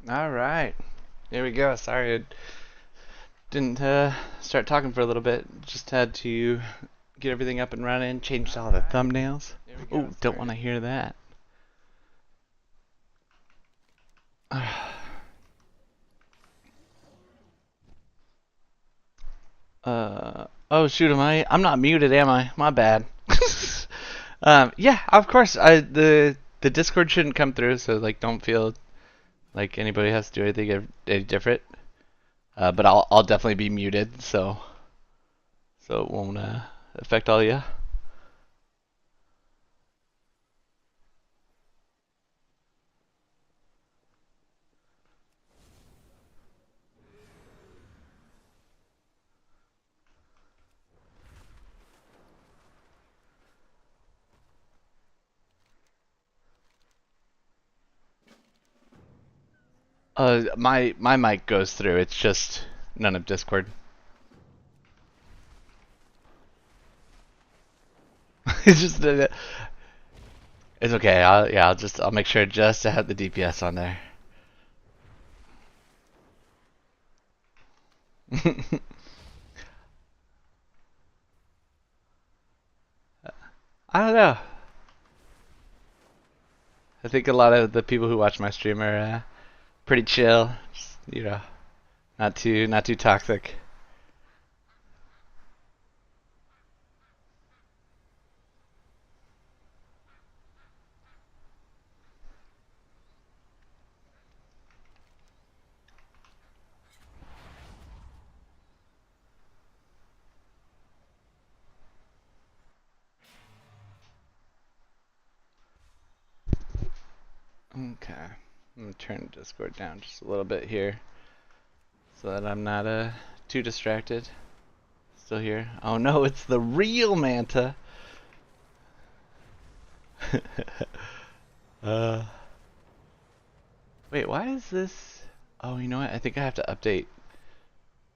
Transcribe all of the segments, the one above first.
All right. Here we go. Sorry I didn't start talking for a little bit. Just had to get everything up and running, changed all the thumbnails. Oh, don't want to hear that. Oh shoot, I'm not muted, am I? My bad. Yeah, of course. The Discord shouldn't come through, so like don't feel like anybody has to do anything any different. But I'll definitely be muted, so it won't affect all you. My mic goes through. It's just none of Discord. It's just it's okay. I'll make sure just to have the DPS on there. I don't know. I think a lot of the people who watch my stream are pretty chill. Just, not too toxic. Okay, I'm gonna turn Discord down just a little bit here so that I'm not too distracted. Still here? Oh no, it's the real Manta. uh, Wait, why is this? Oh, you know what? I think I have to update.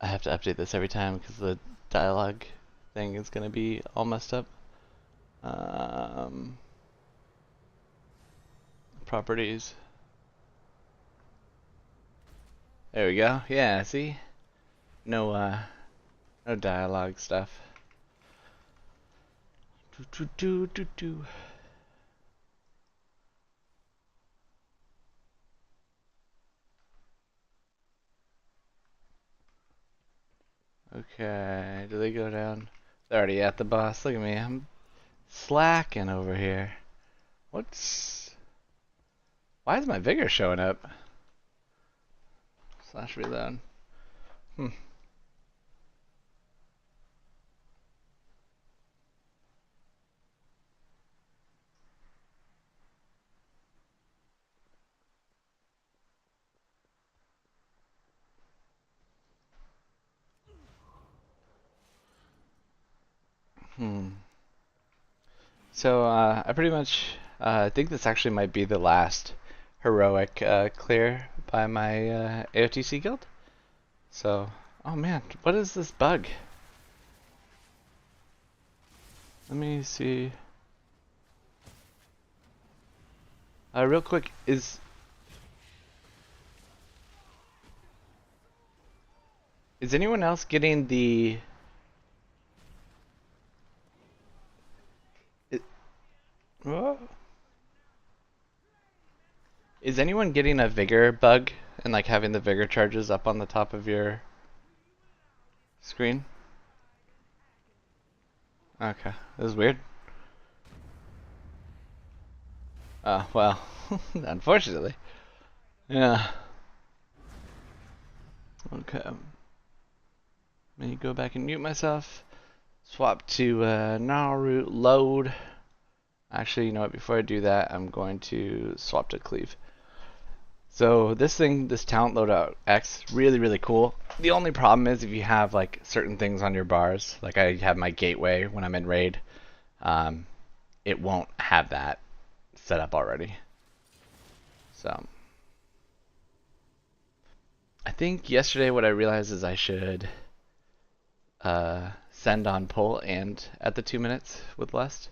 I have to update this every time because the dialogue thing is gonna be all messed up. Um, Properties. There we go. Yeah, see? No dialogue stuff. Do do do do do. Okay, do they go down? They're already at the boss. Look at me. I'm slacking over here. What's... Why is my vigor showing up? Slash reload. Hmm. Hmm. So, I pretty much think this actually might be the last heroic clear by my AOTC guild. So, oh man, what is this bug? Let me see. Real quick, is anyone else getting the... Oh. Is anyone getting a vigor bug and like having the vigor charges up on the top of your screen? Okay, this is weird. Well, unfortunately. Yeah. Okay. Let me go back and mute myself. Swap to Naru load. Actually, you know what? Before I do that, I'm going to swap to cleave. So this thing, this talent loadout X, really, really cool. The only problem is if you have like certain things on your bars, like I have my gateway when I'm in raid, it won't have that set up already. So I think yesterday what I realized is I should send on pull and at the 2 minutes with Lust.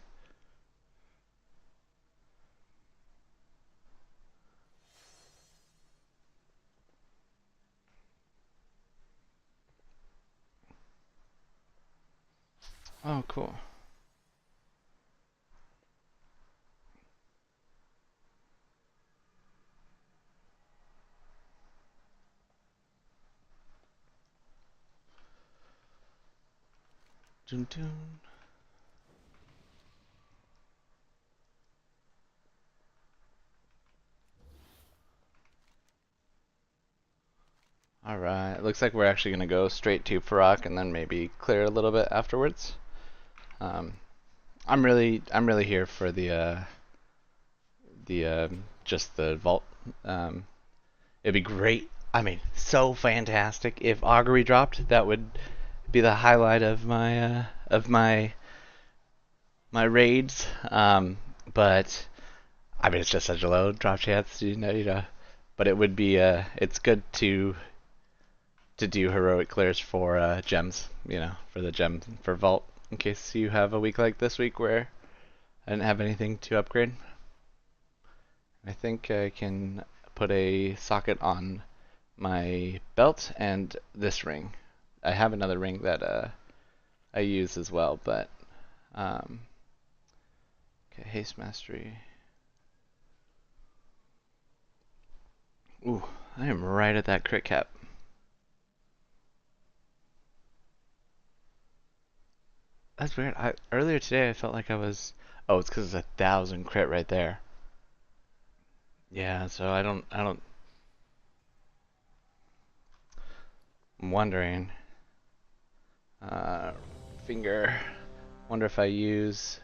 Oh, cool. Dun dun. Alright, it looks like we're actually going to go straight to Fyrakk and then maybe clear a little bit afterwards. Um, I'm really here for the just the vault. It'd be great. I mean, so fantastic if Augury dropped. That would be the highlight of my raids. But I mean, it's just such a low drop chance, you know. But it would be it's good to do heroic clears for gems, you know, for the gem for vault in case you have a week like this week where I didn't have anything to upgrade. I think I can put a socket on my belt and this ring. I have another ring that I use as well, but okay, haste mastery. Ooh, I am right at that crit cap. That's weird. Earlier today I felt like I was. Oh, it's because it's 1,000 crit right there. Yeah, so I don't. I'm wondering. Finger. Wonder if I use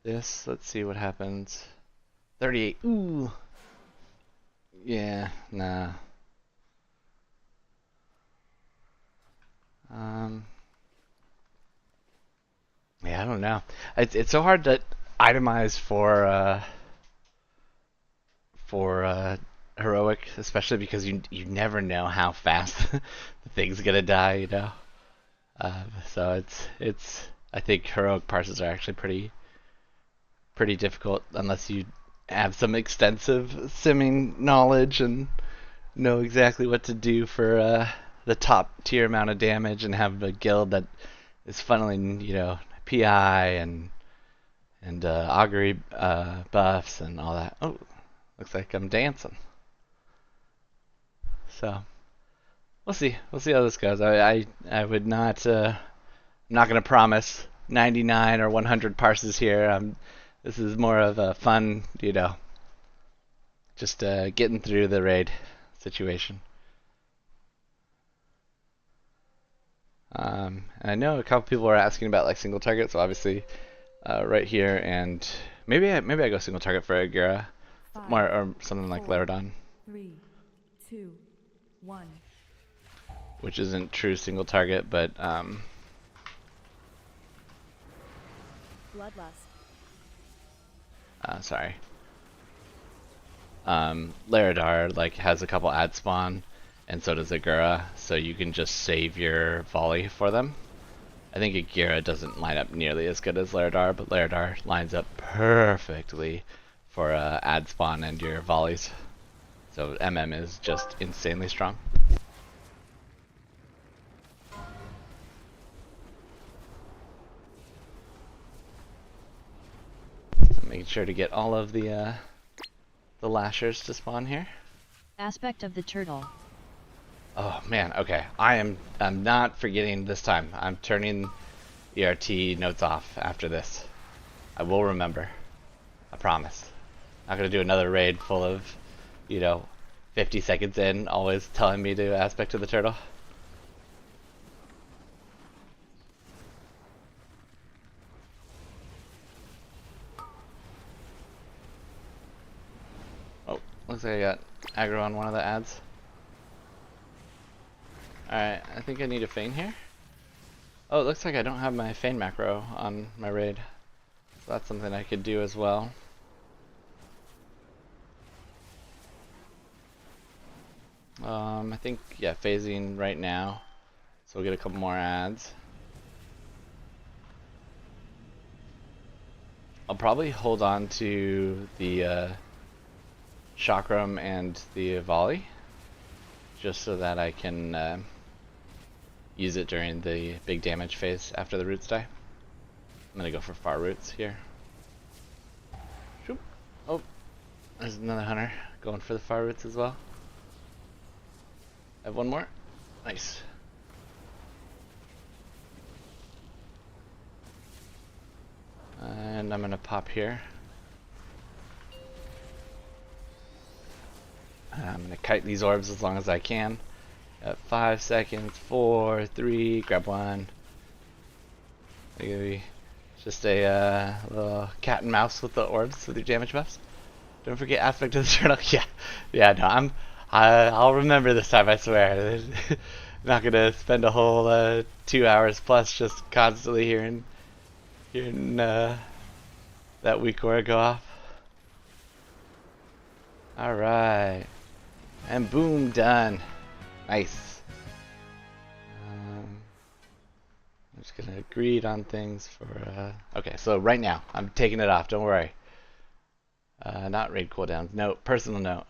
this. Let's see what happens. 38. Ooh. Yeah. Nah. Yeah, I don't know. It's so hard to itemize for heroic, especially because you never know how fast the thing's gonna die, you know. So it's I think heroic parses are actually pretty difficult unless you have some extensive simming knowledge and know exactly what to do for the top tier amount of damage and have a guild that is funneling, you know, PI and augury buffs and all that. Oh, looks like I'm dancing. So we'll see. We'll see how this goes. I would not. I'm not gonna promise 99 or 100 parses here. This is more of a fun, you know, just getting through the raid situation. And I know a couple people are asking about like single target, so obviously right here, and maybe I go single target for Augury, or something like Laradon. 3, 2, 1. Which isn't true single target, but Bloodlust. Sorry. Laradar like has a couple ad spawn, and so does Augury, so you can just save your volley for them. I think Augury doesn't line up nearly as good as Laradar, but Laradar lines up perfectly for ad spawn and your volleys. So MM is just insanely strong. So making sure to get all of the lashers to spawn here. Aspect of the turtle. Oh man, okay. I'm not forgetting this time. I'm turning ERT notes off after this. I will remember. I promise. Not gonna do another raid full of, you know, 50 seconds in, always telling me to aspect of the turtle. Oh, looks like I got aggro on one of the ads. Alright, I think I need a feign here. Oh, it looks like I don't have my feign macro on my raid. So that's something I could do as well. I think, yeah, phasing right now. So we'll get a couple more ads. I'll probably hold on to the chakram and the volley, just so that I can use it during the big damage phase after the roots die. I'm gonna go for far roots here. Shoop. Oh, there's another hunter going for the far roots as well. I have one more. Nice. And I'm gonna pop here. I'm gonna kite these orbs as long as I can. Got 5 seconds, 4, 3, grab one. Maybe just a little cat and mouse with the orbs with your damage buffs. Don't forget aspect of the turtle. Yeah, no, I'll remember this time. I swear. Not gonna spend a whole 2 hours plus just constantly hearing that weak aura go off. All right, and boom, done. Nice. I'm just gonna agree on things for. Okay, so right now I'm taking it off. Don't worry. Not raid cooldowns. Note, personal note.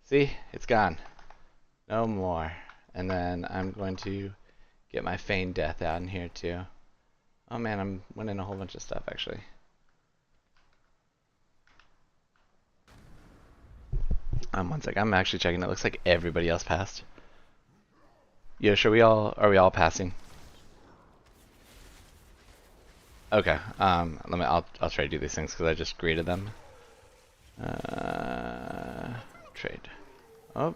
See, it's gone. No more. And then I'm going to get my feigned death out in here too. Oh man, I'm winning a whole bunch of stuff actually. One sec. I'm actually checking. It looks like everybody else passed. Yo, are we all passing? Okay. I'll try to do these things because I just graded them. Trade. Oh.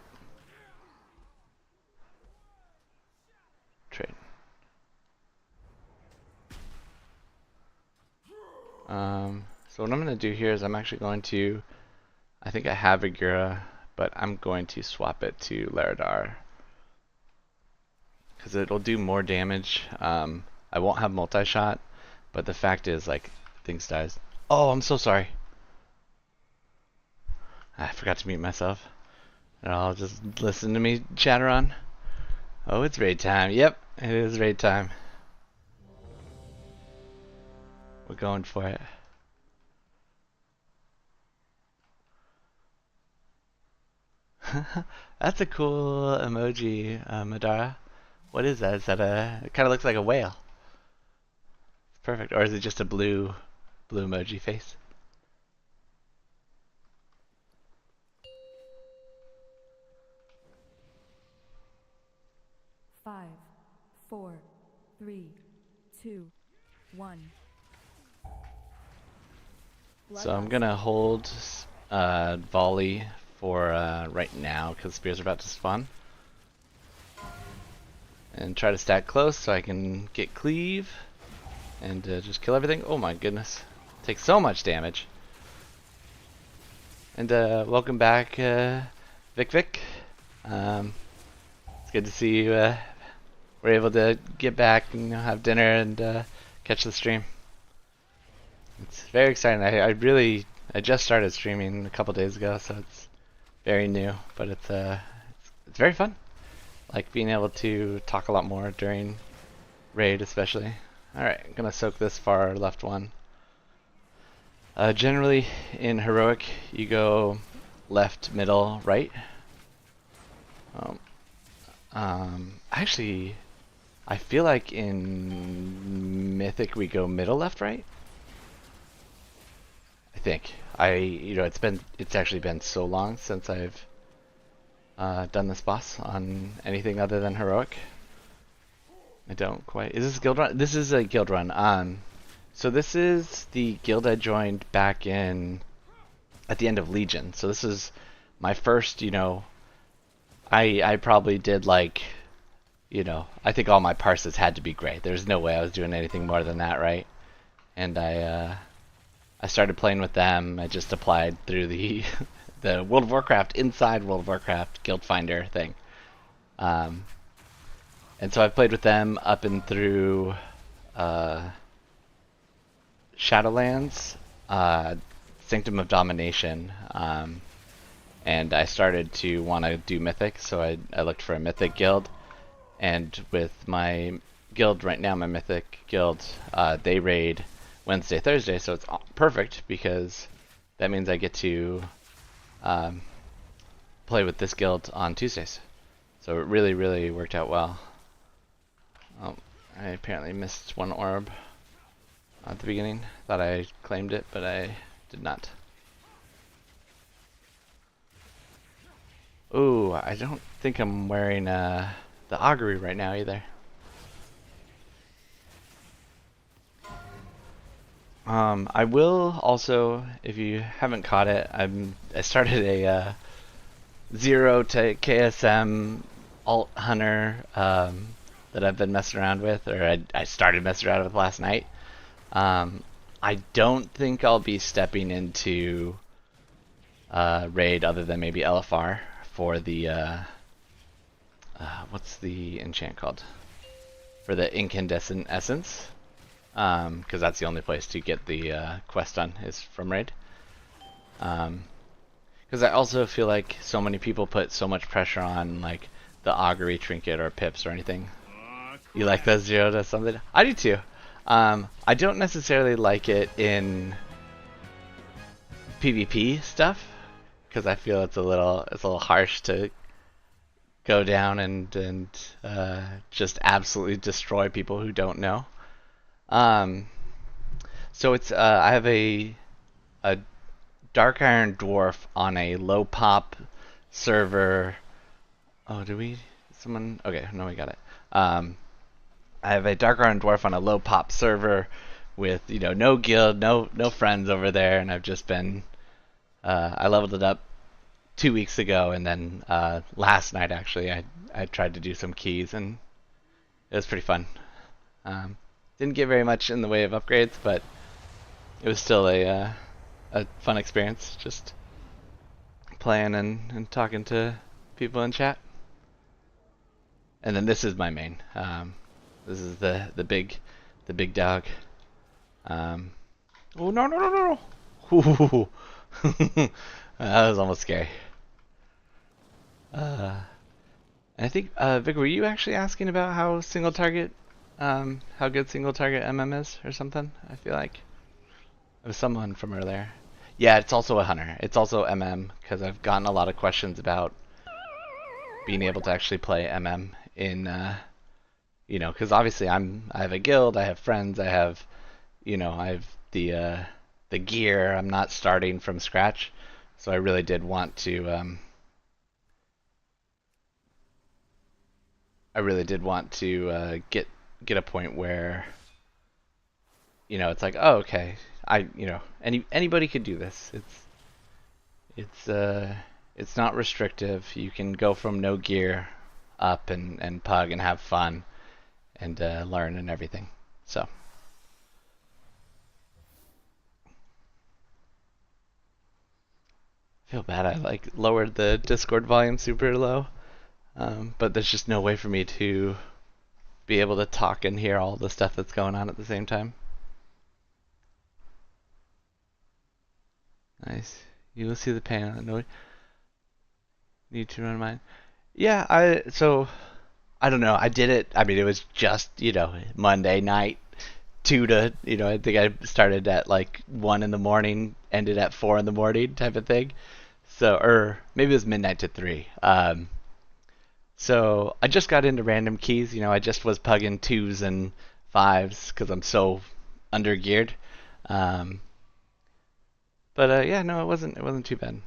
Trade. So what I'm going to do here is I'm actually going to, I think I have Augury, but I'm going to swap it to Laradar because it'll do more damage. I won't have multi-shot, but the fact is, like, things dies. Oh, I'm so sorry. I forgot to mute myself. And I'll just listen to me chatter on. Oh, it's raid time. Yep, it is raid time. We're going for it. That's a cool emoji, Madara. What is that? Is that it kind of looks like a whale. It's perfect. Or is it just a blue emoji face? Five, 4, 3, 2, 1. So I'm gonna hold volley for right now because spears are about to spawn, and try to stack close so I can get cleave and just kill everything. Oh my goodness, takes so much damage. And welcome back, Vic. It's good to see you. We're able to get back and have dinner and catch the stream. It's very exciting. I just started streaming a couple days ago, so it's very new, but it's very fun. Like being able to talk a lot more during raid, especially. All right, I'm gonna soak this far left one. Generally in heroic, you go left, middle, right. Actually, I feel like in mythic we go middle, left, right. I think it's actually been so long since I've done this boss on anything other than heroic. I don't quite. Is this guild run? This is a guild run. So this is the guild I joined back in at the end of Legion. So this is my first. I probably did like, I think all my parses had to be great. There's no way I was doing anything more than that, right? And I started playing with them. I just applied through the the World of Warcraft inside World of Warcraft Guild Finder thing. And so I've played with them up and through Shadowlands, Sanctum of Domination, and I started to want to do Mythic, so I looked for a Mythic guild. And with my guild right now, my Mythic guild, they raid Wednesday, Thursday, so it's perfect because that means I get to play with this guild on Tuesdays. So it really, really worked out well. Oh, I apparently missed one orb. at the beginning. Thought I claimed it, but I did not. Ooh, I don't think I'm wearing the Augury right now either. I will also, if you haven't caught it, I started a 0 to KSM alt hunter that I've been messing around with, or I started messing around with last night. I don't think I'll be stepping into raid other than maybe LFR for the what's the enchant called? For the incandescent essence, because that's the only place to get the quest done is from raid. Because I also feel like so many people put so much pressure on like the augury trinket or pips or anything. You like the 0 to something? I do too. I don't necessarily like it in PvP stuff because I feel it's a little harsh to go down and just absolutely destroy people who don't know. So it's I have a Dark Iron Dwarf on a low pop server. Oh, do we? Someone? Okay, no, we got it. I have a Dark Iron Dwarf on a low pop server with no guild, no friends over there, and I've just been I leveled it up 2 weeks ago, and then last night actually I tried to do some keys, and it was pretty fun. Didn't get very much in the way of upgrades, but it was still a fun experience, just playing and talking to people in chat. And then this is my main. This is the big dog. Oh no! Ooh. That was almost scary. And I think Vic, were you actually asking about how single target, how good single target MM is or something? I feel like it was someone from earlier. Yeah, it's also a hunter. It's also MM because I've gotten a lot of questions about being able to actually play MM in, because obviously I have a guild, I have friends, I have the gear. I'm not starting from scratch, so I really did want to. Get a point where it's like, oh, okay, anybody could do this. It's not restrictive. You can go from no gear up and pug and have fun and learn and everything. So I feel bad. I like lowered the Discord volume super low, but there's just no way for me to be able to talk and hear all the stuff that's going on at the same time. Nice. You will see the pain on the noise. Need to run mine. Yeah, I don't know. I did it. I mean, it was just Monday night, 2 to I think I started at like 1 in the morning, ended at 4 in the morning type of thing. So, or maybe it was midnight to 3. So I just got into random keys. I just was pugging 2s and 5s because I'm so under geared. But yeah, no, it wasn't too bad.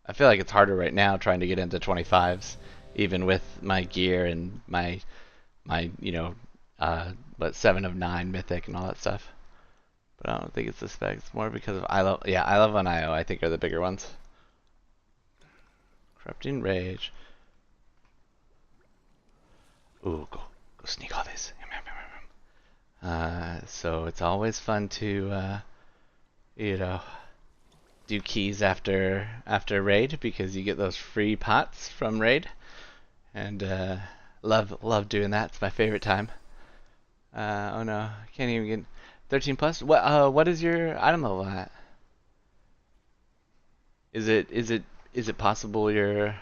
I feel like it's harder right now trying to get into 25s, even with my gear and my 7 of 9 mythic and all that stuff. But I don't think it's the specs. It's more because of I love on IO. I think are the bigger ones. Corrupting Rage. Ooh, go sneak all this. So it's always fun to do keys after raid because you get those free pots from raid, and love doing that. It's my favorite time. Oh no, I can't even get 13 plus. What is your item level at? Is it possible your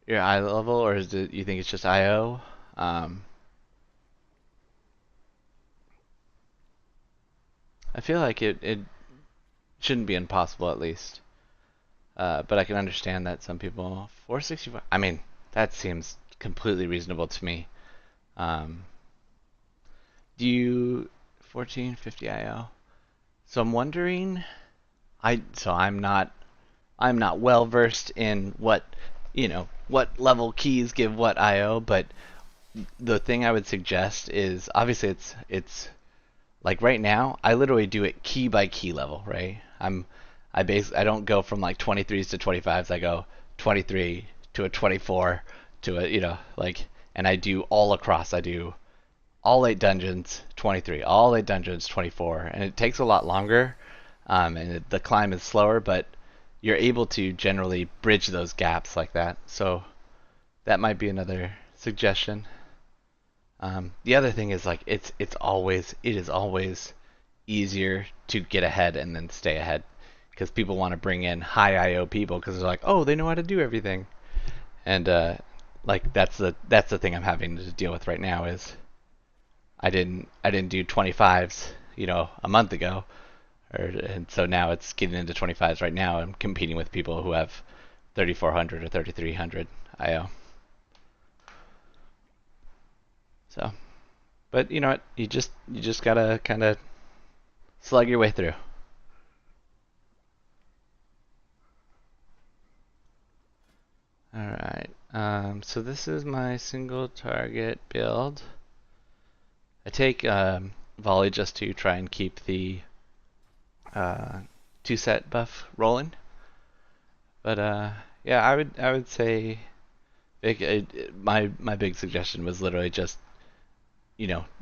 eye level, or is it you think it's just IO? I feel like it shouldn't be impossible at least. But I can understand that some people 465. I mean, that seems completely reasonable to me. Do you 1450 IO. So I'm wondering, I'm not well versed in what what level keys give what IO, but the thing I would suggest is obviously it's like right now I literally do it key by key level, right? I don't go from like 23s to 25s. I go 23 to a 24 to a and I do all across. I do all 8 dungeons 23, all 8 dungeons 24, and it takes a lot longer, and the climb is slower, but you're able to generally bridge those gaps like that. So that might be another suggestion. The other thing is like it is always easier to get ahead and then stay ahead because people want to bring in high IO people because they're like, oh, they know how to do everything, and like that's the thing I'm having to deal with right now is I didn't do 25s a month ago, and so now it's getting into 25s right now. I'm competing with people who have 3400 or 3300 IO. So, but you know what? You just gotta kind of slug your way through. All right. So this is my single target build. I take volley just to try and keep the 2-set buff rolling. But yeah, I would say my big suggestion was literally just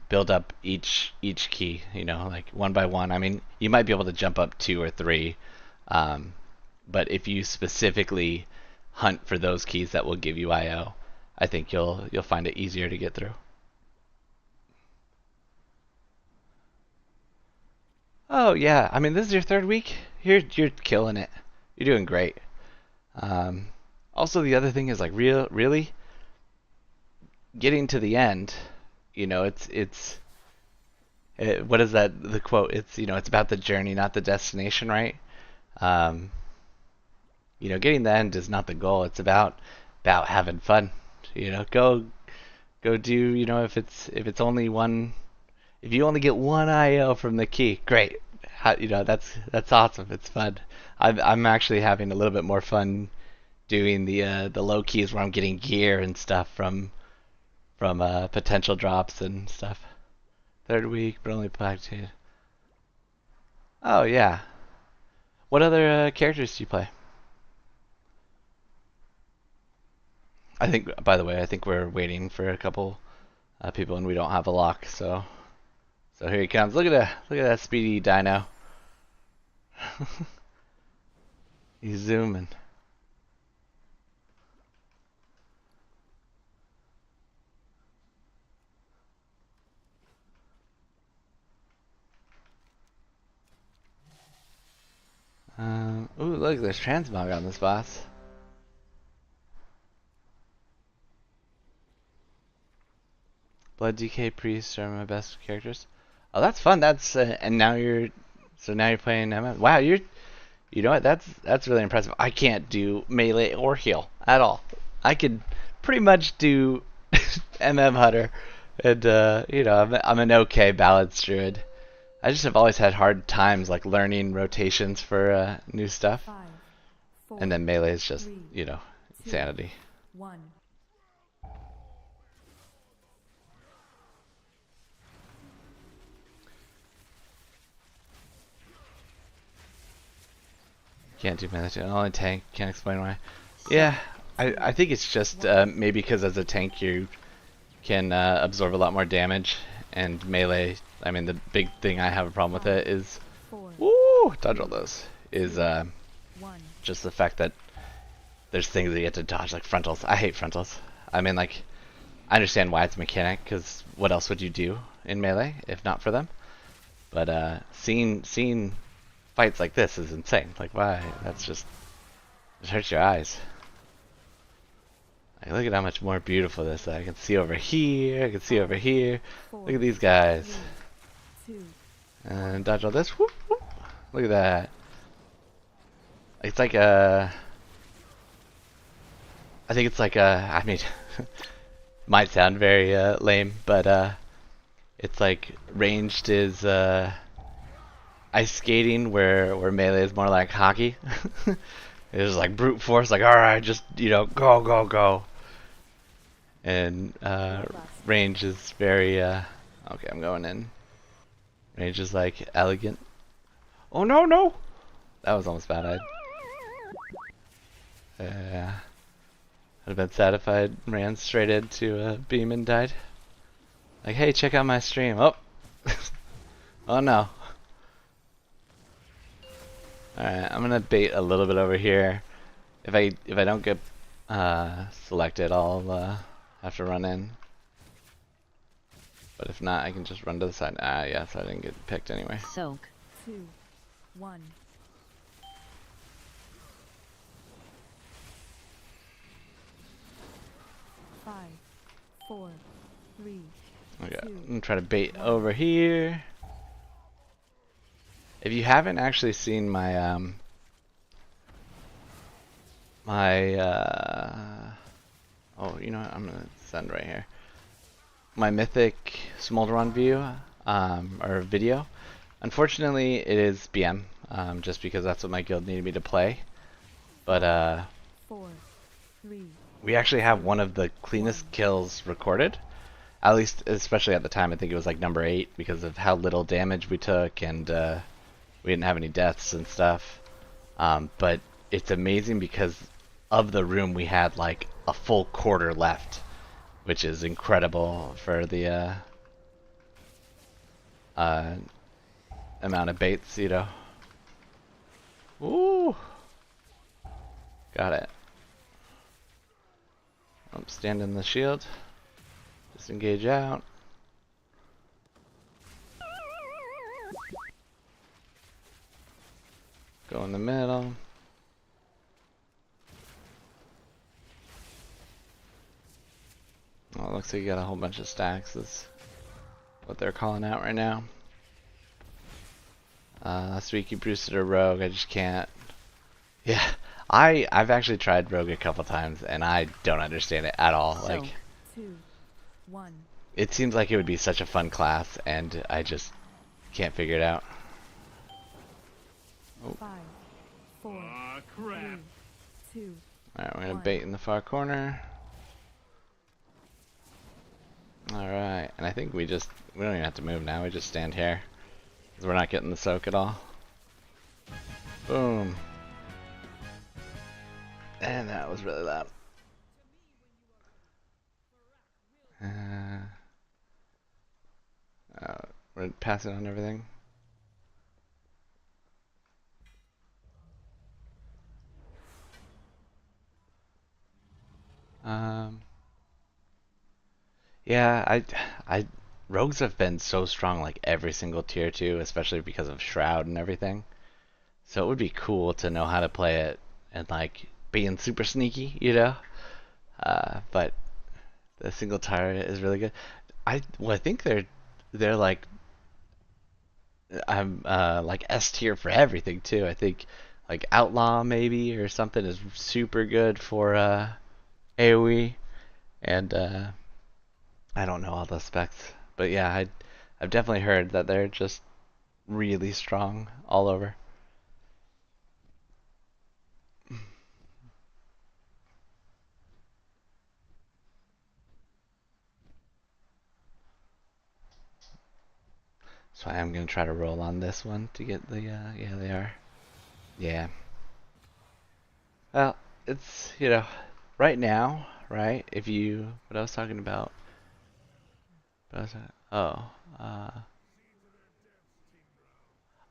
build up each key, like one by one. I mean, you might be able to jump up 2 or 3, but if you specifically hunt for those keys that will give you IO, I think you'll find it easier to get through. Oh yeah, I mean this is your 3rd week. You're killing it. You're doing great. Also, the other thing is like really getting to the end. What is that? The quote? It's about the journey, not the destination, right? Getting the end is not the goal. It's about having fun. Go do. If it's only one. If you only get one IO from the key, great. That's awesome. It's fun. I'm actually having a little bit more fun doing the low keys where I'm getting gear and stuff from potential drops and stuff. 3rd week, but only practice. Oh yeah. What other characters do you play? I think, by the way, we're waiting for a couple people, and we don't have a lock, so here he comes. Look at that speedy dino. He's zooming. Ooh, look, there's transmog on this boss. Blood DK Priest are my best characters. Oh, that's fun. That's and now you're playing MM. Wow, you know what? That's really impressive. I can't do melee or heal at all. I could pretty much do MM Hunter, and I'm an okay balanced druid. I just have always had hard times like learning rotations for new stuff. 5, 4, And then melee is just, 3, insanity. 1. Can't do melee. Only tank. Can't explain why. Yeah, I think it's just maybe because as a tank you can absorb a lot more damage, and melee. I mean, the big thing I have a problem with it is, woo, dodge all those. Is just the fact that there's things that you have to dodge, like frontals. I hate frontals. I mean, like, I understand why it's a mechanic, because what else would you do in melee if not for them? But seeing fights like this is insane. Like, why? That's just, it hurts your eyes. Like, look at how much more beautiful this is. I can see over here. I can see over here. Look at these guys. And dodge all this. Whoop, whoop. Look at that. It's like a. I think it's like a. I mean, might sound very lame, but It's like ranged is ice skating, where melee is more like hockey. It's just like brute force, like all right, just go go go. And range is very okay. I'm going in. Range is like elegant. Oh no no! That was almost bad. I'd have been sad if I ran straight into a beam and died. Like, hey, check out my stream. Oh, oh no. All right, I'm gonna bait a little bit over here. If I don't get selected, I'll have to run in. But if not, I can just run to the side. Ah, yeah, so I didn't get picked anyway. Soak. 2, 1. 5, 4, 3. Okay, I'm gonna try to bait over here. If you haven't actually seen my oh, you know what? I'm gonna send right here. My mythic Smolderon view or video. Unfortunately, it is BM, just because that's what my guild needed me to play. But 4, 3. we actually have one of the cleanest kills recorded. At least, especially at the time, I think it was like number 8 because of how little damage we took, and we didn't have any deaths and stuff. But it's amazing because of the room we had like a full quarter left, which is incredible for the amount of baits, Ooh, got it. Oh, stand in the shield. Disengage out. Go in the middle. Oh, it looks like you got a whole bunch of stacks. That's what they're calling out right now. Last week you boosted a rogue. I just can't. Yeah, I've actually tried rogue a couple times and I don't understand it at all. So. Like, 2, 1. it seems like it would be such a fun class, and I just can't figure it out. Oh. 5, 4, 3, 2. Alright, we're gonna bait in the far corner. Alright, and I think we don't even have to move now, we just stand here. Because we're not getting the soak at all. Boom. And that was really loud. We're passing on everything. Yeah, rogues have been so strong like every single tier 2, especially because of Shroud and everything. So it would be cool to know how to play it and like being super sneaky. But the single target is really good. I think they're like I'm like S tier for everything too. I think like Outlaw maybe or something is super good for AoE, and I don't know all the specs, but yeah, I've definitely heard that they're just really strong all over. So I am gonna try to roll on this one to get the yeah, they are. Yeah. Well, it's right now, right? If you what I was talking about. Oh,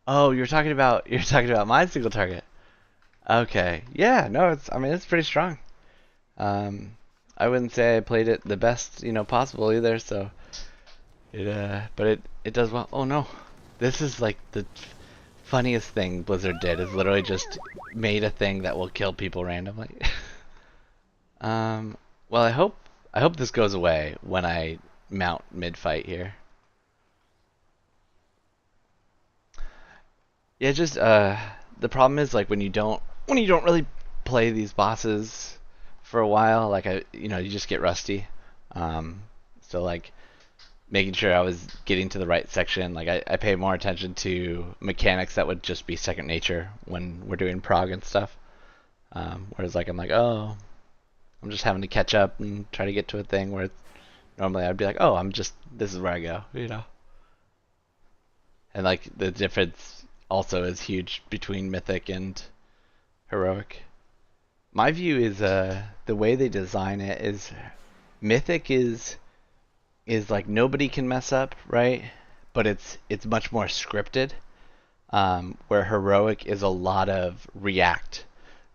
oh, you're talking about my single target. Okay, yeah, no, I mean it's pretty strong. I wouldn't say I played it the best possible either. So but it does well. Oh no, this is like the funniest thing Blizzard did is literally just made a thing that will kill people randomly. Well, I hope this goes away when I mount mid-fight here. Yeah, just the problem is like when you don't really play these bosses for a while, like you just get rusty. So like making sure I was getting to the right section. Like I pay more attention to mechanics that would just be second nature when we're doing prog and stuff. Whereas like I'm like, oh, I'm just having to catch up and try to get to a thing where normally I'd be like, oh, this is where I go, you know. And like the difference also is huge between Mythic and Heroic. My view is the way they design it is Mythic is like nobody can mess up, right? But it's much more scripted. Where Heroic is a lot of react.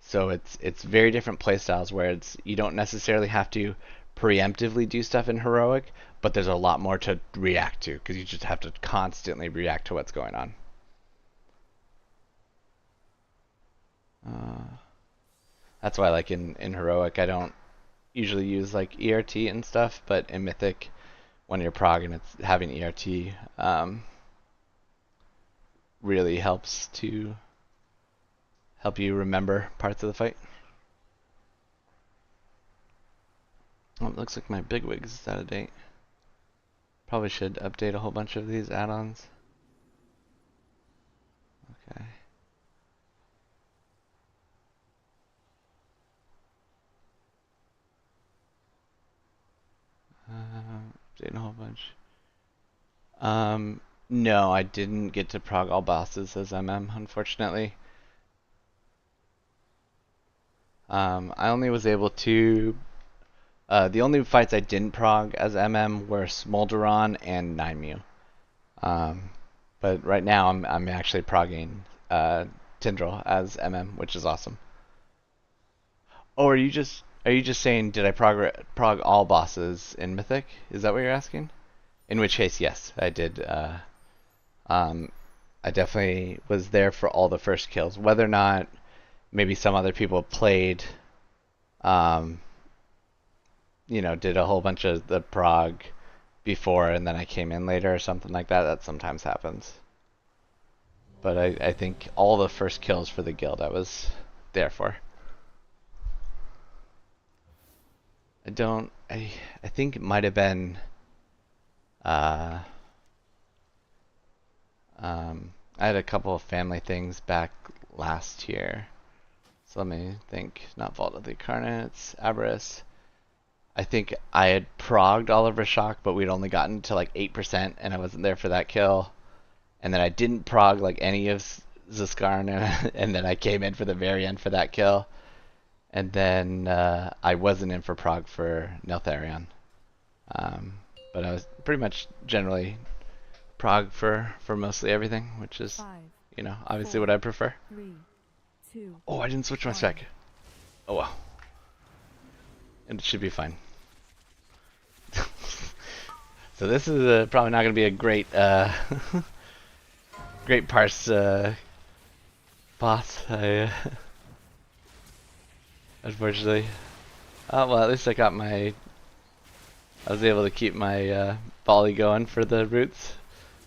So it's very different playstyles where you don't necessarily have to preemptively do stuff in Heroic, but there's a lot more to react to because you just have to constantly react to what's going on. That's why like in Heroic I don't usually use like ERT and stuff, but in Mythic when you're progging, it's having ERT really helps to help you remember parts of the fight. Oh, it looks like my bigwigs is out of date. Probably should update a whole bunch of these add-ons. Okay. Updating a whole bunch. No, I didn't get to prog all bosses as MM, unfortunately. I only was able to. The only fights I didn't prog as MM were Smolderon and Nine but right now I'm actually progging Tindral as MM, which is awesome. Oh, are you just saying did I prog all bosses in Mythic? Is that what you're asking? In which case, yes, I did. I definitely was there for all the first kills. Whether or not maybe some other people played, you know, did a whole bunch of the prog before and then I came in later or something like that. That sometimes happens. But I think all the first kills for the guild I was there for. I think it might have been I had a couple of family things back last year. So let me think. Not Vault of the Incarnates, Avarice. I think I had progged Oliver Shock, but we'd only gotten to like 8%, and I wasn't there for that kill. And then I didn't prog like any of Ziskarn, and then I came in for the very end for that kill. And then I wasn't in for prog for Neltharion. But I was pretty much generally prog for mostly everything, which is, 5, you know, obviously 4, what I prefer. 3, 2. Oh, I didn't switch my spec. Oh well. And it should be fine. So this is probably not going to be a great great parse boss. Unfortunately. Oh well, at least I was able to keep my volley going for the roots,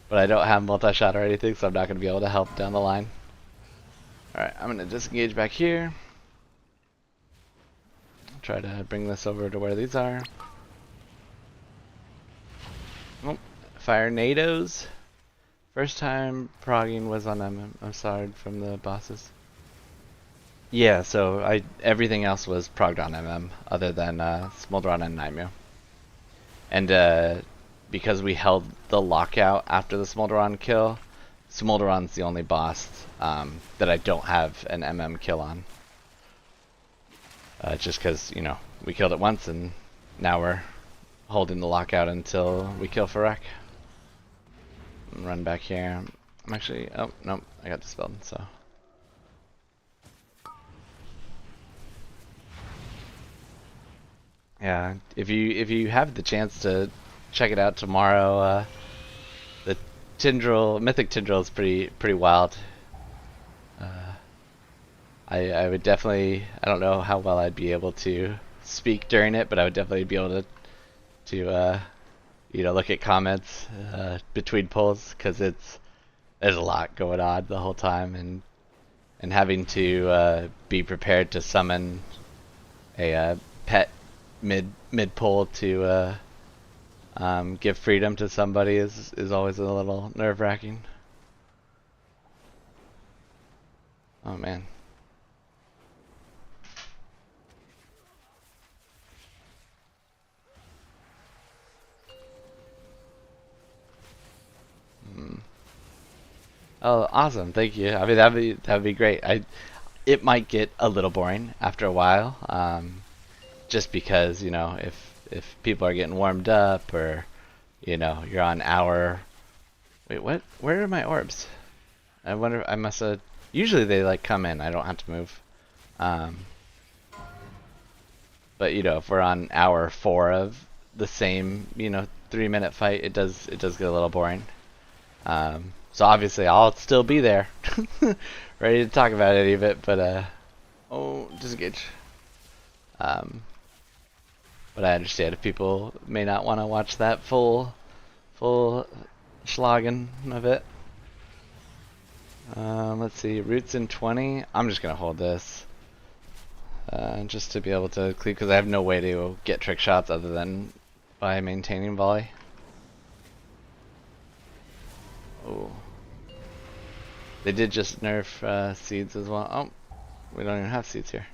but I don't have multi-shot or anything, so I'm not going to be able to help down the line. Alright, I'm going to disengage back here. Try to bring this over to where these are. Oh, fire nados. First time progging was on I'm sorry from the bosses. Yeah, so everything else was progged on MM other than Smolderon and Naimu. And because we held the lockout after the Smolderon kill, Smolderon's the only boss that I don't have an MM kill on. Just because, you know, we killed it once and now we're holding the lockout until we kill Fyrakk. Run back here. I'm actually, oh, nope, I got dispelled, so. Yeah, if you have the chance to check it out tomorrow, the Mythic Tindral is pretty wild. I would definitely, I don't know how well I'd be able to speak during it, but I would definitely be able to you know, look at comments between pulls, because there's a lot going on the whole time, and having to be prepared to summon a pet mid pull to give freedom to somebody is always a little nerve-wracking. Oh man. Oh, awesome! Thank you. I mean, that'd be great. It might get a little boring after a while, just because if people are getting warmed up or you're on hour. Wait, what? Where are my orbs? I wonder. I must have. Usually they like come in. I don't have to move. But if we're on hour 4 of the same 3-minute fight, it does get a little boring. So obviously I'll still be there, ready to talk about any of it. But oh, disengage. But I understand if people may not want to watch that full schlagen of it. Let's see, roots in 20. I'm just gonna hold this, just to be able to cleave, because I have no way to get trick shots other than by maintaining volley. Oh, they did just nerf seeds as well. Oh, we don't even have seeds here.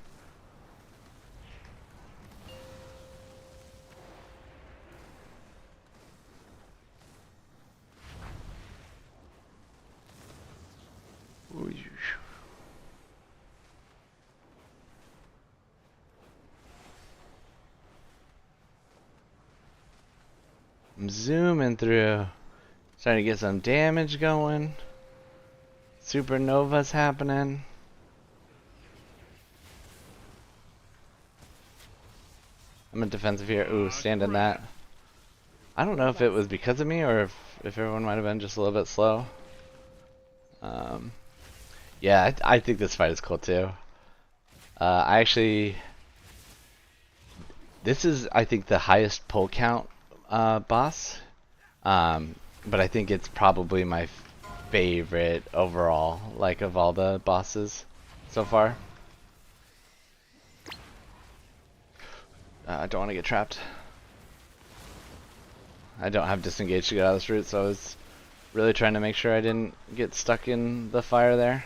I'm zooming through, trying to get some damage going. Supernova's happening. I'm in defensive here. Ooh, stand in that. I don't know if it was because of me or if everyone might have been just a little bit slow. Yeah, I think this fight is cool too. This is, I think, the highest pull count boss. But I think it's probably my favorite overall, like, of all the bosses so far. I don't want to get trapped. I don't have disengage to get out of this route, so I was really trying to make sure I didn't get stuck in the fire there.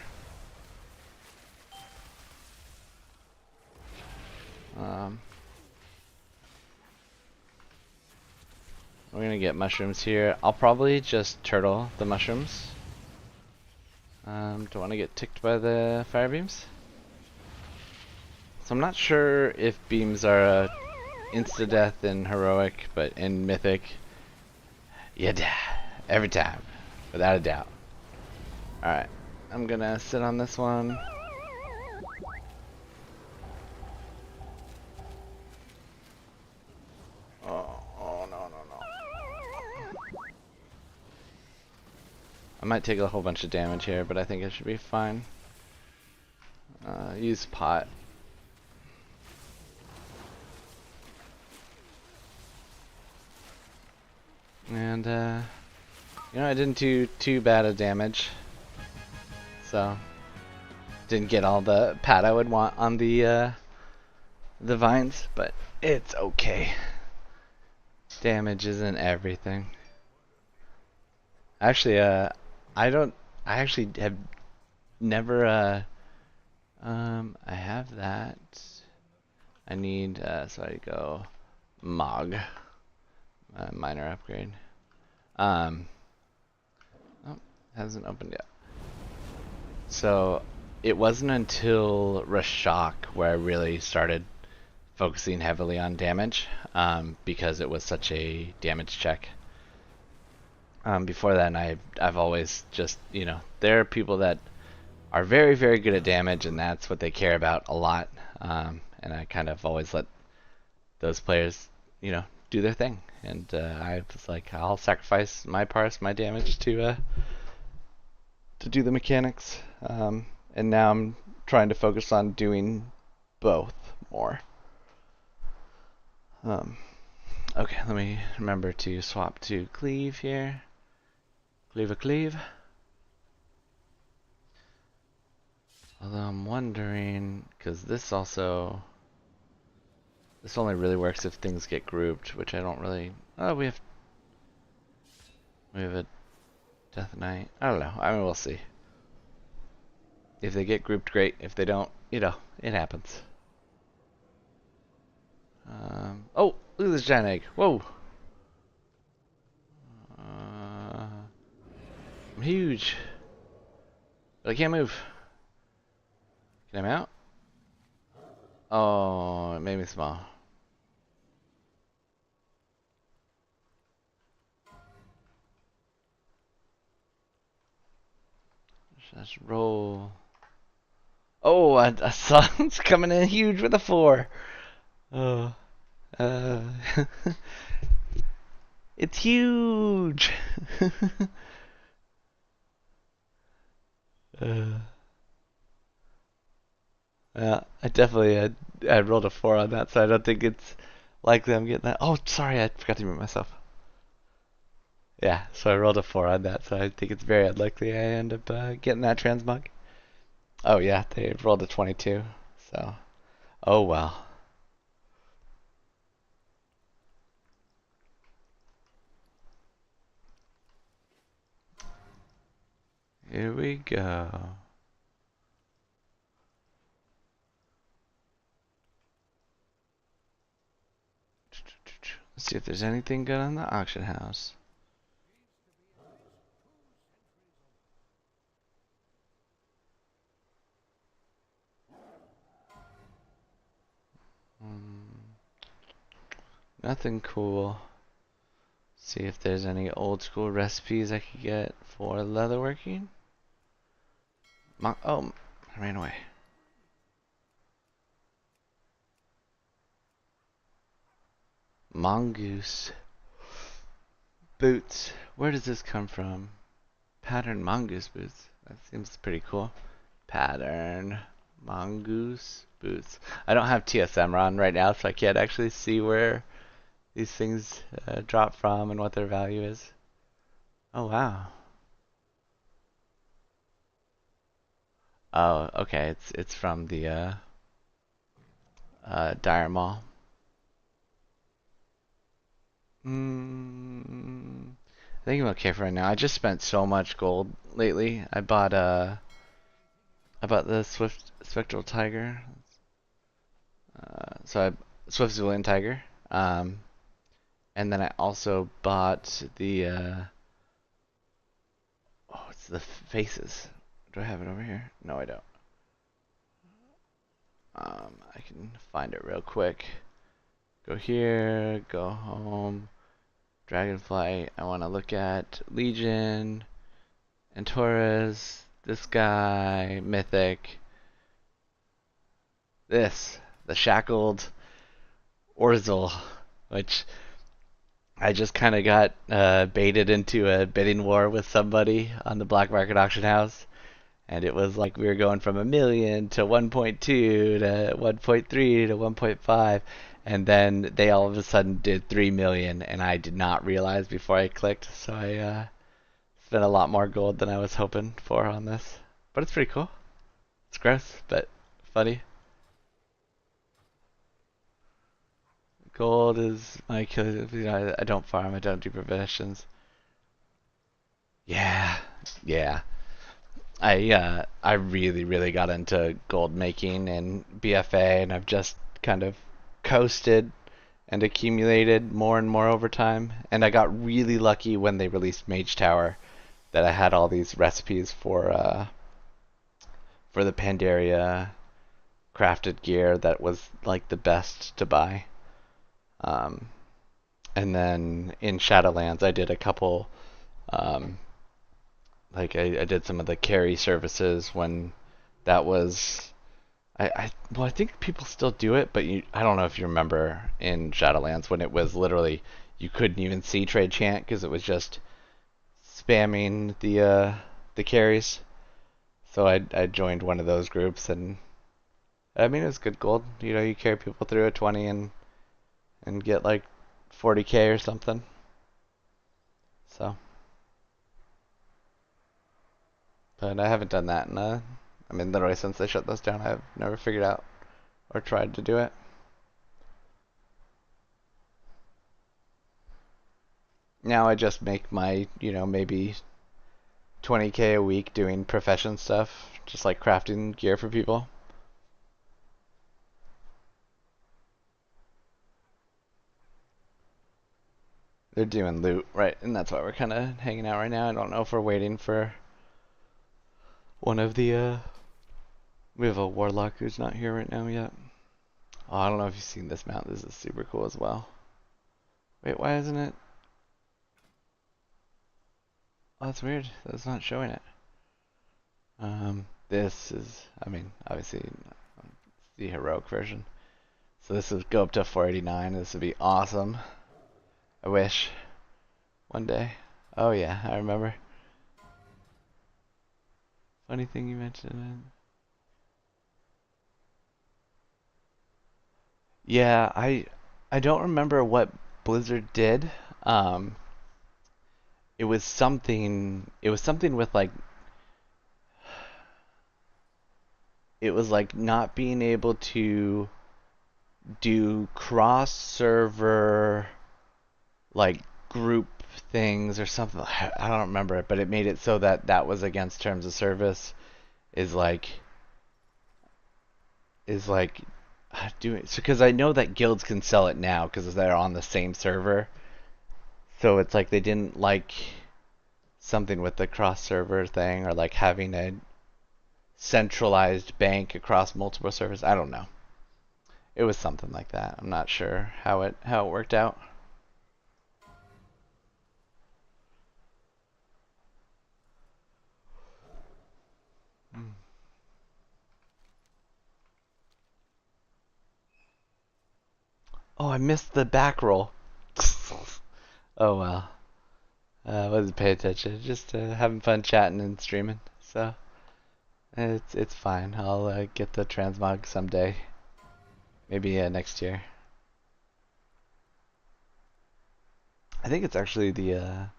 We're gonna get mushrooms here. I'll probably just turtle the mushrooms. Don't want to get ticked by the fire beams. So I'm not sure if beams are a insta-death in Heroic, but in Mythic, you die every time, without a doubt. Alright, I'm gonna sit on this one. I might take a whole bunch of damage here, but I think it should be fine. Use pot. And, I didn't do too bad of damage. So, didn't get all the pat I would want on the vines, but it's okay. Damage isn't everything. Actually, I actually have never, I have that. I need, so I go Mog, minor upgrade. Oh, hasn't opened yet. So, it wasn't until Rashok where I really started focusing heavily on damage, because it was such a damage check. Before that, I've always just, there are people that are very, very good at damage, and that's what they care about a lot. And I kind of always let those players, do their thing. And I was like, I'll sacrifice my parse, my damage to do the mechanics. And now I'm trying to focus on doing both more. Okay, let me remember to swap to cleave here. Cleave. Although I'm wondering, because this only really works if things get grouped, which I don't really. Oh, we have We have a Death Knight. I don't know. I mean, we'll see. If they get grouped, great. If they don't, you know, it happens. Oh, look at this giant egg. Whoa. I'm huge. But I can't move. Can I mount? Oh, it made me small. Just roll. Oh, I saw it's coming in huge with a 4. Oh, uh, it's huge. uh, yeah, I rolled a 4 on that, so I don't think it's likely I'm getting that. Oh, sorry, I forgot to mute myself. Yeah, so I rolled a 4 on that, so I think it's very unlikely I end up getting that transmog. Oh yeah, they rolled a 22, so oh well. Here we go. Let's see if there's anything good on the auction house. Nothing cool. See if there's any old school recipes I could get for leatherworking. Oh, I ran away. Mongoose. Boots. Where does this come from? Pattern mongoose boots. That seems pretty cool. Pattern mongoose boots. I don't have TSM on right now, so I can't actually see where these things drop from and what their value is. Oh wow. Oh, okay. It's from the Dire Mall. I think I'm okay for right now. I just spent so much gold lately. I bought the Swift Spectral Tiger. Swift Zulian Tiger. And then I also bought the oh, it's the faces. Do I have it over here? No, I don't. I can find it real quick. Go here, go home. Dragonflight. I want to look at Legion and Torres. This guy, Mythic. This, the Shackled Orzel, which I just kind of got baited into a bidding war with somebody on the black market auction house. And it was like we were going from 1 million to 1.2 to 1.3 to 1.5. And then they all of a sudden did 3 million, and I did not realize before I clicked. So I spent a lot more gold than I was hoping for on this. But it's pretty cool. It's gross, but funny. Gold is my killer. You know, I don't farm. I don't do professions. Yeah, yeah. I really got into gold making and BFA, and I've just kind of coasted and accumulated more and more over time. And I got really lucky when they released Mage Tower that I had all these recipes for the Pandaria crafted gear that was like the best to buy. Um, and then in Shadowlands, I did a couple. Like I did some of the carry services when that was. Well, I think people still do it, but I don't know if you remember in Shadowlands when it was literally you couldn't even see trade chant because it was just spamming the carries. So I joined one of those groups, and I mean it was good gold. You know, you carry people through a 20 and get like 40k or something. So, but I haven't done that in I mean literally since they shut those down. I've never figured out or tried to do it. now I just make my, maybe 20K a week doing profession stuff, just like crafting gear for people. They're doing loot, right? And that's why we're kind of hanging out right now. I don't know if we're waiting for one of the, we have a warlock who's not here right now yet. Oh, I don't know if you've seen this mount. This is super cool as well. Wait, why isn't it? Oh, that's weird. That's not showing it. This is, I mean, obviously, it's the heroic version. So this would go up to 489. This would be awesome. I wish. One day. Oh yeah, I remember. Funny thing you mentioned it. Yeah, I don't remember what Blizzard did. Um, it was something with like it was like not being able to do cross server like group things or something. I don't remember it, but it made it so that that was against terms of service. Is like is like doing so because I know that guilds can sell it now because they're on the same server. So it's like they didn't like something with the cross server thing or like having a centralized bank across multiple servers. I don't know. It was something like that. I'm not sure how it worked out. Oh, I missed the back roll. Oh well. Wasn't paying attention. Just having fun chatting and streaming. So it's fine. I'll get the transmog someday. Maybe next year. I think it's actually the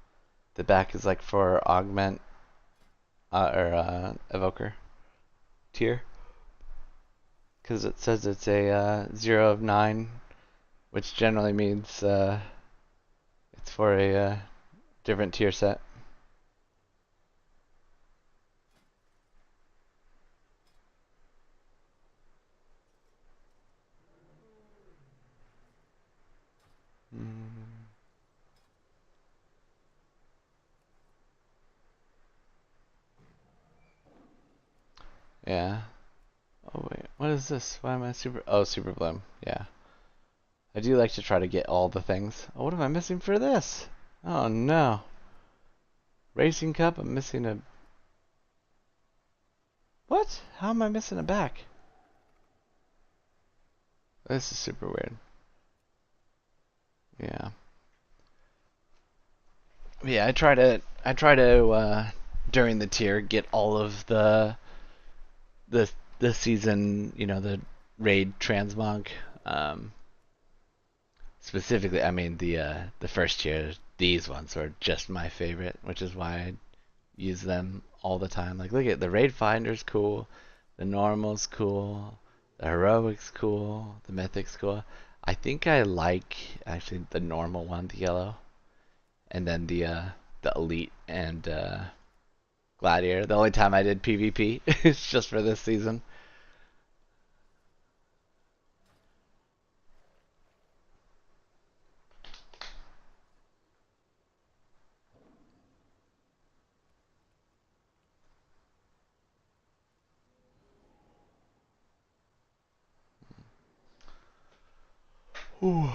back is like for augment or evoker tier because it says it's a 0 of 9, which generally means it's for a different tier set. Mm. Yeah. Oh wait, what is this? Why am I super? Oh, super bloom. Yeah. I do like to try to get all the things. Oh, what am I missing for this? Oh no. Racing Cup, I'm missing a... What? How am I missing a back? This is super weird. Yeah. Yeah, I try to during the tier get all of the season, the raid transmog. Um, Specifically, I mean the first tier, these ones are just my favorite, which is why I use them all the time. Like look at the raid finder's cool, the normal's cool, the heroic's cool, the mythic's cool. I think I like actually the normal one, the yellow, and then the elite and gladiator. The only time I did PvP is just for this season. Ooh.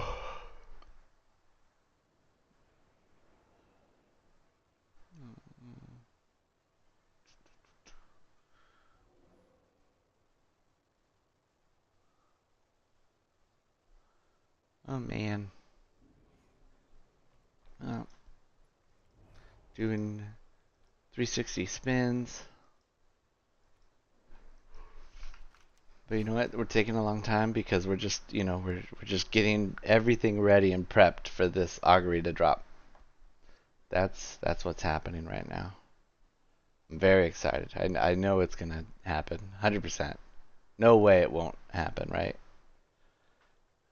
Oh man. Oh, doing 360 spins. But you know what? We're taking a long time because we're just, we're just getting everything ready and prepped for this augury to drop. That's what's happening right now. I'm very excited. I know it's gonna happen, 100%. No way it won't happen, right?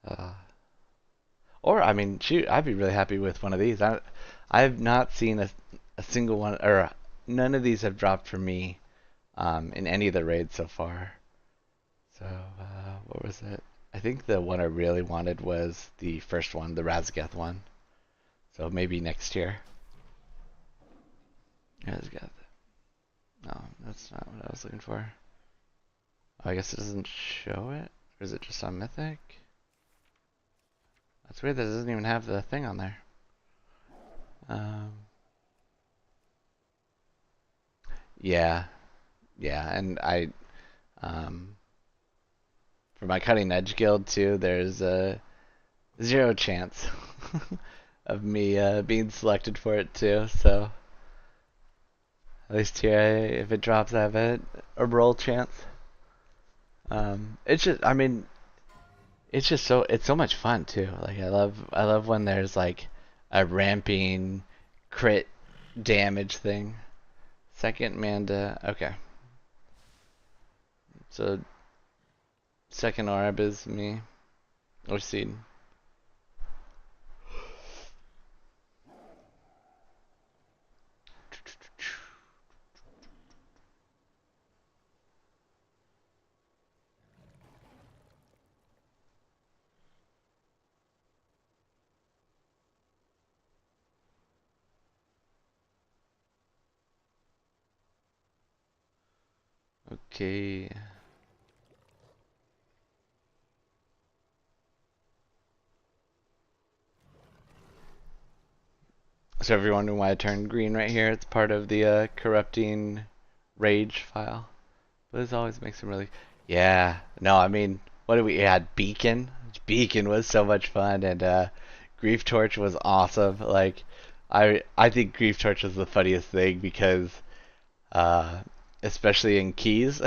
Uh, Or I mean, shoot, I'd be really happy with one of these. I've not seen a single one, or none of these have dropped for me in any of the raids so far. So what was it? I think the one I really wanted was the first one, the Razgeth one. So maybe next year. Razgeth. No, that's not what I was looking for. Oh, I guess it doesn't show it? Or is it just on Mythic? That's weird that it doesn't even have the thing on there. Yeah. Yeah, and for my cutting edge guild too, there's a 0 chance of me being selected for it too, so at least here, if it drops, I have a roll chance. It's just, I mean, it's just it's so much fun too. Like I love when there's like a ramping crit damage thing. Second Manda, okay. So second orb is me, or Seed. Okay. So if you're wondering why I turned green right here, it's part of the corrupting rage file. But this always makes them really... Yeah. No, I mean, what did we add? Beacon? Beacon was so much fun, and Grief Torch was awesome. Like, I think Grief Torch was the funniest thing because, uh, especially in keys,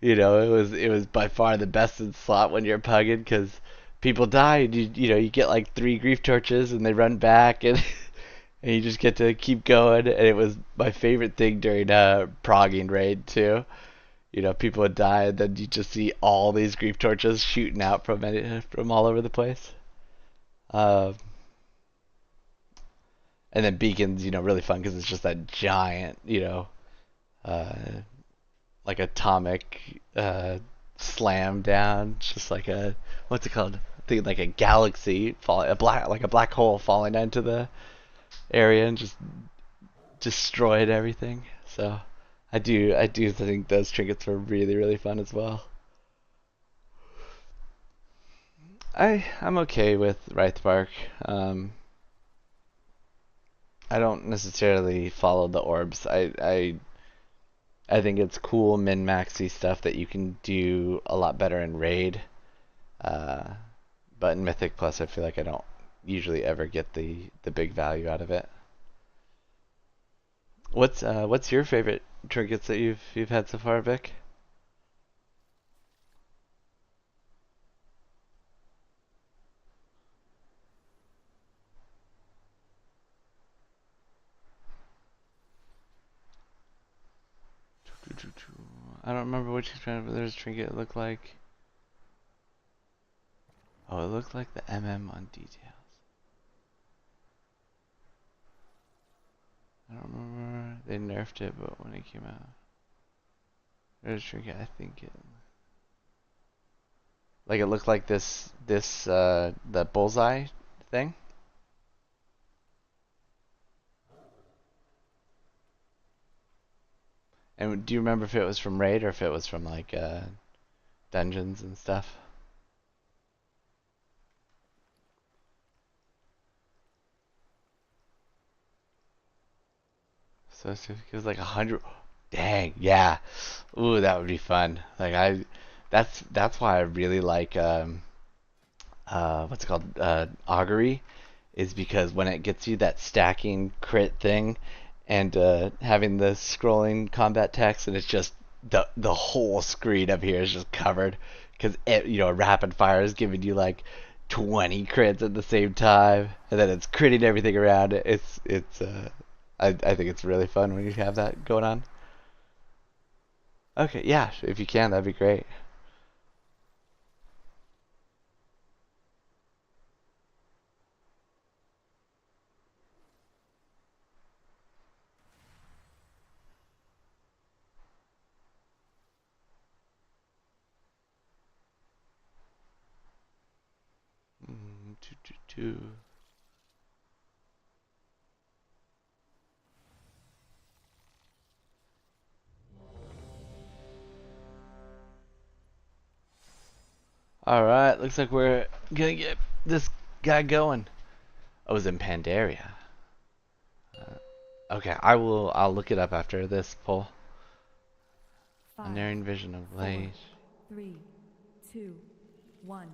you know, it was by far the best in slot when you're pugging because people die and you know you get like 3 Grief Torches and they run back and and you just get to keep going. And it was my favorite thing during progging raid too. You know, people would die, and then you just see all these Grief Torches shooting out from all over the place. Uh, and then Beacon's, you know, really fun because it's just that giant, you know, uh, like atomic slam down, just like a what's it called? I think like a galaxy fall, like a black hole falling into the area and just destroyed everything. So I do think those trinkets were really fun as well. I'm okay with Wraithbark. I don't necessarily follow the orbs. I think it's cool min-maxy stuff that you can do a lot better in raid. Uh, but in Mythic Plus, I feel like I don't usually ever get the big value out of it. What's your favorite trinkets that you've had so far, Vic? I don't remember which trying, but there's a trinket it looked like. Oh, it looked like the MM on details. I don't remember. They nerfed it, but when it came out, there's a trinket. I think it like it looked like this the bullseye thing. And do you remember if it was from raid or if it was from like dungeons and stuff? So it was like 100. Dang, yeah. Ooh, that would be fun. Like that's why I really like what's it called Augury, is because when it gets you that stacking crit thing, and having the scrolling combat text, and it's just the whole screen up here is just covered because you know rapid fire is giving you like 20 crits at the same time, and then it's critting everything around it. I think it's really fun when you have that going on. Okay, yeah, if you can, that'd be great. Alright, looks like we're gonna get this guy going. Oh, it was in Pandaria. Okay, I'll look it up after this poll. Unerring vision of light. 3, 2, 1.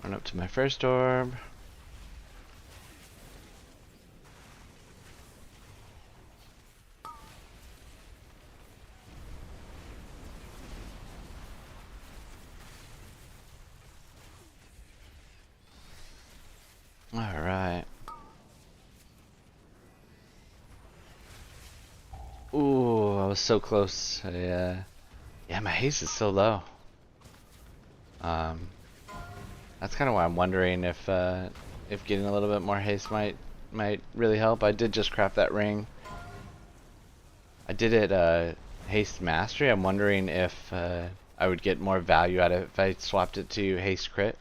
Run up to my first orb. Alright. Ooh, I was so close. Yeah, my haste is so low. That's kind of why I'm wondering if getting a little bit more haste might really help. I did just craft that ring. I did it haste mastery. I'm wondering if I would get more value out of it if I swapped it to haste crit.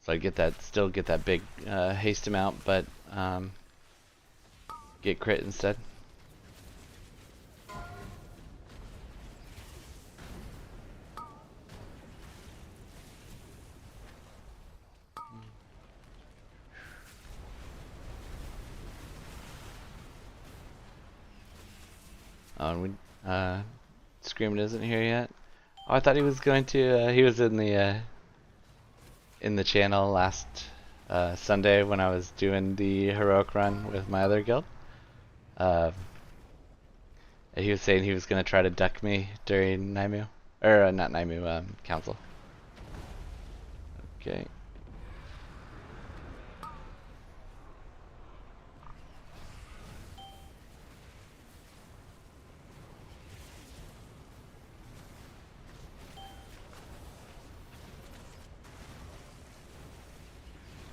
So I'd still get that big haste amount, but get crit instead. And Screaming isn't here yet. Oh, I thought he was going to. He was in the channel last Sunday when I was doing the heroic run with my other guild. He was saying he was going to try to duck me during Naimu, or not Naimu, council. Okay.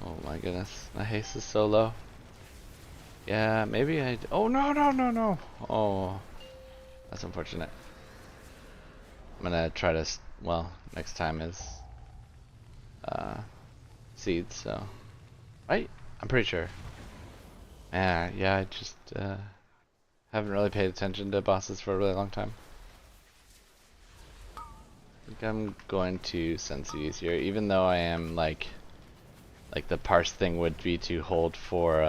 Oh my goodness, my haste is so low. Yeah, maybe I. Oh no no no no! Oh, that's unfortunate. I'm gonna try to. Well, next time is seeds. So, right? I'm pretty sure. Yeah. I just haven't really paid attention to bosses for a really long time. I think I'm going to Sensi's here, even though I am like the parse thing would be to hold for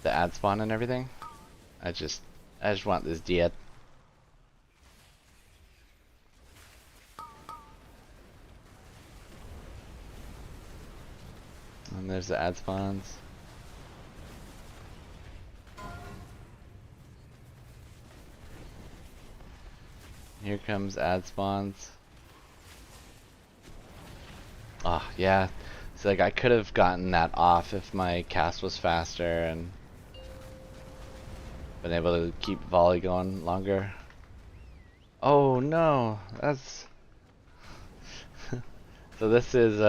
the ad spawn and everything. I just want this diet. And there's the ad spawns. Here comes ad spawns. Oh yeah, so like I could have gotten that off if my cast was faster and been able to keep volley going longer. Oh no, that's so this is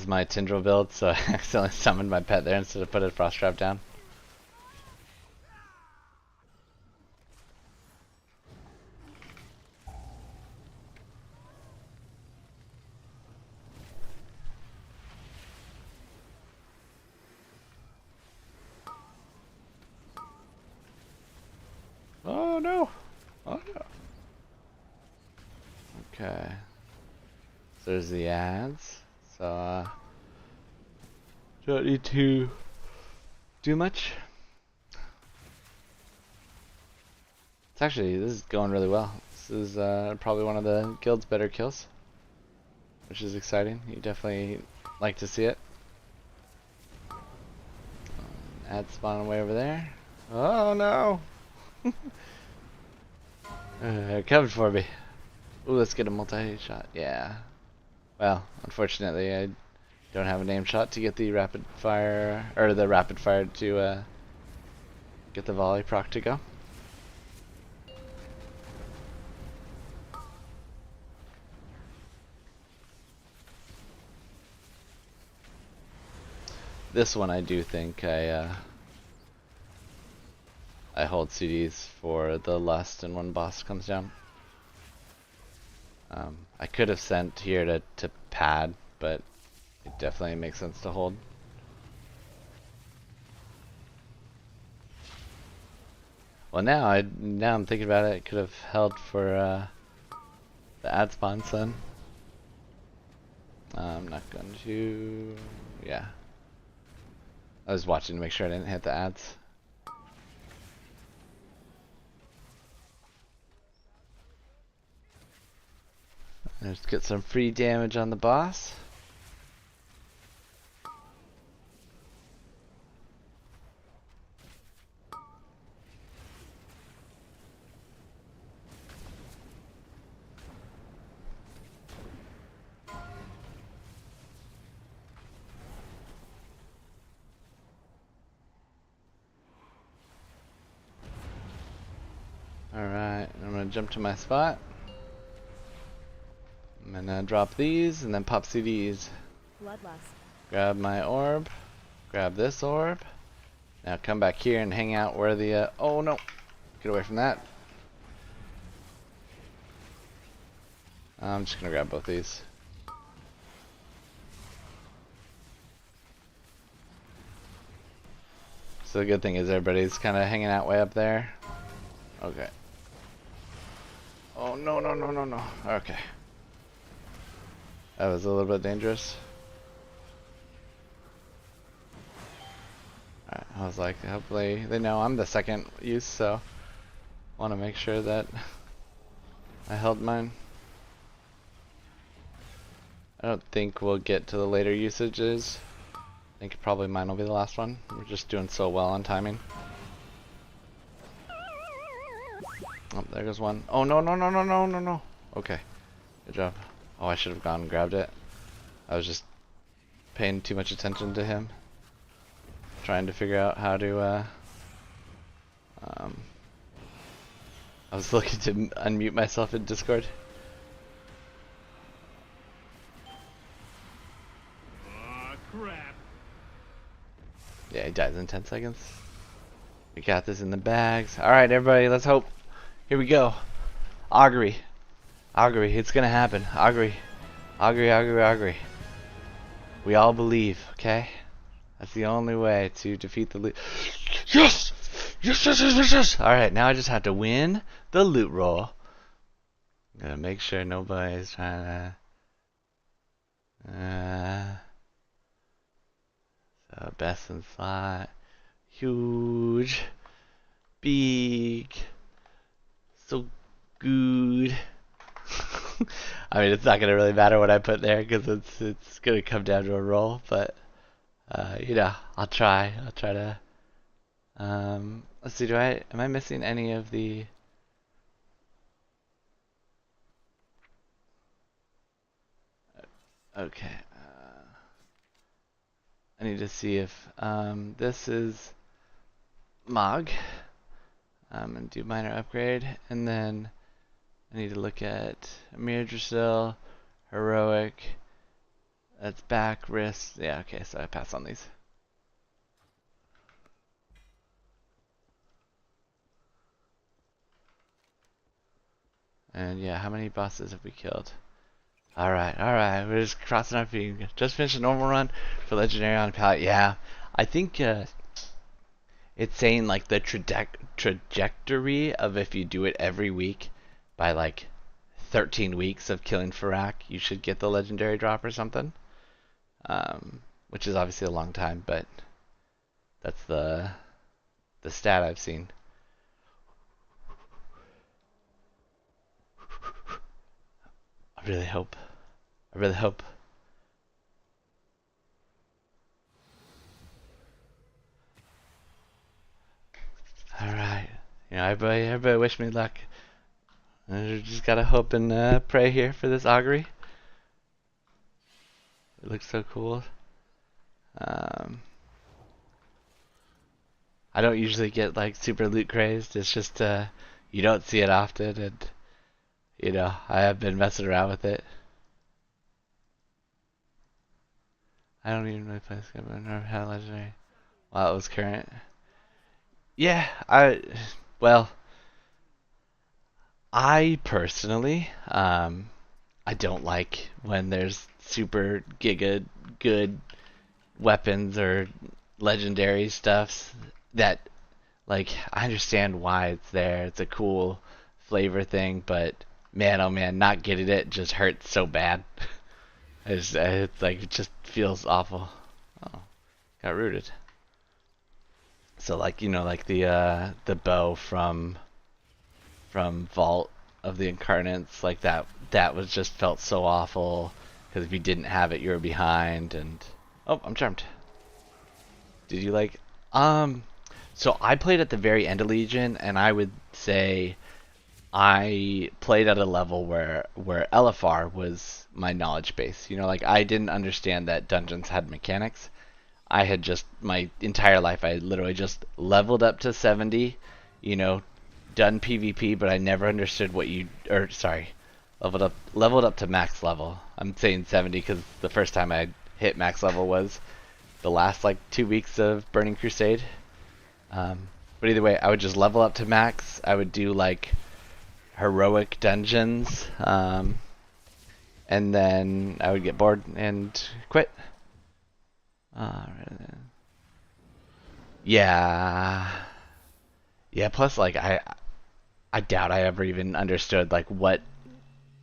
my Tindril build, so I accidentally summoned my pet there instead of put a frost trap down. Oh no! Oh no! Okay. So there's the ads. So don't need to do much. This is going really well. This is probably one of the guild's better kills, which is exciting. You definitely like to see it. Ad spawn way over there. Oh no! Coming for me. Ooh, let's get a multi-shot. Yeah. Well, unfortunately, I don't have a name shot to get the rapid fire, or the rapid fire to get the volley proc to go. This one I do think I I hold CDs for the lust and when boss comes down. I could have sent here to pad, but it definitely makes sense to hold. Well, now I'm thinking about it. I could have held for the ad spawn son. I'm not going to. Yeah. I was watching to make sure I didn't hit the ads. Let's get some free damage on the boss. Alright, I'm gonna jump to my spot. I'm gonna drop these and then pop CDs. Bloodlust. Grab my orb. Grab this orb. Now come back here and hang out where the oh no! Get away from that. I'm just gonna grab both these. So the good thing is everybody's kind of hanging out way up there. Okay. Oh no no no no no. Okay. That was a little bit dangerous. Alright, I was like, hopefully they know I'm the second use, so want to make sure that I held mine. I don't think we'll get to the later usages. I think probably mine will be the last one. We're just doing so well on timing. Oh, there goes one. Oh no no no no no no no. Okay, good job. Oh, I should have gone and grabbed it. I was just paying too much attention to him, trying to figure out how to. I was looking to unmute myself in Discord. Crap. Yeah, he dies in 10 seconds. We got this in the bags. Alright, everybody, let's hope. Here we go. Augury. Augury, it's gonna happen. Augury. Augury, Augury, Augury. We all believe, okay? That's the only way to defeat the loot. Yes! Yes, yes, yes, yes, yes! Alright, now I just have to win the loot roll. I'm gonna make sure nobody's trying to... so, best in slot. Huge. Big. So good. I mean, it's not gonna really matter what I put there because it's gonna come down to a roll. But you know, I'll try. I'll try to. Let's see. Am I missing any of the? Okay. I need to see if this is Mog. And do minor upgrade, and then I need to look at Amirdrassil, Heroic. That's back, wrist. Yeah, okay, so I pass on these. And yeah, how many bosses have we killed? Alright, alright, we're just crossing our fingers. Just finished a normal run for Legendary on palette. Yeah, I think it's saying like the trajectory of if you do it every week by like 13 weeks of killing Fyrakk, you should get the legendary drop or something. Which is obviously a long time, but that's the stat I've seen. I really hope. I really hope. Alright. You know, everybody wish me luck. I just gotta hope and pray here for this augury. It looks so cool. I don't usually get like super loot crazed. It's just you don't see it often, and you know, I have been messing around with it. I don't even really play this game. I've never had a legendary while it was current. Yeah, well, I personally, I don't like when there's super giga good weapons or legendary stuffs that, like, I understand why it's there. It's a cool flavor thing, but man, oh man, not getting it just hurts so bad. It's like it just feels awful. Oh, got rooted. So like like the bow from Vault of the Incarnates, like that was just felt so awful because if you didn't have it, you were behind. And oh, I'm charmed. Did you like? So I played at the very end of Legion, and I would say I played at a level where LFR was my knowledge base. Like I didn't understand that dungeons had mechanics. I had just my entire life I had literally just leveled up to 70, done PvP, but I never understood what or sorry, leveled up to max level. I'm saying 70 because the first time I hit max level was the last like 2 weeks of Burning Crusade. But either way, I would just level up to max. I would do like heroic dungeons, and then I would get bored and quit. Yeah, yeah. Plus, like I doubt I ever even understood like what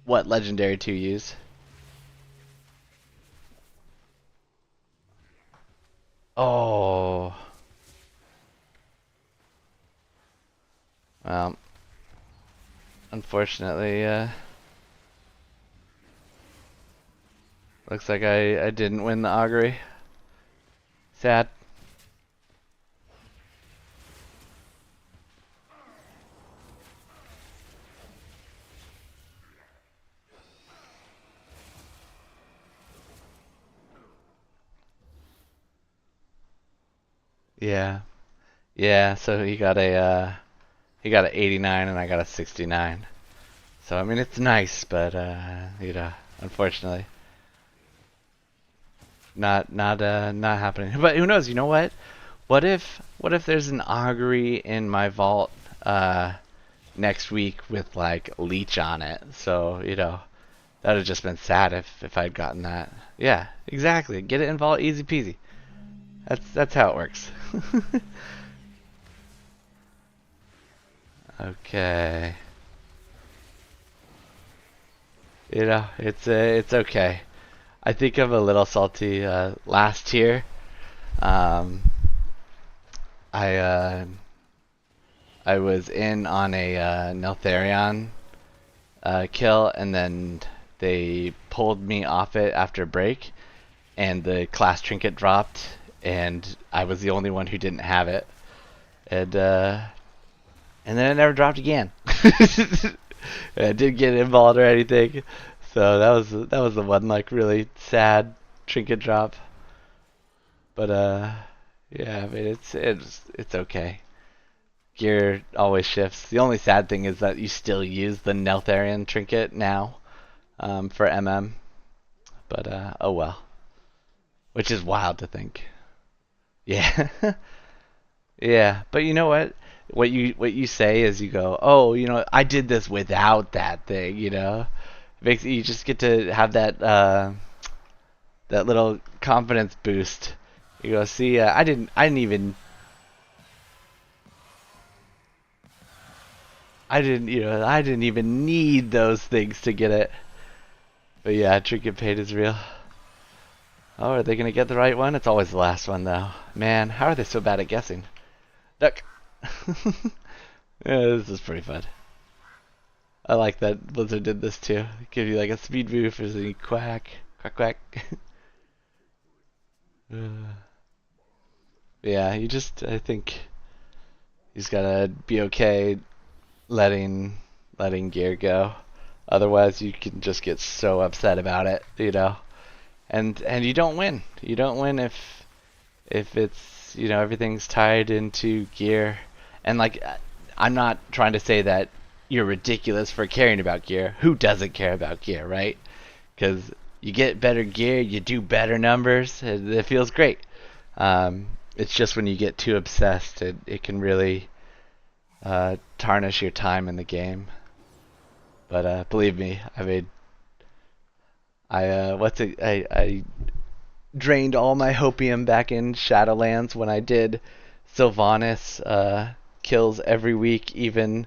legendary to use. Oh, well, unfortunately, looks like I didn't win the Augury. Sad. Yeah, yeah. So he got a 89 and I got a 69. So I mean it's nice, but unfortunately, not happening. But who knows? You know what? What if there's an augury in my vault next week with like leech on it? So that'd have just been sad if I'd gotten that. Yeah, exactly. Get it in vault, easy peasy. That's how it works. Okay. It's okay. I think I'm a little salty. Last year, um, I I was in on a Neltharion kill, and then they pulled me off it after break, and the class trinket dropped, and I was the only one who didn't have it, and then it never dropped again. I didn't get involved or anything, so that was the one like really sad trinket drop. But yeah, I mean it's okay. Gear always shifts. The only sad thing is that you still use the Neltharion trinket now for MM, but oh well. Which is wild to think. Yeah, yeah. But you know what? What you say is you go, oh, I did this without that thing. Makes you just get to have that little confidence boost. You go, see, I didn't even need those things to get it. But yeah, trinket paid is real. Oh, are they gonna get the right one? It's always the last one though. Man, how are they so bad at guessing? Duck. Yeah, this is pretty fun. I like that Blizzard did this too. Give you like a speed boost as you quack, quack, quack. Yeah, I think he's gotta be okay letting gear go. Otherwise, you can just get so upset about it. And you don't win. You don't win if it's everything's tied into gear. And like, I'm not trying to say that you're ridiculous for caring about gear. Who doesn't care about gear, right? Because you get better gear, you do better numbers, it feels great. It's just when you get too obsessed, it can really tarnish your time in the game. But believe me, I mean, I drained all my hopium back in Shadowlands when I did Sylvanas kills every week, even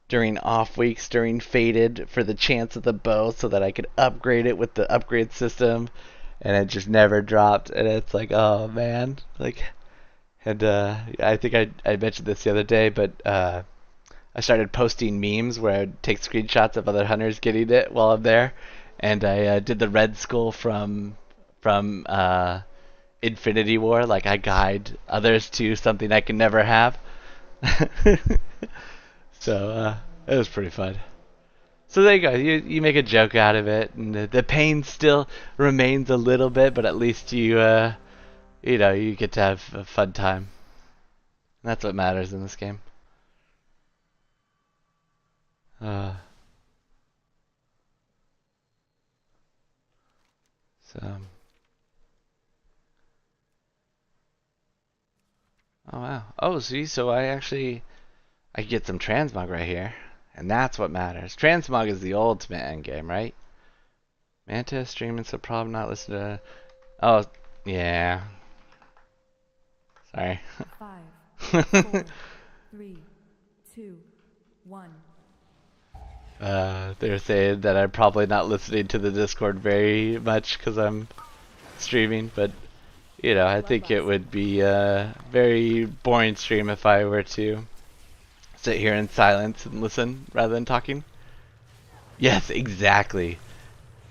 during off weeks, during Fated, for the chance of the bow so that I could upgrade it with the upgrade system, and it just never dropped. And it's like, oh man, like, and I think I mentioned this the other day, but I started posting memes where I'd take screenshots of other hunters getting it while I'm there, and I did the Red Skull from Infinity War, like I guide others to something I can never have. So it was pretty fun. So there you go. You make a joke out of it, and the pain still remains a little bit, but at least you get to have a fun time. And that's what matters in this game. Uh, so. Oh wow. Oh, see, so I get some transmog right here, and that's what matters. Transmog is the ultimate endgame, right? Manta streaming, so probably not listen to. Oh, yeah. Sorry. 5, 4, 3, 2, 1. They're saying that I'm probably not listening to the Discord very much because I'm streaming, but I think it would be a very boring stream if I were to sit here in silence and listen rather than talking. Yes, exactly.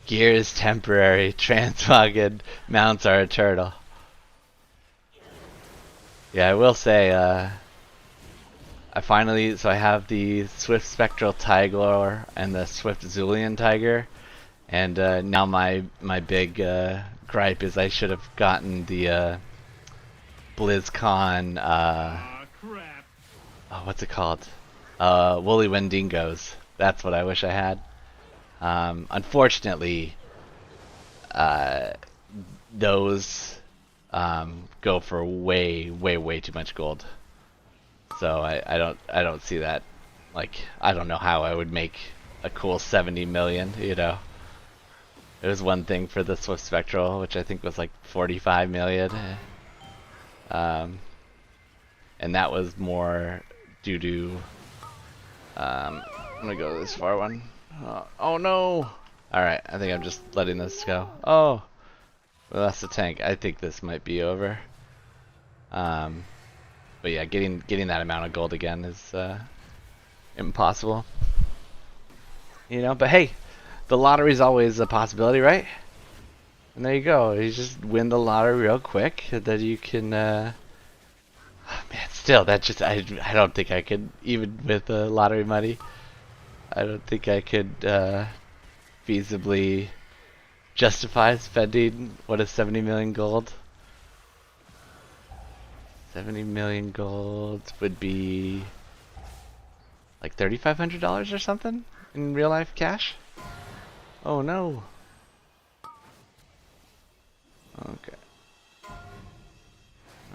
Gear is temporary, transmog and mounts are eternal. Yeah, I will say, I have the Swift Spectral Tiger and the Swift Zulian Tiger, and now my big gripe is I should have gotten the BlizzCon, Crap. oh, what's it called? Woolly Wendigos. That's what I wish I had. Unfortunately, those go for way too much gold. So I don't see that. Like, I don't know how I would make a cool 70 million, It was one thing for the Swift Spectral, which I think was like 45 million. And that was more due to I'm gonna go to this far one. Oh no! Alright, I think I'm just letting this go. Oh! Well, that's the tank. I think this might be over. But yeah, getting that amount of gold again is impossible. But hey, the lottery's always a possibility, right? And there you go. You just win the lottery real quick, that you can man, still, that just I don't think I could, even with lottery money, I don't think I could feasibly justify spending what is 70 million gold. 70 million gold would be like $3,500 or something in real life cash. Oh no. Okay.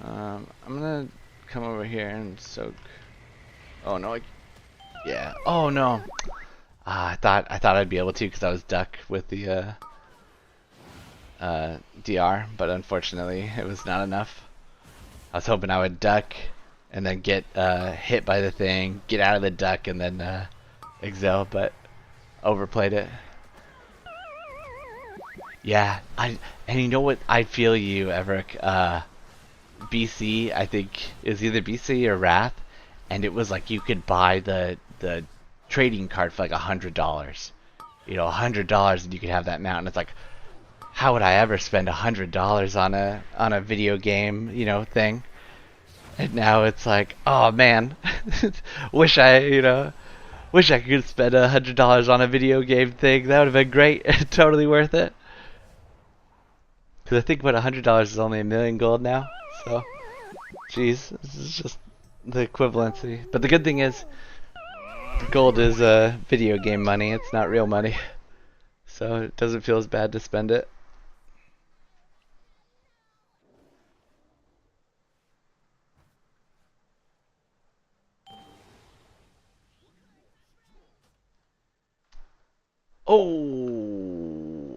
I'm gonna come over here and soak. Oh no. Yeah. Oh no. I thought I'd be able to because I was duck with the DR, but unfortunately it was not enough. I was hoping I would duck and then get hit by the thing, get out of the duck, and then exile, but overplayed it. Yeah, and you know what? I feel you, Everick. BC, I think, is either BC or Wrath, and it was like you could buy the trading card for like $100. $100, and you could have that mount. And it's like, how would I ever spend $100 on a video game, thing? And now it's like, oh man, wish I could spend $100 on a video game thing. That would have been great. Totally worth it. Because I think about $100 is only $1 million gold now. So, jeez, this is just the equivalency. But the good thing is, gold is video game money. It's not real money. So it doesn't feel as bad to spend it. Oh.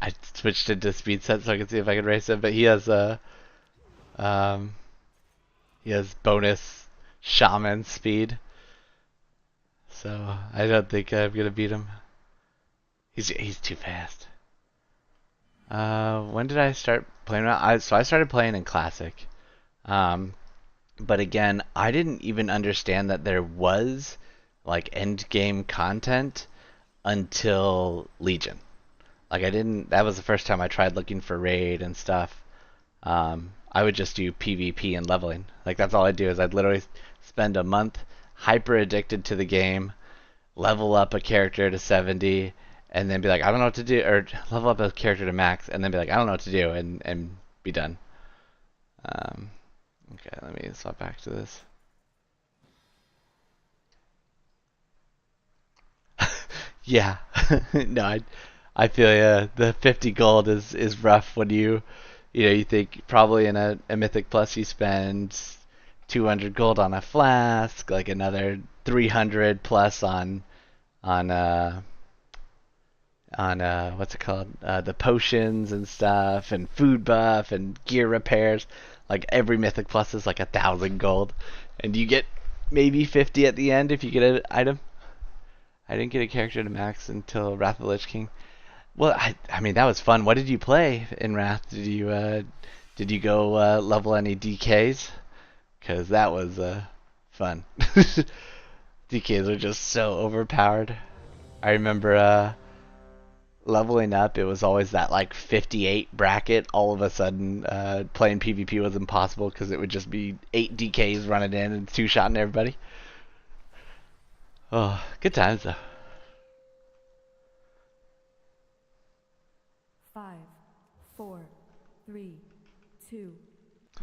I switched into speed set so I could see if I could race him, but um he has bonus shaman speed, so I don't think I'm gonna beat him. He's too fast. When did I start playing around? So I started playing in Classic. Um, but again, I didn't even understand that there was like end game content until Legion. Like I didn't. That was the first time I tried looking for raid and stuff. I would just do PvP and leveling. Like that's all I'd do is I'd literally spend a month hyper addicted to the game, level up a character to 70, and then be like, I don't know what to do, or level up a character to max, and then be like, I don't know what to do, and be done. Okay, let me swap back to this. Yeah, no, I feel ya. The 50 gold is rough when you think probably in a Mythic Plus you spend 200 gold on a flask, like another 300 plus on what's it called, the potions and stuff, and food buff and gear repairs. Like every Mythic Plus is like 1,000 gold, and you get maybe 50 at the end if you get an item. I didn't get a character to max until Wrath of the Lich King. Well, I mean that was fun. What did you play in Wrath? Did you go level any DKs? Cause that was fun. DKs are just so overpowered. I remember leveling up, it was always that like 58 bracket. All of a sudden, playing PvP was impossible because it would just be 8 DKs running in and two-shotting everybody. Oh, good times though. 5, 4, 3, 2,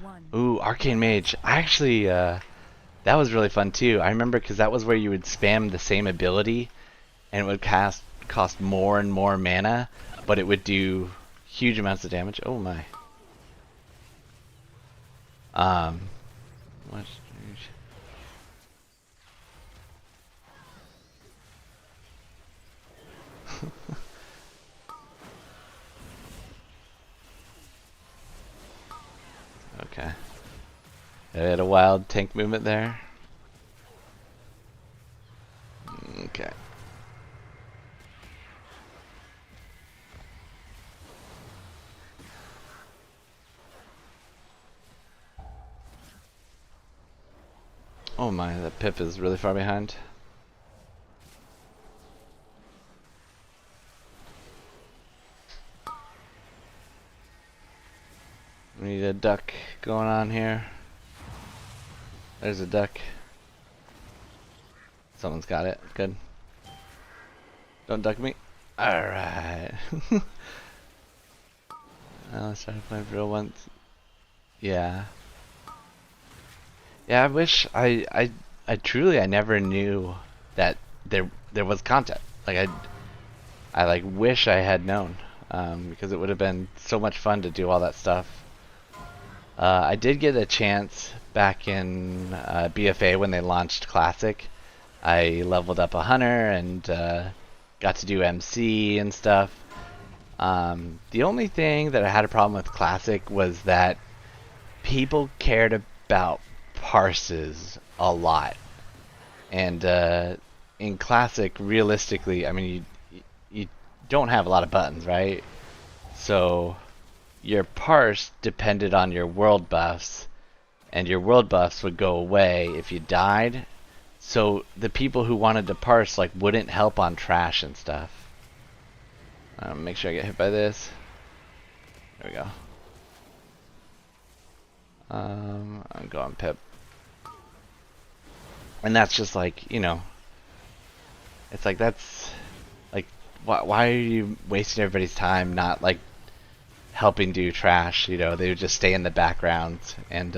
1. Ooh, Arcane Mage. I actually, that was really fun too. I remember because that was where you would spam the same ability and it would cost more and more mana, but it would do huge amounts of damage. Oh my. What's okay. I had a wild tank movement there. Okay. Oh my, that Pip is really far behind. We need a duck going on here. There's a duck. Someone's got it. Good. Don't duck me. Alright. Let's try to play for real once. Yeah. Yeah, I wish I truly I never knew that there was content. Like I like wish I had known. Because it would have been so much fun to do all that stuff. I did get a chance back in BFA when they launched Classic. I leveled up a hunter and got to do MC and stuff. The only thing that I had a problem with Classic was that people cared about parses a lot. And in Classic, realistically, I mean, you don't have a lot of buttons, right? So your parse depended on your world buffs, and your world buffs would go away if you died. So the people who wanted to parse like wouldn't help on trash and stuff. Make sure I get hit by this. There we go. I'm going Pip. And that's just like, you know, it's like that's like why are you wasting everybody's time not like helping do trash? You know, they would just stay in the background and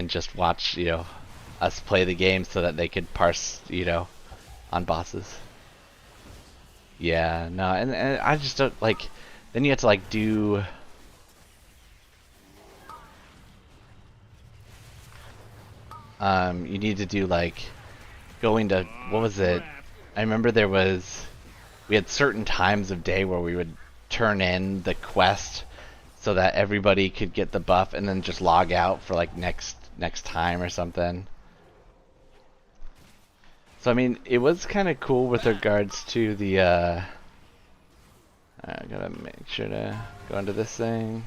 just watch, you know, us play the game so that they could parse, you know, on bosses. Yeah, no, and I just don't like. Then you have to like do. You need to do like going to what was it? I remember we had certain times of day where we would turn in the quest so that everybody could get the buff and then just log out for like next time or something. So I mean, it was kind of cool with regards to the I gotta make sure to go into this thing.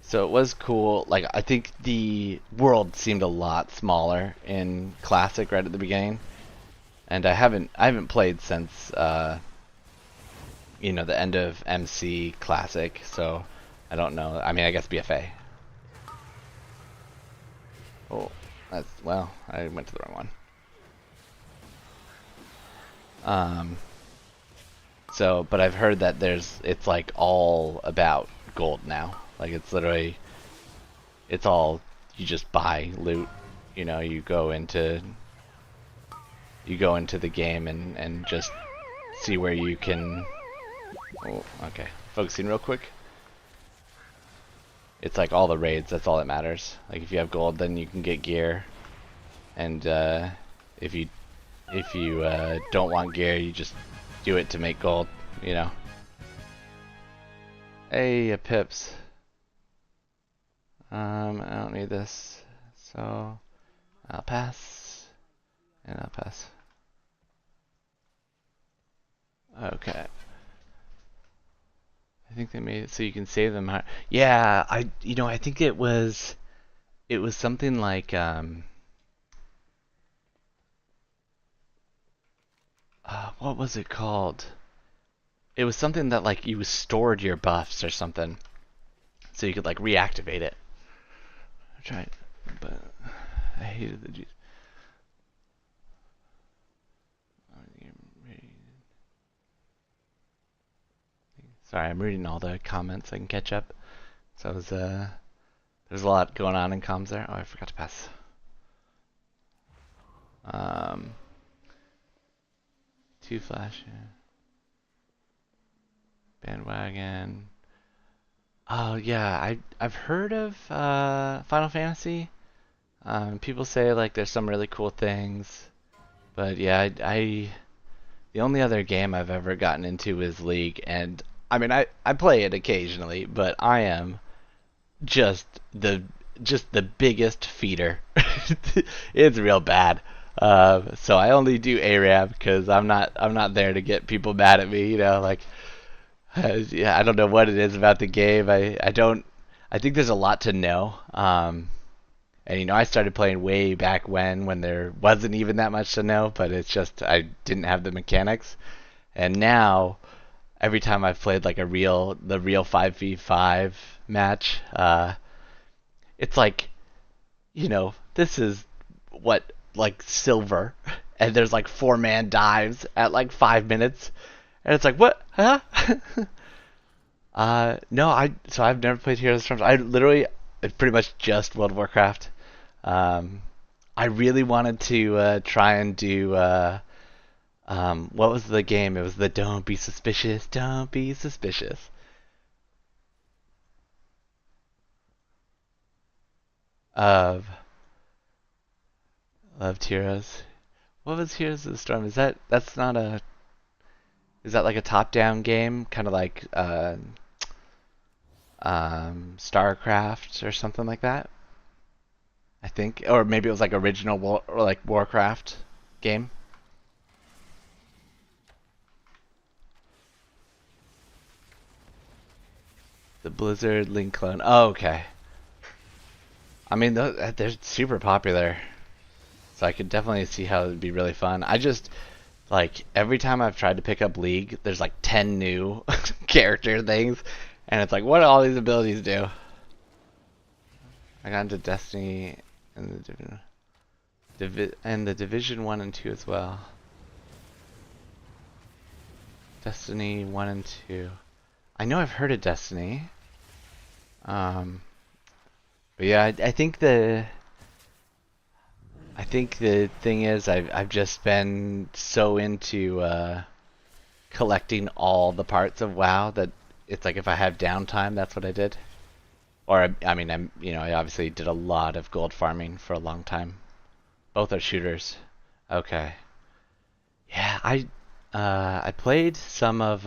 So it was cool. Like I think the world seemed a lot smaller in Classic right at the beginning, and I haven't played since you know, the end of MC Classic, so I don't know. I mean, I guess BFA. Oh, that's well. I went to the wrong one. So, but I've heard that it's like all about gold now. Like it's literally, it's all, you just buy loot. You know, you go into the game and just see where you can. Oh, okay. Focusing real quick. It's like all the raids. That's all that matters. Like if you have gold, then you can get gear, and if you don't want gear, you just do it to make gold. You know. Hey, pips. I don't need this, so I'll pass, and I'll pass. Okay. I think they made it so you can save them. Yeah, I think it was something like what was it called? It was something that like you stored your buffs or something, so you could like reactivate it. I tried, but I hated the juice. Sorry, I'm reading all the comments. I can catch up. So there's a lot going on in comms there. Oh, I forgot to pass. Two flash. Yeah. Bandwagon. Oh yeah, I've heard of Final Fantasy. People say like there's some really cool things, but yeah, the only other game I've ever gotten into is League, and I mean I play it occasionally, but I am just the biggest feeder. It's real bad. So I only do ARAB because I'm not there to get people mad at me. You know, like yeah, I don't know what it is about the game. I think there's a lot to know. And you know, I started playing way back when there wasn't even that much to know, but it's just I didn't have the mechanics. And now every time I've played like the real 5v5 match, it's like, you know, this is what like silver, and there's like 4-man dives at like 5 minutes, and it's like what? Huh? No, I've never played Heroes of Storm. I literally it's pretty much just World of Warcraft. I really wanted to try and do what was the game? It was the Don't Be Suspicious, Don't Be Suspicious. Of Loved Heroes. What was Heroes of the Storm? That's not a is that like a top-down game, kind of like StarCraft or something like that? I think, or maybe it was like original or like Warcraft game. The Blizzard Link clone. Oh, okay. I mean, they're super popular, so I could definitely see how it would be really fun. I just like every time I've tried to pick up League, there's like 10 new character things, and it's like, what do all these abilities do? I got into Destiny and the Division 1 and 2 as well. Destiny 1 and 2. I know I've heard of Destiny. Um, but yeah, I think the thing is I've just been so into collecting all the parts of WoW that it's like if I have downtime, that's what I did. Or I mean, I obviously did a lot of gold farming for a long time. Both are shooters. Okay. Yeah, I played some of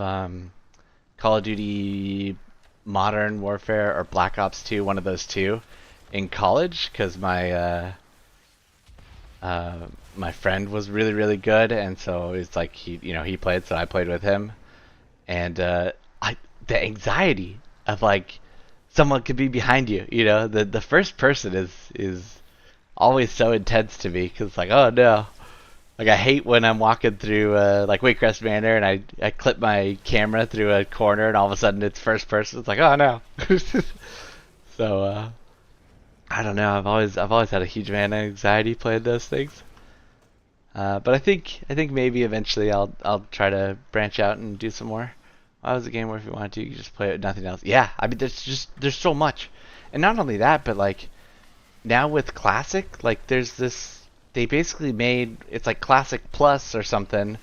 Call of Duty Modern Warfare or Black Ops 2, one of those two, in college because my friend was really really good, and so it's like he played, so I played with him, and I the anxiety of like someone could be behind you, the first person is always so intense to me because it's like, oh no. Like I hate when I'm walking through like Waycrest Manor and I clip my camera through a corner and all of a sudden it's first person. It's like, oh no. So I don't know. I've always had a huge amount of anxiety playing those things. But I think maybe eventually I'll try to branch out and do some more. That was a game where if you wanted to, you could just play it with nothing else. Yeah, I mean there's so much, and not only that, but like now with Classic, like there's this. They basically made it's like Classic Plus or something,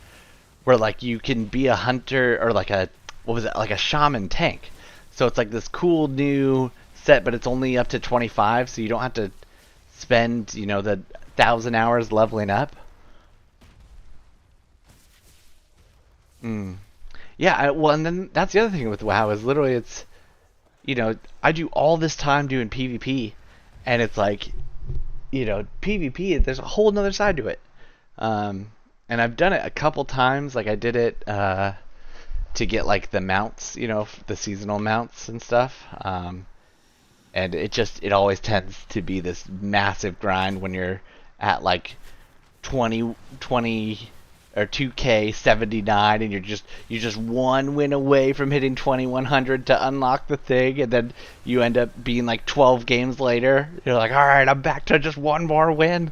where like you can be a hunter or like a what was it like a shaman tank. So it's like this cool new set, but it's only up to 25, so you don't have to spend the 1,000 hours leveling up. Mm. Yeah, well, and then that's the other thing with WoW is literally it's I do all this time doing PvP, and it's like PvP, there's a whole nother side to it. And I've done it a couple times. Like I did it to get like the mounts, the seasonal mounts and stuff. And it always tends to be this massive grind when you're at like 20 or 2K 79 and you're just one win away from hitting 2100 to unlock the thing, and then you end up being like 12 games later you're like, all right, I'm back to just one more win.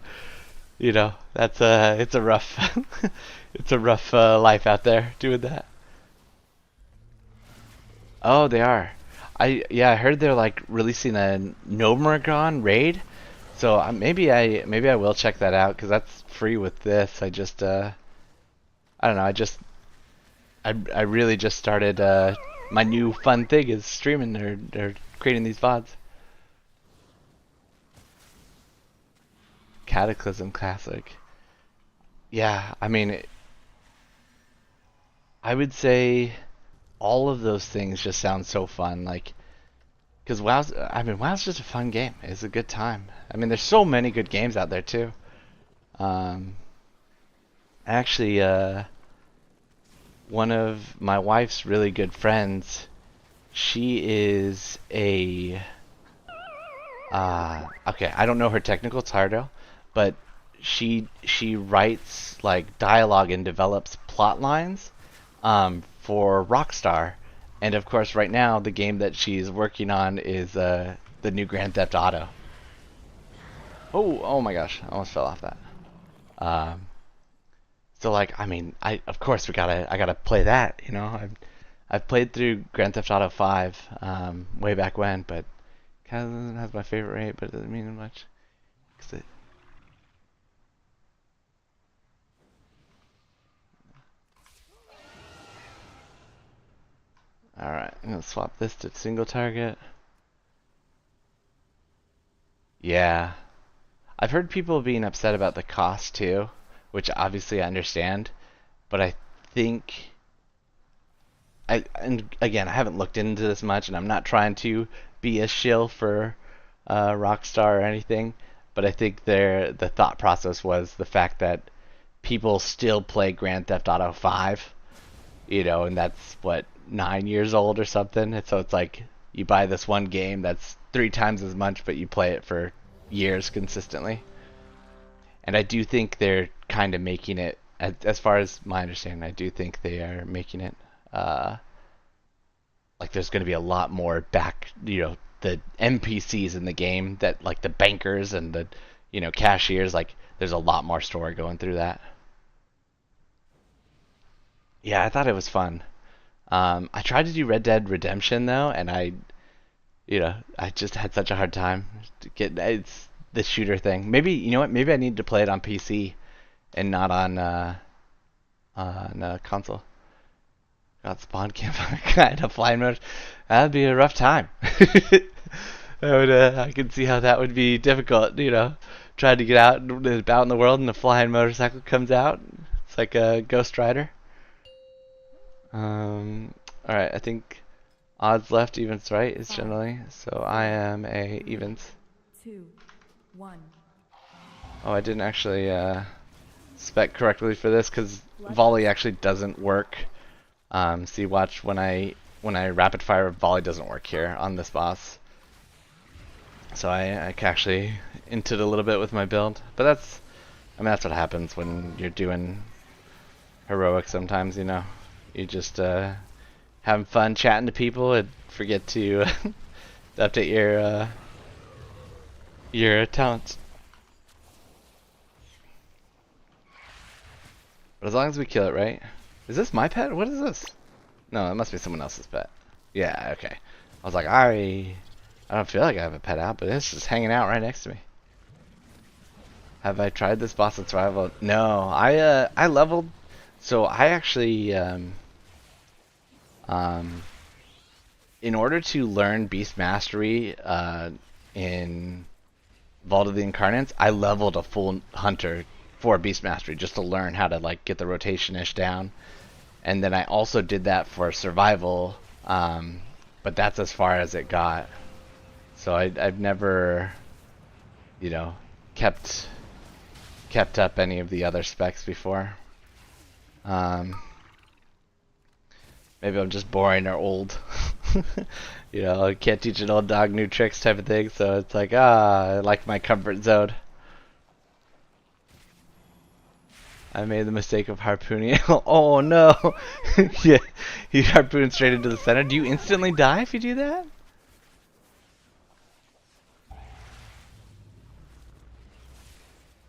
That's it's a rough it's a rough life out there doing that. Oh, they are. I heard they're like releasing a Nomergon raid, so maybe I will check that out because that's free with this. I don't know. I really just started. My new fun thing is streaming or creating these VODs. Cataclysm Classic. Yeah, I mean, I would say all of those things just sound so fun. Like, because WoW's just a fun game. It's a good time. I mean, there's so many good games out there too. Um, actually, one of my wife's really good friends, she is a okay, I don't know her technical title, but she writes like dialogue and develops plot lines for Rockstar. And of course right now the game that she's working on is the new Grand Theft Auto. Oh my gosh, I almost fell off that. Um, So like, I mean, of course I gotta play that. I've played through Grand Theft Auto 5 way back when, but kind of doesn't have my favorite rate, but it doesn't mean much. 'Cause all right, I'm gonna swap this to single target. Yeah, I've heard people being upset about the cost too, which obviously I understand, but I think and again, I haven't looked into this much, and I'm not trying to be a shill for Rockstar or anything, but I think the thought process was the fact that people still play Grand Theft Auto 5, and that's what 9 years old or something, and so it's like you buy this one game that's 3 times as much, but you play it for years consistently. And I do think they're kind of making it, as far as my understanding, I do think they are making it uh, like there's going to be a lot more the NPCs in the game that like the bankers and the cashiers, like there's a lot more story going through that. Yeah, I thought it was fun. I tried to do Red Dead Redemption though, and You know, I just had such a hard time to get it's the shooter thing. Maybe you know what? Maybe I need to play it on PC and not on console. Got spawn camp kind of flying mode. That'd be a rough time. I could see how that would be difficult. You know, trying to get out and about in the world and the flying motorcycle comes out. It's like a Ghost Rider. All right, I think odds left, evens right is generally. So I am a evens. 2, 1. Oh, I didn't actually spec correctly for this because volley actually doesn't work. See, watch when I rapid fire, volley doesn't work here on this boss. So I actually inted a little bit with my build, but that's what happens when you're doing heroic. Sometimes, you know, you just having fun chatting to people and forget to update your talents. But as long as we kill it, right? Is this my pet? What is this? No, it must be someone else's pet. Yeah, okay. I was like, I don't feel like I have a pet out, but it's just hanging out right next to me. Have I tried this boss in survival? No, I leveled. So I actually in order to learn Beast Mastery in Vault of the Incarnates, I leveled a full hunter for Beast Mastery just to learn how to like get the rotation-ish down. And then I also did that for survival, but that's as far as it got. So I've never, you know, kept up any of the other specs before. Maybe I'm just boring or old. You know, I can't teach an old dog new tricks type of thing, so it's like, I like my comfort zone. I made the mistake of harpooning. Oh no! Yeah, you harpoon straight into the center. Do you instantly die if you do that?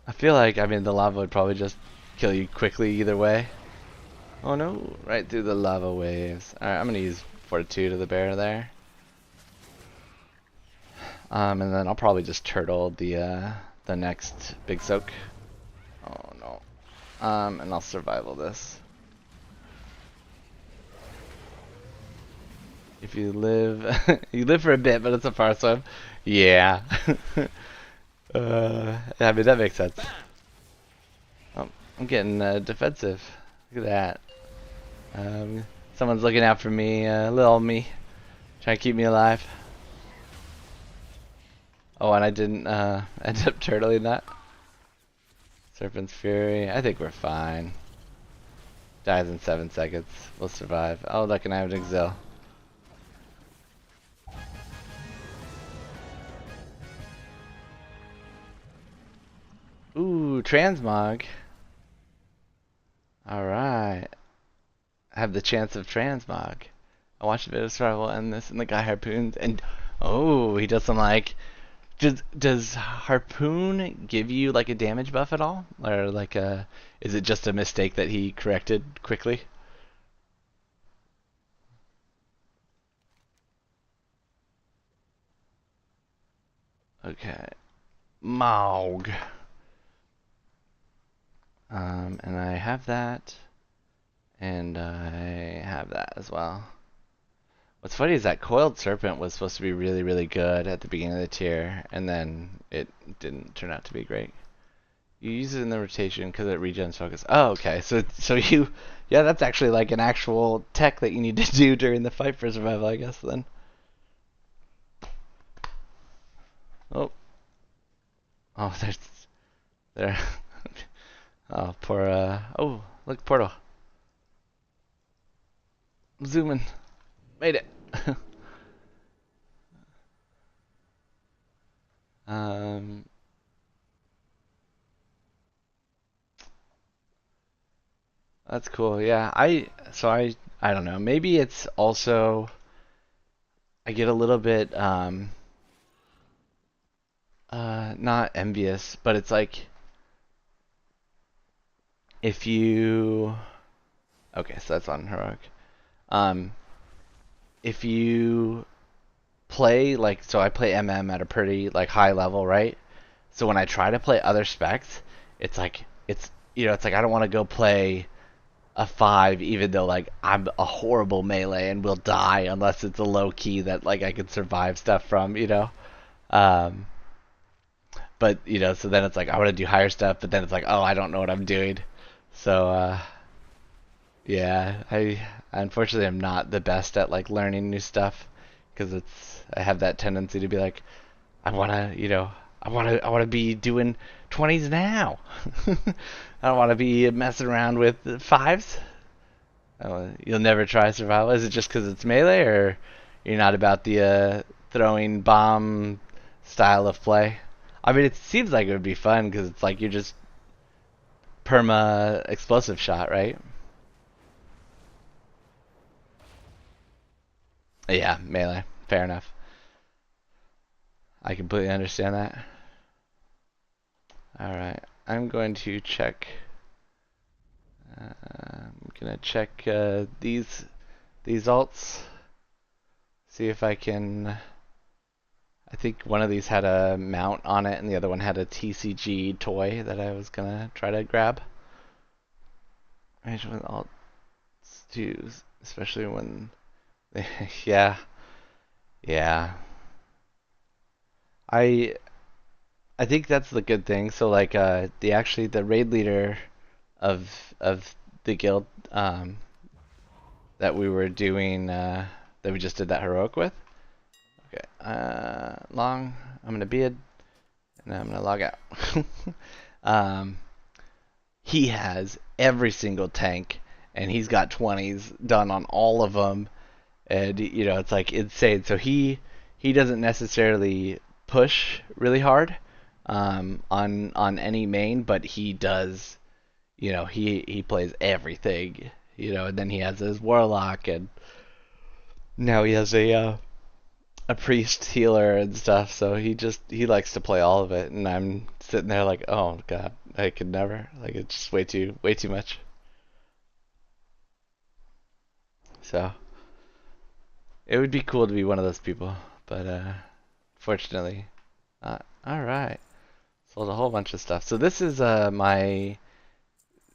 I feel like, I mean, the lava would probably just kill you quickly either way. Oh no, right through the lava waves. Alright, I'm gonna use Fortitude of the bear there. And then I'll probably just turtle the next big soak. Oh no. And I'll survival this. If you live, you live for a bit, but it's a far swim. Yeah. I mean, that makes sense. Oh, I'm getting defensive. Look at that. Someone's looking out for me, little me, trying to keep me alive. Oh, and I didn't end up turtling that. Serpent's Fury. I think we're fine. Dies in 7 seconds. We'll survive. Oh, look, and I have an Exil. Ooh, transmog. Alright. I have the chance of transmog. I watched a bit of survival and this, and the guy harpoons, and oh, he does some like. Does harpoon give you like a damage buff at all, or like is it just a mistake that he corrected quickly? Okay, Maug. And I have that, and I have that as well. What's funny is that Coiled Serpent was supposed to be really, really good at the beginning of the tier, and then it didn't turn out to be great. You use it in the rotation because it regens focus. Oh, okay. So you, yeah, that's actually like an actual tech that you need to do during the fight for survival, I guess, then. Oh. Oh, there. Oh, poor, oh, look, portal. I'm zooming. Made it. That's cool. Yeah, I don't know. Maybe it's also I get a little bit not envious, but it's like if you okay, so that's on heroic. If you play like, so I play MM at a pretty like high level, right? So when I try to play other specs, it's like it's like I don't want to go play a 5 even though like I'm a horrible melee and will die unless it's a low key that like I can survive stuff from, you know. Um, but so then it's like I want to do higher stuff, but then it's like, oh, I don't know what I'm doing. So yeah, I unfortunately am not the best at like learning new stuff because I have that tendency to be like I want to, I want to be doing 20s now. I don't want to be messing around with 5s. You'll never try survival. Is it just because it's melee, or you're not about the throwing bomb style of play? I mean, it seems like it would be fun because it's like you're just perma explosive shot, right? Yeah, melee. Fair enough. I completely understand that. Alright, I'm going to check. I'm gonna check these alts. See if I can. I think one of these had a mount on it, and the other one had a TCG toy that I was gonna try to grab. Range with alts too, especially when. Yeah, yeah. I think that's the good thing. So like the raid leader of the guild that we were doing that we just did that heroic with. Okay. Long. I'm gonna beard and I'm gonna log out. um, he has every single tank and he's got 20s done on all of them, and it's like insane. So he doesn't necessarily push really hard on any main, but he does. He plays everything. And then he has his warlock, and now he has a priest healer and stuff. So he likes to play all of it, and I'm sitting there like, oh god, I could never. Like it's just way too much. So it would be cool to be one of those people, but fortunately, not. All right, sold a whole bunch of stuff. So this is my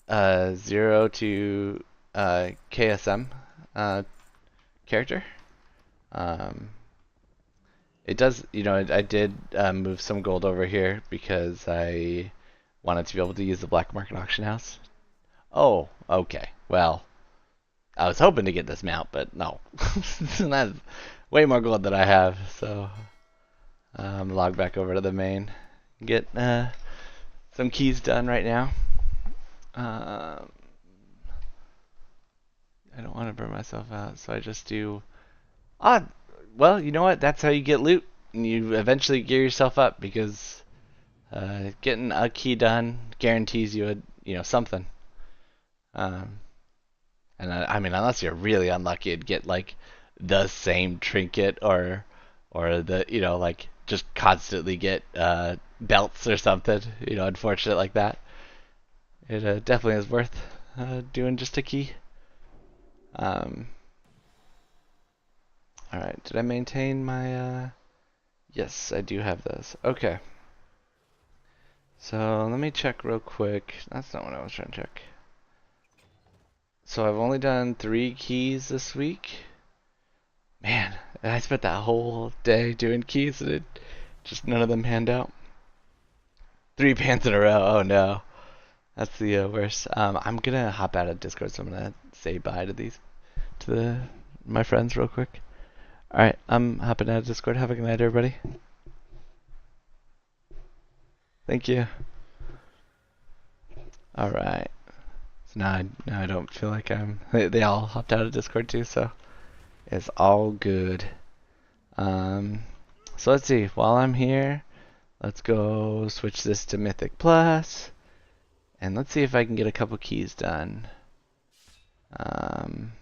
0 to KSM character. Um, it does, I did move some gold over here because I wanted to be able to use the black market auction house. Oh, okay. Well, I was hoping to get this mount, but no. That's way more gold than I have, so log back over to the main. Get some keys done right now. I don't want to burn myself out, so I just do. Well, you know what? That's how you get loot, and you eventually gear yourself up because getting a key done guarantees you something. And I mean, unless you're really unlucky, you'd get like the same trinket or the like just constantly get belts or something. Unfortunate like that. It definitely is worth doing just a key. Alright, did I maintain my, yes, I do have those. Okay. So, let me check real quick. That's not what I was trying to check. So, I've only done 3 keys this week. Man, I spent that whole day doing keys and just none of them hand out. 3 pants in a row, oh no. That's the worst. I'm gonna hop out of Discord, so I'm gonna say bye to my friends real quick. Alright, I'm hopping out of Discord. Have a good night, everybody. Thank you. Alright. So now I don't feel like they all hopped out of Discord too, so it's all good. So let's see. While I'm here, let's go switch this to Mythic Plus. And let's see if I can get a couple keys done. I'm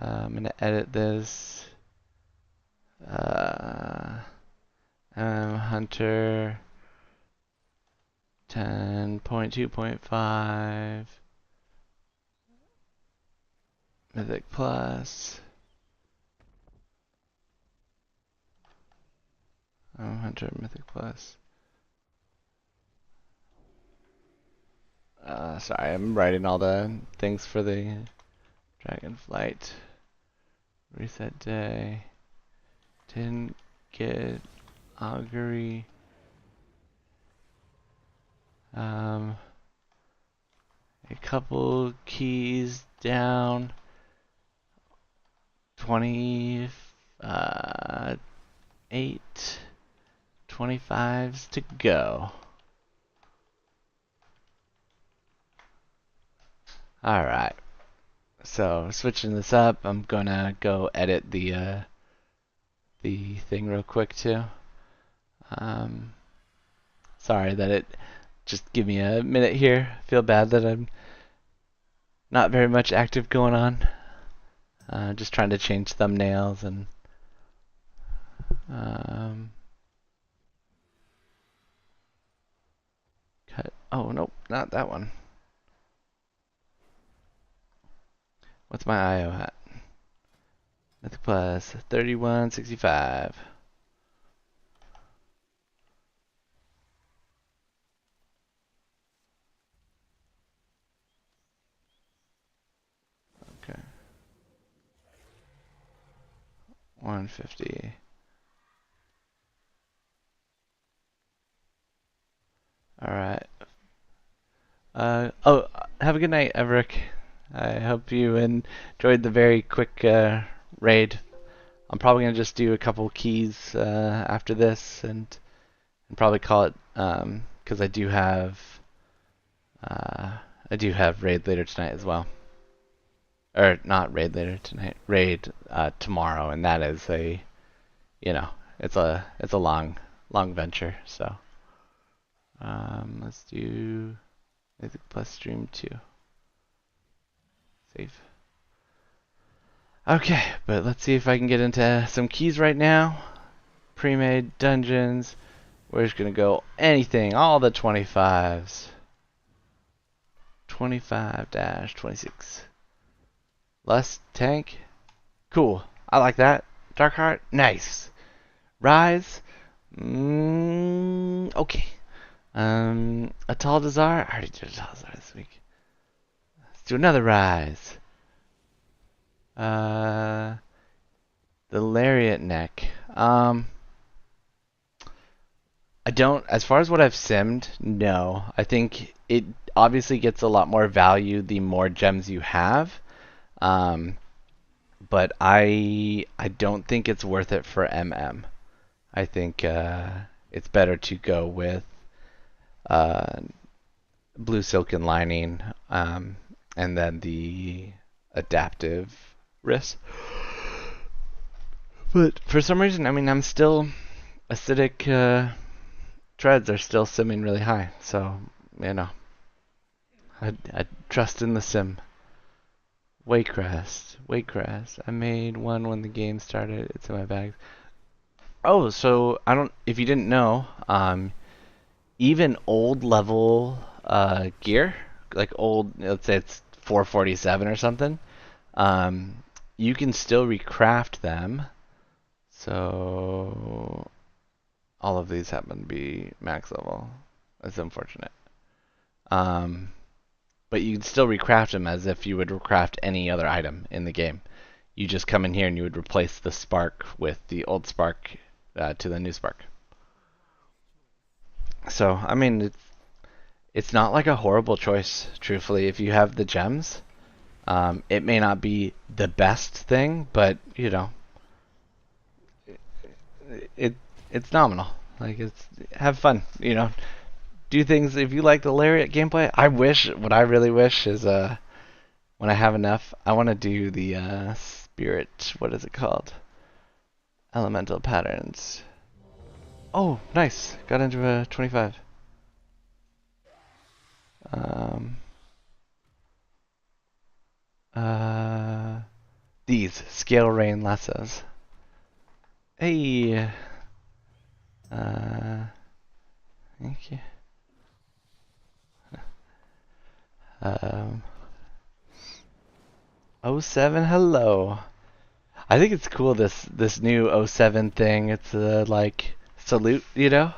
gonna edit this. Hunter 10.2.5 Mythic Plus. Hunter Mythic Plus. Sorry, I'm writing all the things for the Dragonflight. Reset day. Didn't get Augury. A couple keys down. 28, 25s to go. Alright. So switching this up, I'm gonna go edit the thing real quick too. Sorry that it just give me a minute here. Feel bad that I'm not very much active going on. Just trying to change thumbnails and cut. Oh nope, not that one. What's my IO at? Mythic Plus 3165. Okay. 150. Alright. Oh, have a good night, Everick. I hope you enjoyed the very quick raid. I'm probably gonna just do a couple keys after this and probably call it because I do have raid later tonight as well. Or not raid later tonight, raid tomorrow, and that is it's a long venture. So let's do Mythic Plus stream 2. Save. Okay, but let's see if I can get into some keys right now. Pre-made dungeons. We're just gonna go anything, all the 25s. 25-26. Lust tank. Cool. I like that. Dark Heart. Nice. Rise. Okay. A Tall Desire. I already did a Tall Desire this week. Let's do another Rise. The Lariat Neck. I don't, as far as what I've simmed, no. I think it obviously gets a lot more value the more gems you have. But I don't think it's worth it for MM. I think it's better to go with Blue Silken Lining and then the adaptive wrist. But for some reason, I mean, I'm still acidic treads are still simming really high. So, I trust in the sim. Waycrest. I made one when the game started. It's in my bag. Oh, so if you didn't know, even old level gear, like old, let's say it's 447 or something, you can still recraft them. So all of these happen to be max level. That's unfortunate. But you can still recraft them as if you would recraft any other item in the game. You just come in here and you would replace the spark with the old spark to the new spark. So, I mean, it's not like a horrible choice, truthfully, if you have the gems. It may not be the best thing, but, it's nominal. Like, have fun, do things. If you like the Lariat gameplay, what I really wish is when I have enough, I want to do the spirit, what is it called? Elemental patterns. Oh, nice. Got into a 25. These scale rain lassos. Hey. Thank you. 07, hello. I think it's cool this new 07 thing. It's like salute, you know.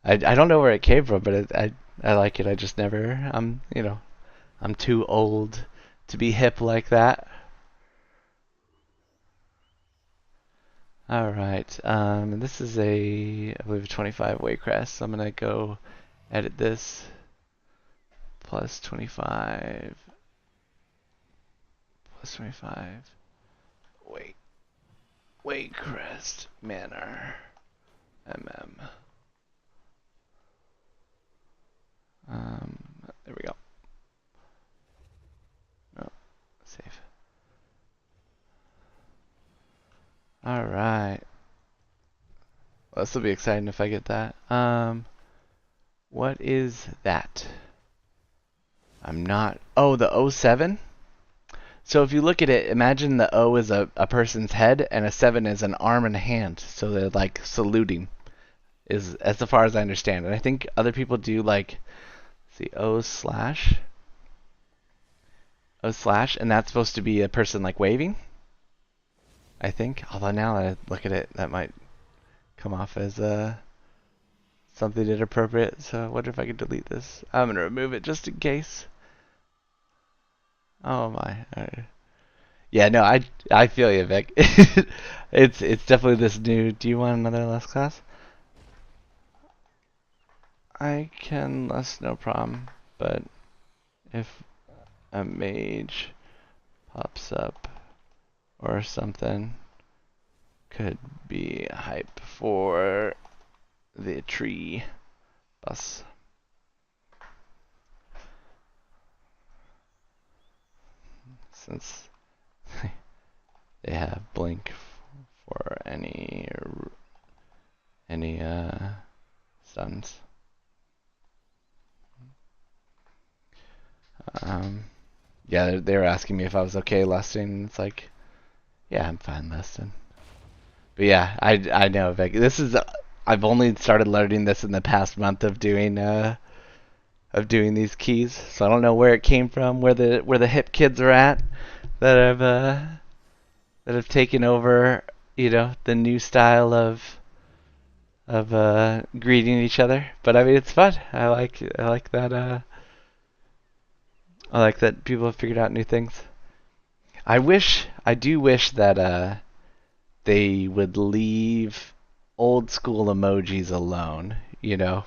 I don't know where it came from, but I like it. I just never you know, I'm too old to be hip like that. All right. This is I believe, a 25 Waycrest. So I'm gonna go edit this. Plus 25. Plus 25. Waycrest Manor. There we go. No, save. All right. Well, this will be exciting if I get that. What is that? I'm not. Oh, the O7? So if you look at it, imagine the O is a person's head and a 7 is an arm and a hand. So they're like saluting, is as far as I understand. And I think other people do like, see, O slash, and that's supposed to be a person like waving, I think. Although now that I look at it, that might come off as something inappropriate. So I wonder if I can delete this. I'm gonna remove it just in case. Oh my. Alright. Yeah, no, I feel you, Vic. It's definitely this new. Do you want another less class? I can less, no problem. But if a mage pops up or something, could be hype for the tree bus. Since they have blink for any stuns. Yeah, they were asking me if I was okay lusting. It's like, yeah, I'm fine lusting. But yeah, I know, Vic. This is I've only started learning this in the past month of doing these keys, so I don't know where it came from, where the hip kids are at that have taken over, you know, the new style of greeting each other. But I mean, it's fun. I like that. I like that people have figured out new things. I do wish that they would leave old school emojis alone, you know?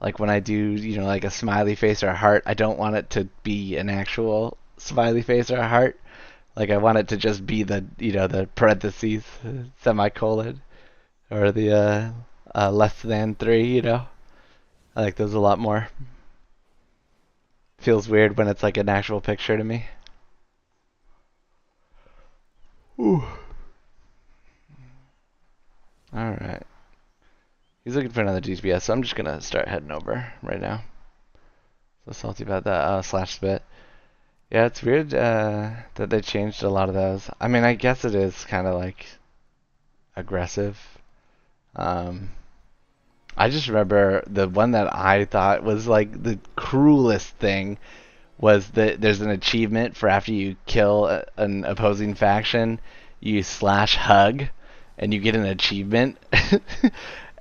Like when I do, you know, like a smiley face or a heart, I don't want it to be an actual smiley face or a heart. Like I want it to just be the, you know, the parentheses, semicolon, or the less than 3, you know? I like those a lot more. Feels weird when it's like an actual picture to me. Ooh. Alright. He's looking for another GPS, so I'm just gonna start heading over right now. So salty about that. Slash spit. Yeah, it's weird that they changed a lot of those. I mean, I guess it is kind of like aggressive. I just remember the one that I thought was like the cruelest thing was that there's an achievement for after you kill an opposing faction, you slash hug, and you get an achievement.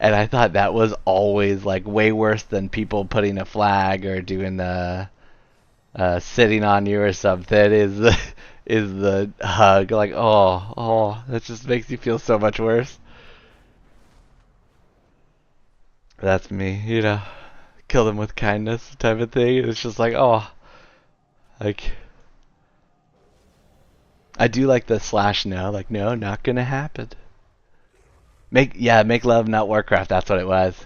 And I thought that was always like way worse than people putting a flag or doing the sitting on you or something. Is the hug like that just makes you feel so much worse. That's me, you know, kill them with kindness type of thing. It's just like like I do like the slash no, like no, not gonna happen. Make love, not Warcraft. That's what it was.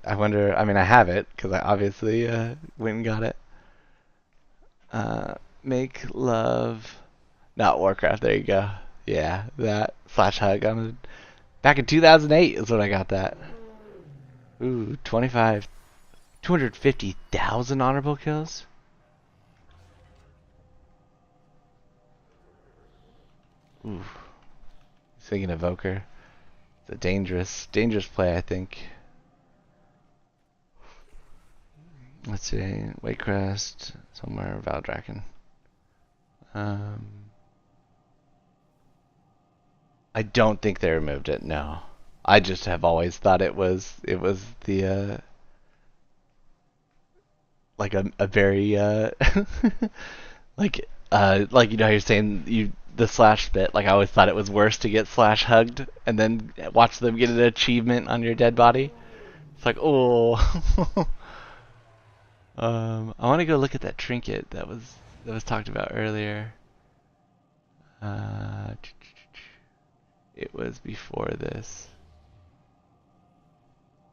I wonder. I mean, I have it because I obviously went and got it. Make love, not Warcraft. There you go. Yeah, that slash hug. Back in 2008 is when I got that. Ooh, 250,000 honorable kills. Ooh, thinking Evoker. It's a dangerous play, I think. Let's see, Waycrest, somewhere, Valdraken. I don't think they removed it, no. I just have always thought it was the like a very like you know how you're saying you the slash bit, like I always thought it was worse to get slash hugged and then watch them get an achievement on your dead body. It's like, oh. I want to go look at that trinket that was talked about earlier. Uh, it was before this.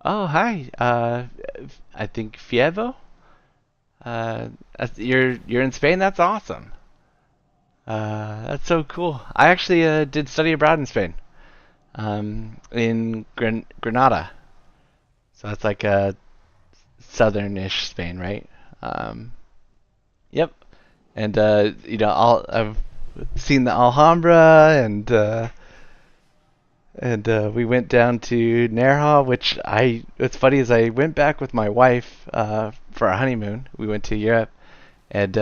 Oh, hi. I think Fievo. You're in Spain. That's awesome. That's so cool. I actually did study abroad in Spain. In Granada. So that's like a southern-ish Spain, right? Yep. And you know, I've seen the Alhambra, and we went down to Nerja, which what's funny is I went back with my wife for our honeymoon. We went to Europe, and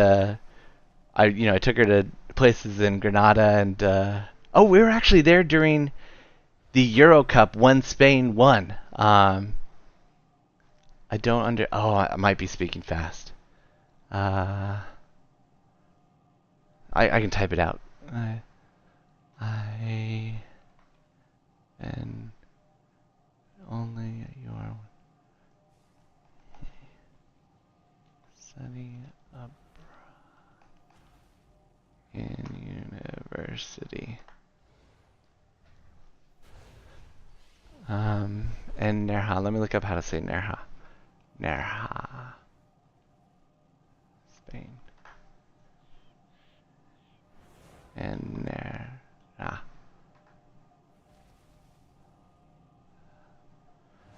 I took her to places in Granada, and oh, we were actually there during the Euro Cup when Spain won. I might be speaking fast. I can type it out. I and only your study abroad in university. And Nerja. Let me look up how to say Nerja. Nerja, Spain. And Nerja.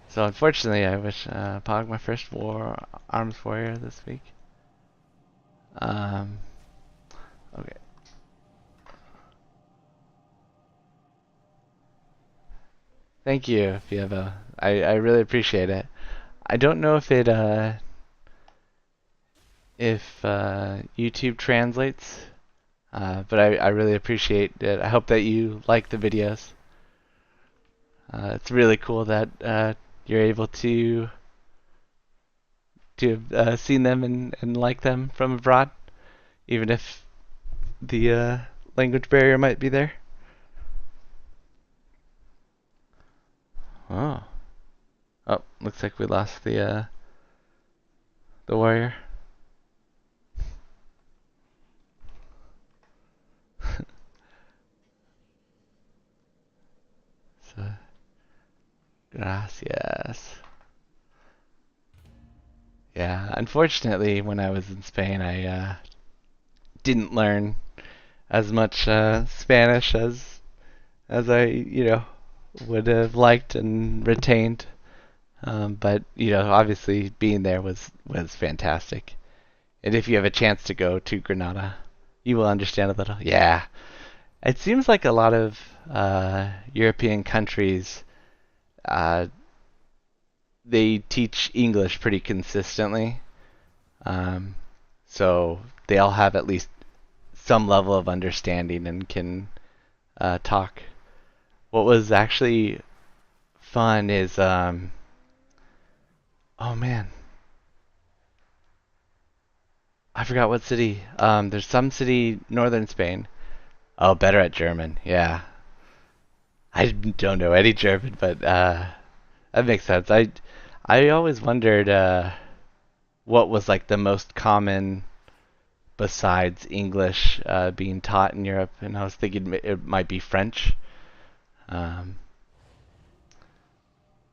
So unfortunately, I wish Pog my first arms warrior this week. Okay. Thank you, Fievo. I really appreciate it. I don't know if YouTube translates, but I really appreciate it. I hope that you like the videos. It's really cool that you're able to have seen them and like them from abroad, even if the language barrier might be there. Oh. Oh, looks like we lost the warrior. So, gracias. Yeah, unfortunately, when I was in Spain, I didn't learn as much Spanish as I, would have liked and retained. But obviously being there was fantastic. And if you have a chance to go to Granada, you will understand a little. Yeah, it seems like a lot of European countries, they teach English pretty consistently. So they all have at least some level of understanding and can talk. What was actually fun is, oh man, I forgot what city. There's some city, northern Spain. Oh, better at German. Yeah. I don't know any German, but that makes sense. I always wondered what was like the most common besides English being taught in Europe, and I was thinking it might be French.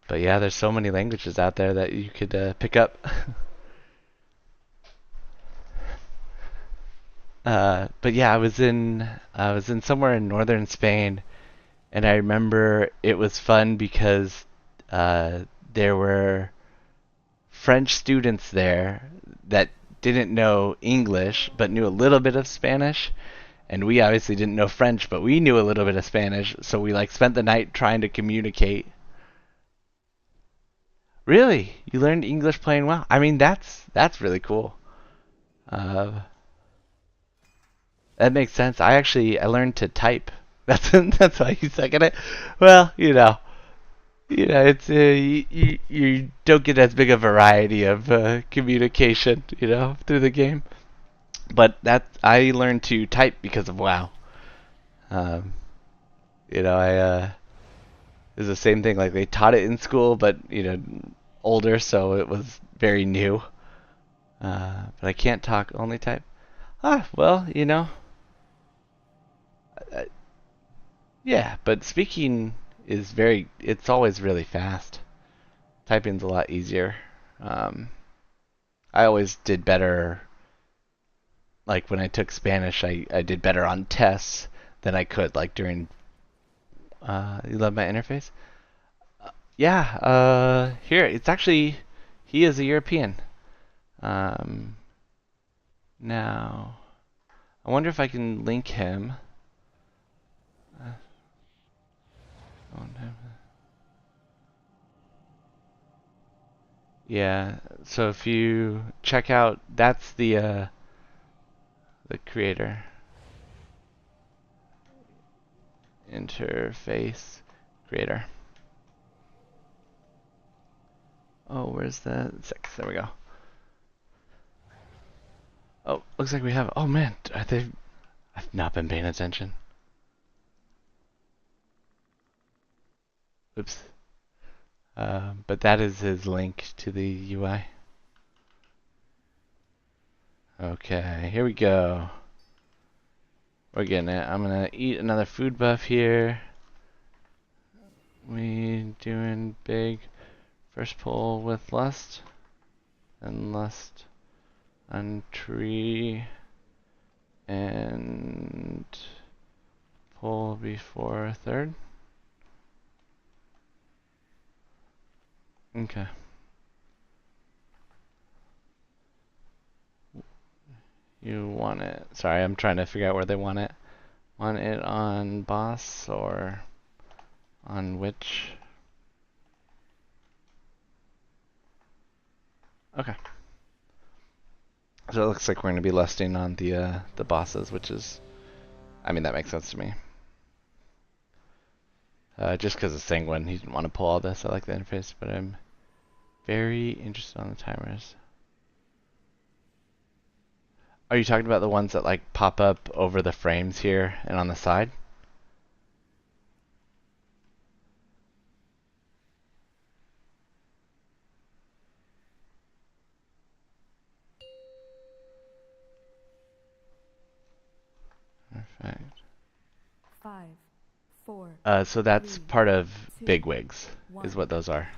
But yeah, there's so many languages out there that you could pick up. But yeah, I was in somewhere in northern Spain, and I remember it was fun because there were French students there that didn't know English but knew a little bit of Spanish, and we obviously didn't know French, but we knew a little bit of Spanish, so we like spent the night trying to communicate. Really? You learned English playing well? I mean, that's really cool. Uh, that makes sense. I learned to type. That's why you suck at it. Well, You know, it's you don't get as big a variety of communication, you know, through the game. But that I learned to type because of WoW. Um, you know, it's the same thing. Like they taught it in school, but you know, older, so it was very new. But I can't talk, only type. Well, you know, uh, yeah. But speaking is it's always really fast. Typing's a lot easier. Um, I always did better. Like when I took Spanish, I did better on tests than I could like during. You love my interface? Yeah. Here it's actually he is a European. Um, now I wonder if I can link him. Uh, yeah. So if you check out, that's the creator interface creator. Oh, where's the 6? There we go. Oh, looks like we have. Oh man, I've not been paying attention. Oops. But that is his link to the UI. Okay, here we go. We're getting it. I'm gonna eat another food buff here. We doing big. First pull with lust. And lust on tree. And pull before third. Okay. You want it. Sorry, I'm trying to figure out where they want it. Want it on boss or on which? Okay. So it looks like we're going to be lusting on the bosses, which is, I mean, that makes sense to me. Just because of Sanguine, he didn't want to pull all this. I like the interface, but I'm very interested on the timers. Are you talking about the ones that like pop up over the frames here and on the side? Perfect. 5, 4. So that's 3, part of 2, bigwigs, 1. is what those are.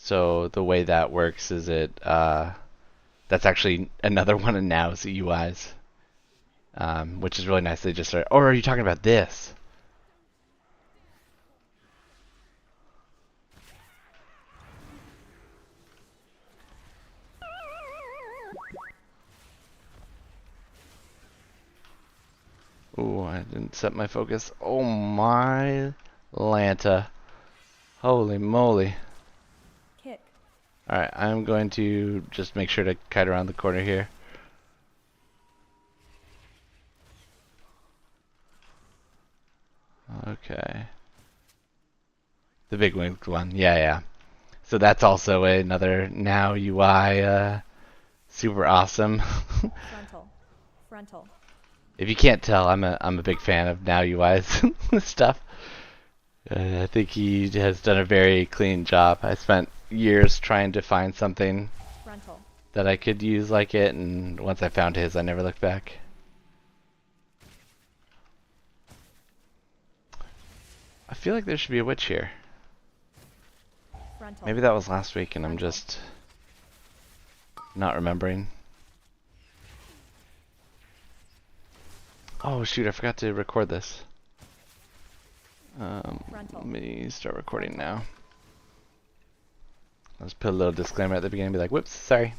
So the way that works is that's actually another one of Now's UIs, which is really nice. They just start. Or are you talking about this? Ooh, I didn't set my focus. Oh my Lanta. Holy moly. Kick. Alright, I'm going to just make sure to kite around the corner here. Okay. The big winged one. Yeah, yeah. So that's also another Now UI, super awesome. Frontal. Frontal. If you can't tell, I'm a big fan of Now UI's stuff. I think he has done a very clean job. I spent years trying to find something Frontal. that I could use like it, and once I found his, I never looked back. I feel like there should be a witch here. Frontal. Maybe that was last week and I'm just not remembering. Oh shoot, I forgot to record this. Let me start recording now. Let's put a little disclaimer at the beginning, be like, whoops, sorry.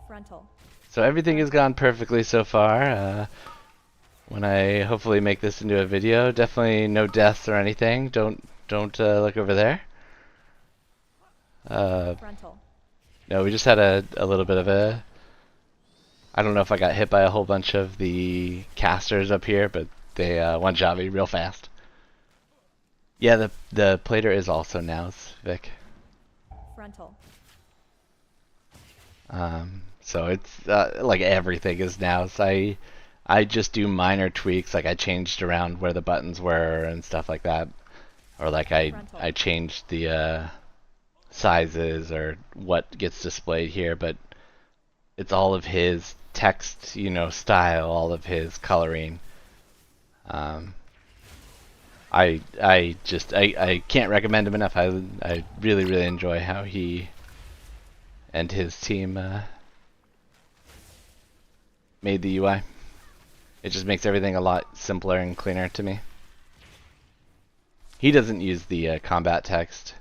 Frontal. So everything has gone perfectly so far. When I hopefully make this into a video, definitely no deaths or anything. Don't look over there. Frontal. No, we just had a little bit of a. I don't know if I got hit by a whole bunch of the casters up here, but they one-shot me real fast. Yeah, the plater is also Nows, Vic. Frontal. So it's like everything is Nows. I just do minor tweaks, like I changed around where the buttons were and stuff like that, or like I changed the sizes or what gets displayed here, but it's all of his text, you know, style, all of his coloring. I can't recommend him enough. I really enjoy how he and his team made the UI. It just makes everything a lot simpler and cleaner to me. He doesn't use the combat text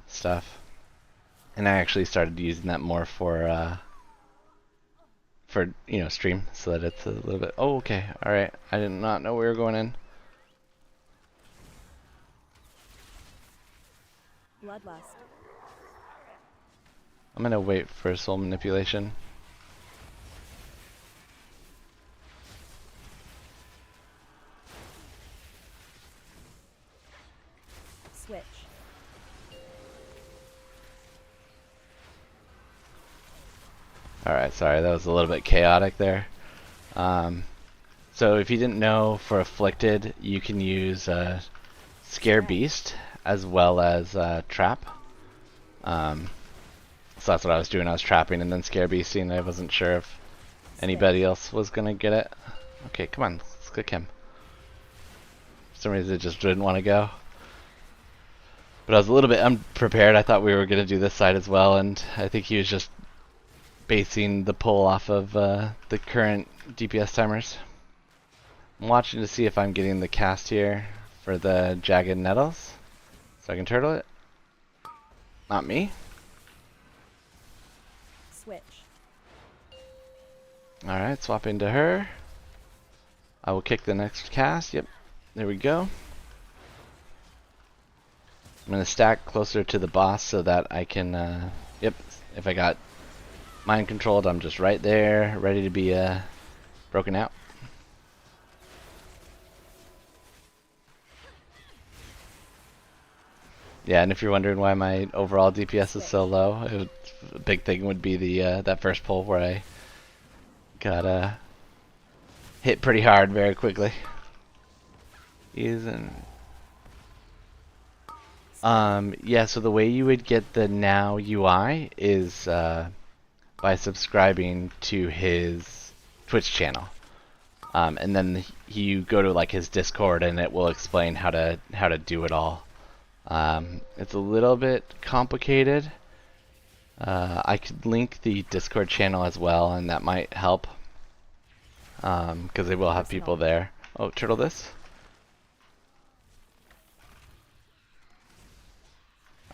stuff, and I actually started using that more for you know, stream, so that it's a little bit. Oh, okay, all right. I did not know we were going in. Bloodlust. I'm gonna wait for soul manipulation. Switch. Alright, sorry, that was a little bit chaotic there. So if you didn't know, for Afflicted, you can use Scare Beast as well as Trap. So that's what I was doing. I was trapping and then Scare Beasting. I wasn't sure if anybody else was gonna get it. Okay, come on, let's click him. For some reason it just didn't want to go. But I was a little bit unprepared. I thought we were gonna do this side as well, and I think he was just basing the pull off of the current DPS timers. I'm watching to see if I'm getting the cast here for the Jagged Nettles, so I can turtle it. Not me. Switch. Alright, swap into her. I will kick the next cast. Yep, there we go. I'm going to stack closer to the boss so that I can, yep, if I got mind controlled, I'm just right there, ready to be broken out. Yeah, and if you're wondering why my overall DPS is so low, a big thing would be the that first pull where I got hit pretty hard very quickly. Yeah, so the way you would get the Now UI is by subscribing to his Twitch channel. And then you go to like his Discord and it will explain how to do it all. It's a little bit complicated. I could link the Discord channel as well, and that might help. Because they will have people there. Oh, turtle this.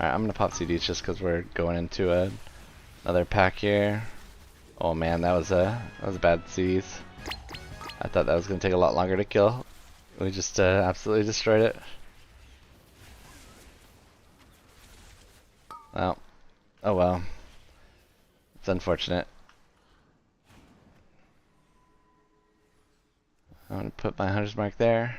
Alright, I'm gonna pop CDs just because we're going into another pack here. Oh man, that was a bad CDs. I thought that was gonna take a lot longer to kill. We just absolutely destroyed it. Well, oh well. It's unfortunate. I'm gonna put my hunter's mark there.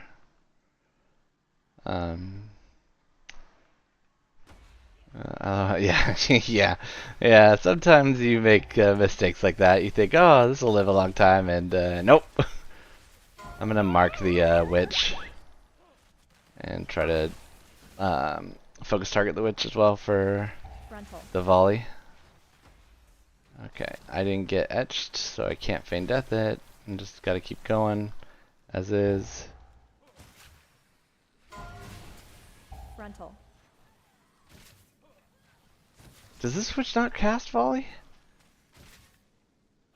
Yeah, yeah. Sometimes you make mistakes like that. You think, oh, this will live a long time, and nope. I'm gonna mark the witch and try to focus target the witch as well for the volley. Okay, I didn't get etched, so I can't feign death it. I'm just gotta keep going as is. Frontal. Does this switch not cast volley?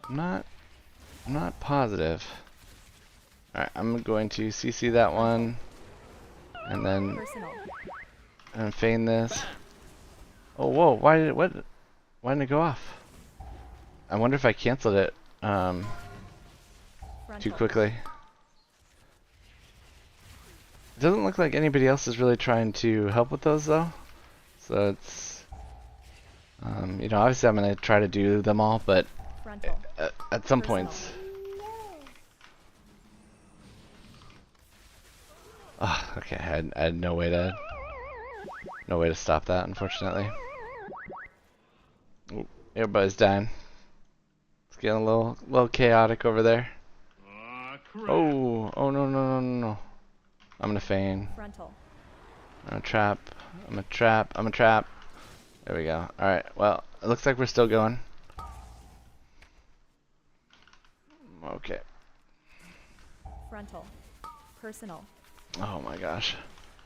I'm not positive. Alright, I'm going to CC that one and then feign this. Oh whoa, why didn't it go off? I wonder if I canceled it too quickly. It doesn't look like anybody else is really trying to help with those though. So it's you know, obviously I'm gonna try to do them all, but Frontal. at some Personal. points. Oh, okay, I had no way to stop that, unfortunately. Ooh, everybody's dying. It's getting a little chaotic over there. Aw, crap. Oh no. I'm gonna feign. Frontal. I'm gonna trap. I'm a trap. There we go. Alright, well, it looks like we're still going. Okay. Frontal. Personal. Oh my gosh.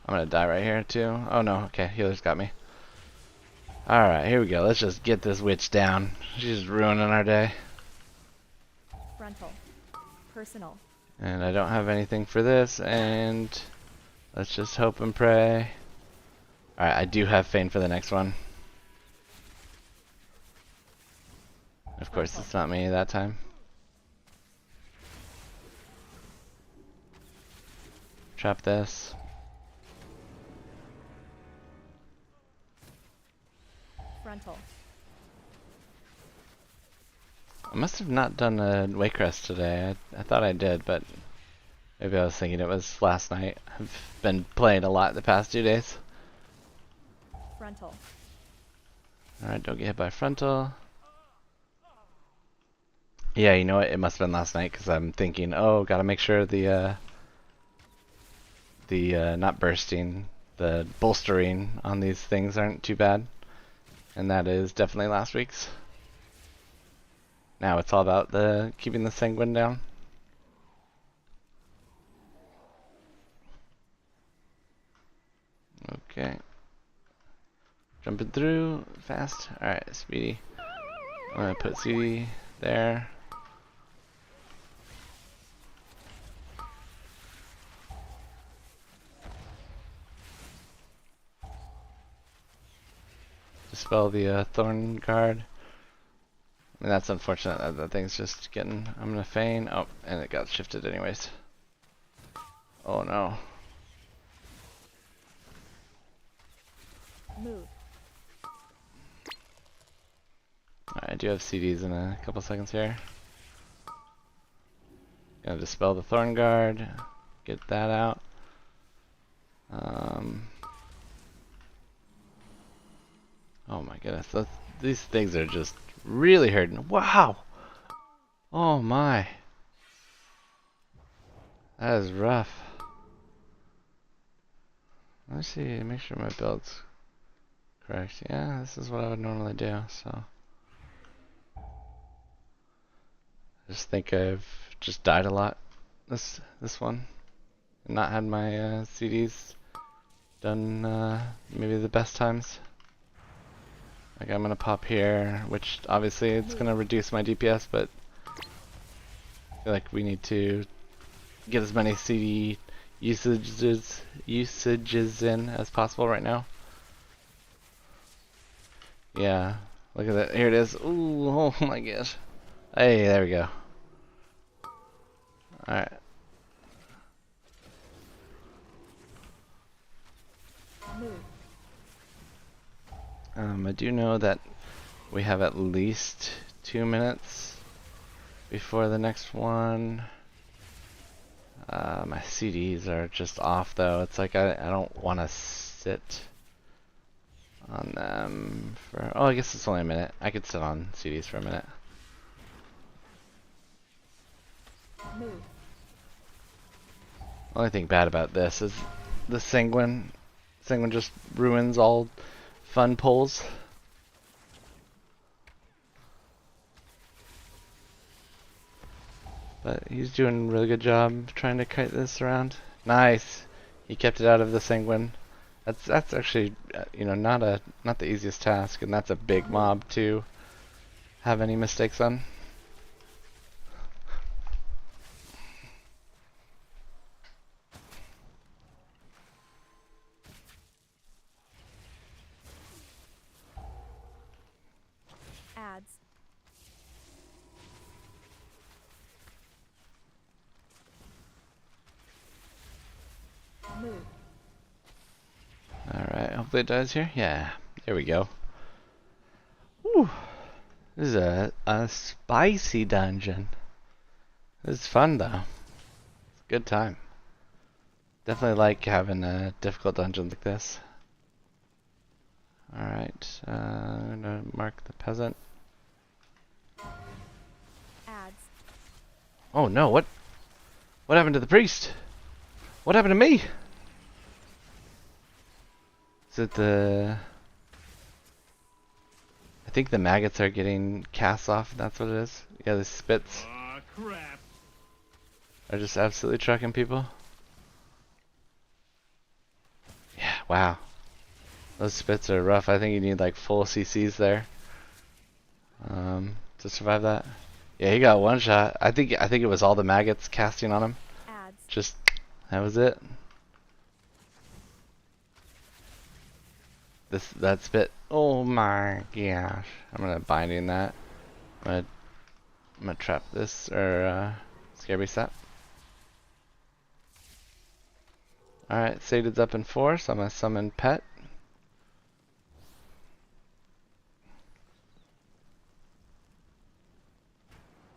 I'm gonna die right here too. Oh no, okay, healer's got me. Alright, here we go. Let's just get this witch down. She's ruining our day. Frontal. Personal. And I don't have anything for this, and let's just hope and pray. Alright, I do have Feign for the next one. Of course, it's not me that time. Trap this. Frontal. I must have not done a Waycrest today. I thought I did, but maybe I was thinking it was last night. I've been playing a lot the past 2 days. Frontal. Alright, don't get hit by frontal. Yeah, you know what? It must have been last night because I'm thinking, oh, gotta make sure the not bursting, the bolstering on these things aren't too bad. And that is definitely last week's. Now it's all about keeping the sanguine down. Okay. Jumping through fast. Alright, speedy. I'm gonna put CD there. Dispel the thorn guard. I mean, that's unfortunate that the thing's just getting. I'm gonna feign. Oh, and it got shifted anyways. Oh no. Move. I do have CDs in a couple seconds here. Gonna dispel the thorn guard. Get that out. Oh my goodness, these things are just really hurting. Wow! Oh my. That is rough. Let's see, make sure my build's correct. Yeah, this is what I would normally do, so. I just think I've just died a lot this one. And not had my CDs done maybe the best times. Like I'm gonna pop here, which obviously it's gonna reduce my DPS, but I feel like we need to get as many CD usages in as possible right now. Yeah, look at that. Here it is. Ooh, oh my gosh. Hey, there we go. Alright. Move. I do know that we have at least 2 minutes before the next one. My CDs are just off though. It's like I don't want to sit on them for. Oh, I guess it's only a minute. I could sit on CDs for a minute. Move. Only thing bad about this is the sanguine. Sanguine just ruins all fun pulls. But he's doing a really good job trying to kite this around. Nice. He kept it out of the sanguine. That's actually you know not the easiest task, and that's a big mob to have any mistakes on. Ads. Move. Alright, hopefully it does here. Yeah, there we go. Whew. This is a spicy dungeon. This is fun though. It's a good time. Definitely like having a difficult dungeon like this. Alright, I'm gonna mark the peasant. Adds. Oh no, what happened to the priest? What happened to me? Is it the... I think the maggots are getting cast off, that's what it is. Yeah, the spits Aw, crap. are just absolutely trucking people. Yeah, wow. Those spits are rough. I think you need like full CCs there to survive that. Yeah, he got one shot. I think it was all the maggots casting on him. Adds. Just that was it. That spit. Oh my gosh! I'm gonna binding that. I'm gonna trap this or scare beast that. All right, Sated's up in 4, so I'm gonna summon Pet.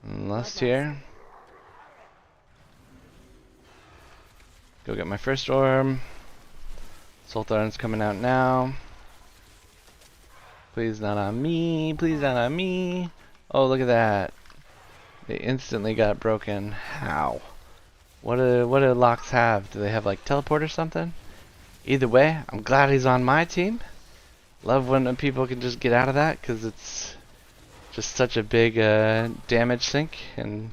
Lust here. Go get my first orb. Sultan's coming out now. Please not on me. Please not on me. Oh, look at that. They instantly got broken. How? What do locks have? Do they have like teleport or something? Either way, I'm glad he's on my team. Love when people can just get out of that because it's just such a big damage sink and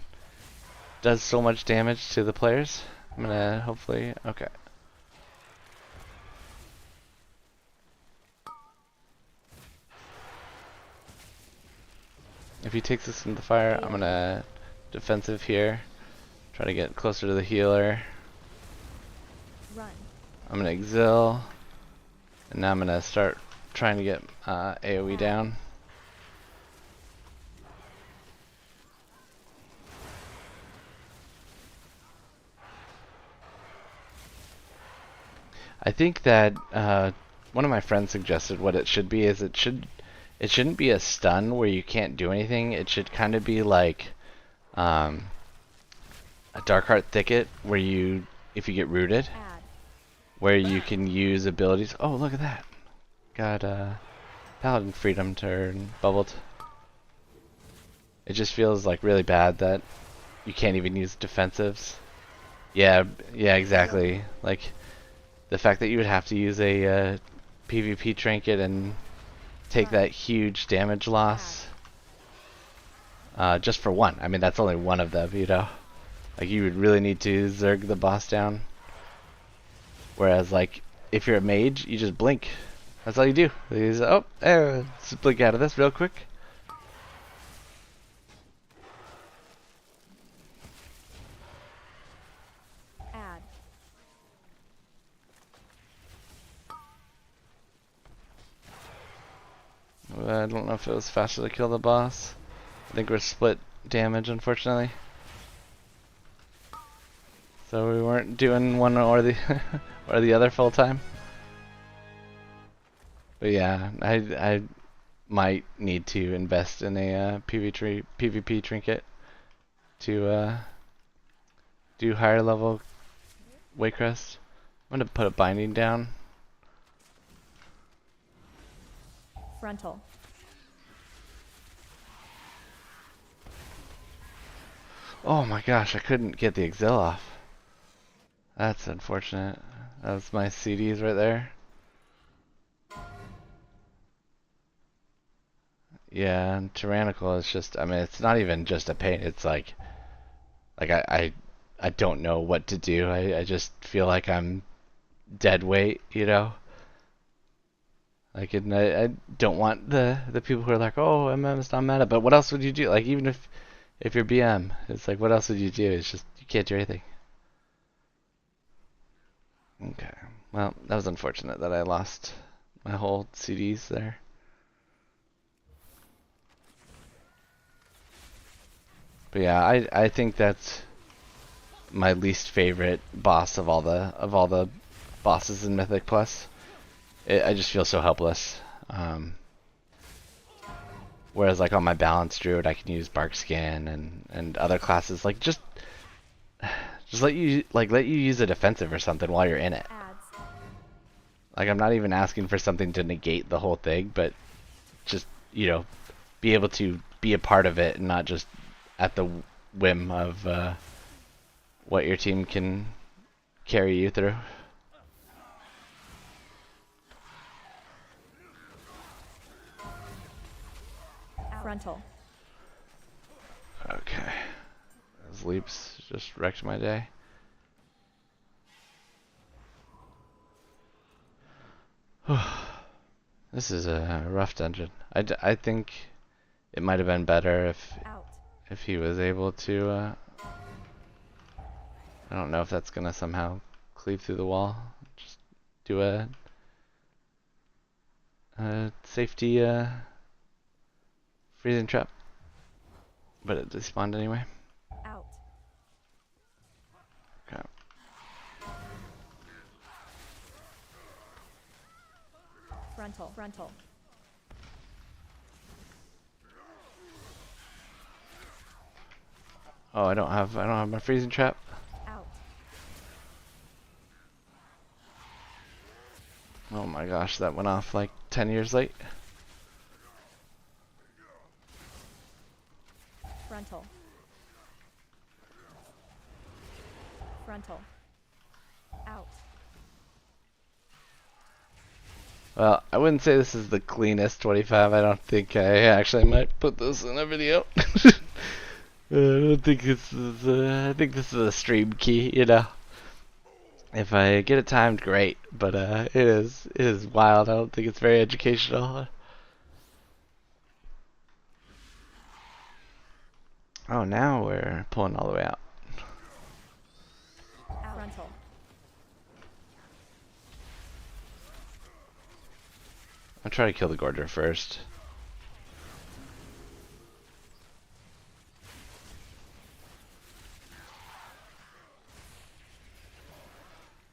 does so much damage to the players. I'm gonna hopefully... Okay. If he takes us into the fire, I'm gonna defensive here. Try to get closer to the healer. Run. I'm gonna exil. And now I'm gonna start trying to get AoE down. I think that one of my friends suggested what it should be is it shouldn't be a stun where you can't do anything. It should kind of be like a Darkheart Thicket where if you get rooted, Add. where you can use abilities. Oh, look at that! Got Paladin Freedom turn bubbled. It just feels like really bad that you can't even use defensives. Yeah, exactly. Like the fact that you would have to use a PvP trinket and take that huge damage loss just for one. I mean, that's only one of them, you know. Like you would really need to zerg the boss down. Whereas, like, if you're a mage, you just blink. That's all you do. Just blink out of this real quick. Add. I don't know if it was faster to kill the boss. I think we're split damage, unfortunately. So we weren't doing one or the or the other full time. But yeah, I might need to invest in a PvP trinket to do higher level Waycrest. I'm gonna put a binding down. Frontal. Oh my gosh, I couldn't get the exil off. That's unfortunate. That's my CDs right there. Yeah, and Tyrannical is just, I mean, it's not even just a pain. It's like I don't know what to do. I just feel like I'm dead weight, you know? Like, and I don't want the people who are like, oh, MM's not meta, but what else would you do? Like, even if you're BM, it's like, what else would you do? It's just, you can't do anything. Okay, well, that was unfortunate that I lost my whole CDs there. But yeah, I think that's my least favorite boss of all the bosses in Mythic Plus. I just feel so helpless. Whereas like on my balanced druid, I can use bark skin and other classes like just let you use a defensive or something while you're in it. Adds. Like I'm not even asking for something to negate the whole thing, but just be able to be a part of it and not just at the whim of what your team can carry you through. Frontal. Okay. Those leaps just wrecked my day. This is a rough dungeon. I think it might have been better Out. if he was able to. I don't know if that's gonna somehow cleave through the wall. Just do a safety freezing trap, but it despawned anyway. Out. Okay. Frontal. Frontal. Oh, I don't have my freezing trap. Out. Oh my gosh, that went off like 10 years late. Frontal. Frontal. Out. Well, I wouldn't say this is the cleanest 25. I don't think I actually might put this in a video. I don't think this is. I think this is a stream key, If I get it timed, great. But it is wild. I don't think it's very educational. Oh, now we're pulling all the way out. Frontal. I'll try to kill the Gorger first.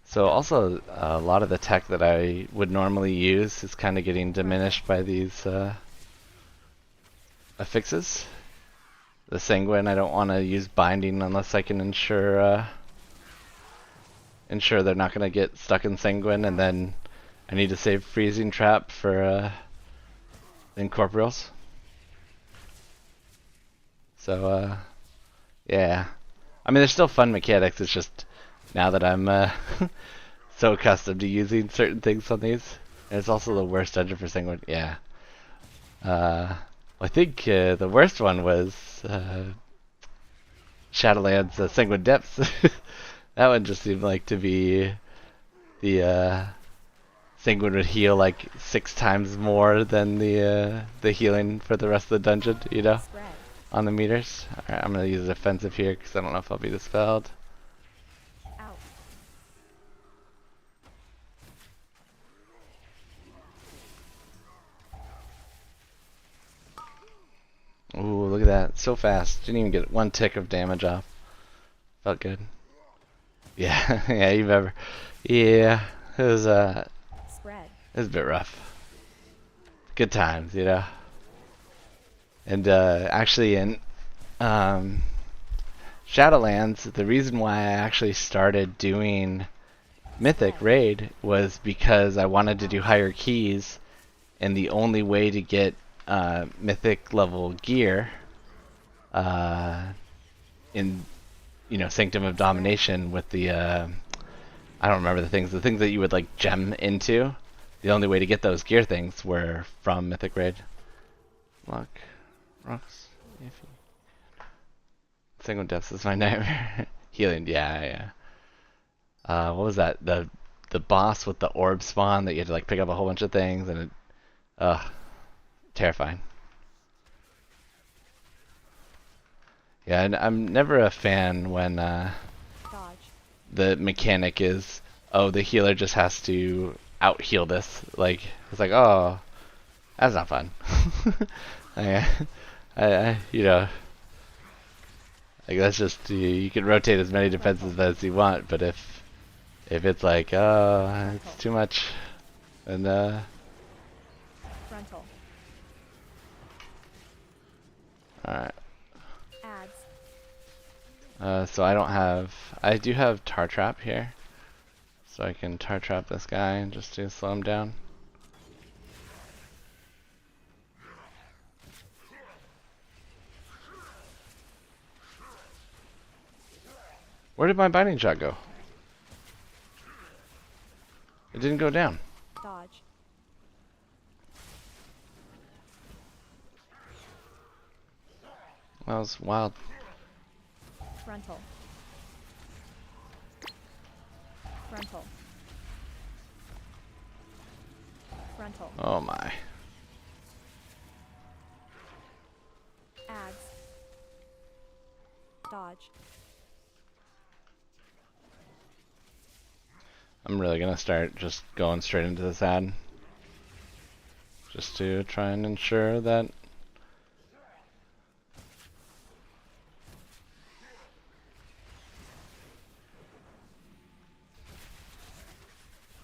So also, a lot of the tech that I would normally use is kind of getting diminished by these affixes. The Sanguine, I don't want to use binding unless I can ensure they're not going to get stuck in Sanguine, and then I need to save Freezing Trap for Incorporeals. So, yeah. I mean, there's still fun mechanics, it's just now that I'm so accustomed to using certain things on these. And it's also the worst dungeon for Sanguine. Yeah. I think the worst one was Shadowlands Sanguine Depths. That one just seemed like to be the Sanguine would heal like 6 times more than the healing for the rest of the dungeon, Spread. on the meters. Alright, I'm gonna use a defensive here because I don't know if I'll be dispelled. Out. Ooh, look at that. So fast. Didn't even get 1 tick of damage off. Felt good. Yeah, yeah, you've ever. Yeah, it was Spread. it was a bit rough. Good times, And actually in Shadowlands, the reason why I actually started doing Mythic Raid was because I wanted to do higher keys, and the only way to get Mythic level gear in Sanctum of Domination with the I don't remember the things that you would like gem into. The only way to get those gear things were from Mythic Raid. Luck, rocks, iffy. Single deaths is my nightmare. Healing, yeah. What was that? The boss with the orb spawn that you had to like pick up a whole bunch of things, and it, terrifying. Yeah, and I'm never a fan when Dodge. the mechanic is, oh, the healer just has to out heal this. Like, it's like, oh, that's not fun. Like that's just you can rotate as many defenses as you want, but if it's like, oh, it's too much, then Frontal. So I don't have. I do have tar trap here, so I can tar trap this guy just to slow him down. Where did my binding shot go? It didn't go down. Dodge. That was wild. Frontal. Frontal. Frontal. Oh my. Ads. Dodge. I'm really gonna start just going straight into this ad. Just to try and ensure that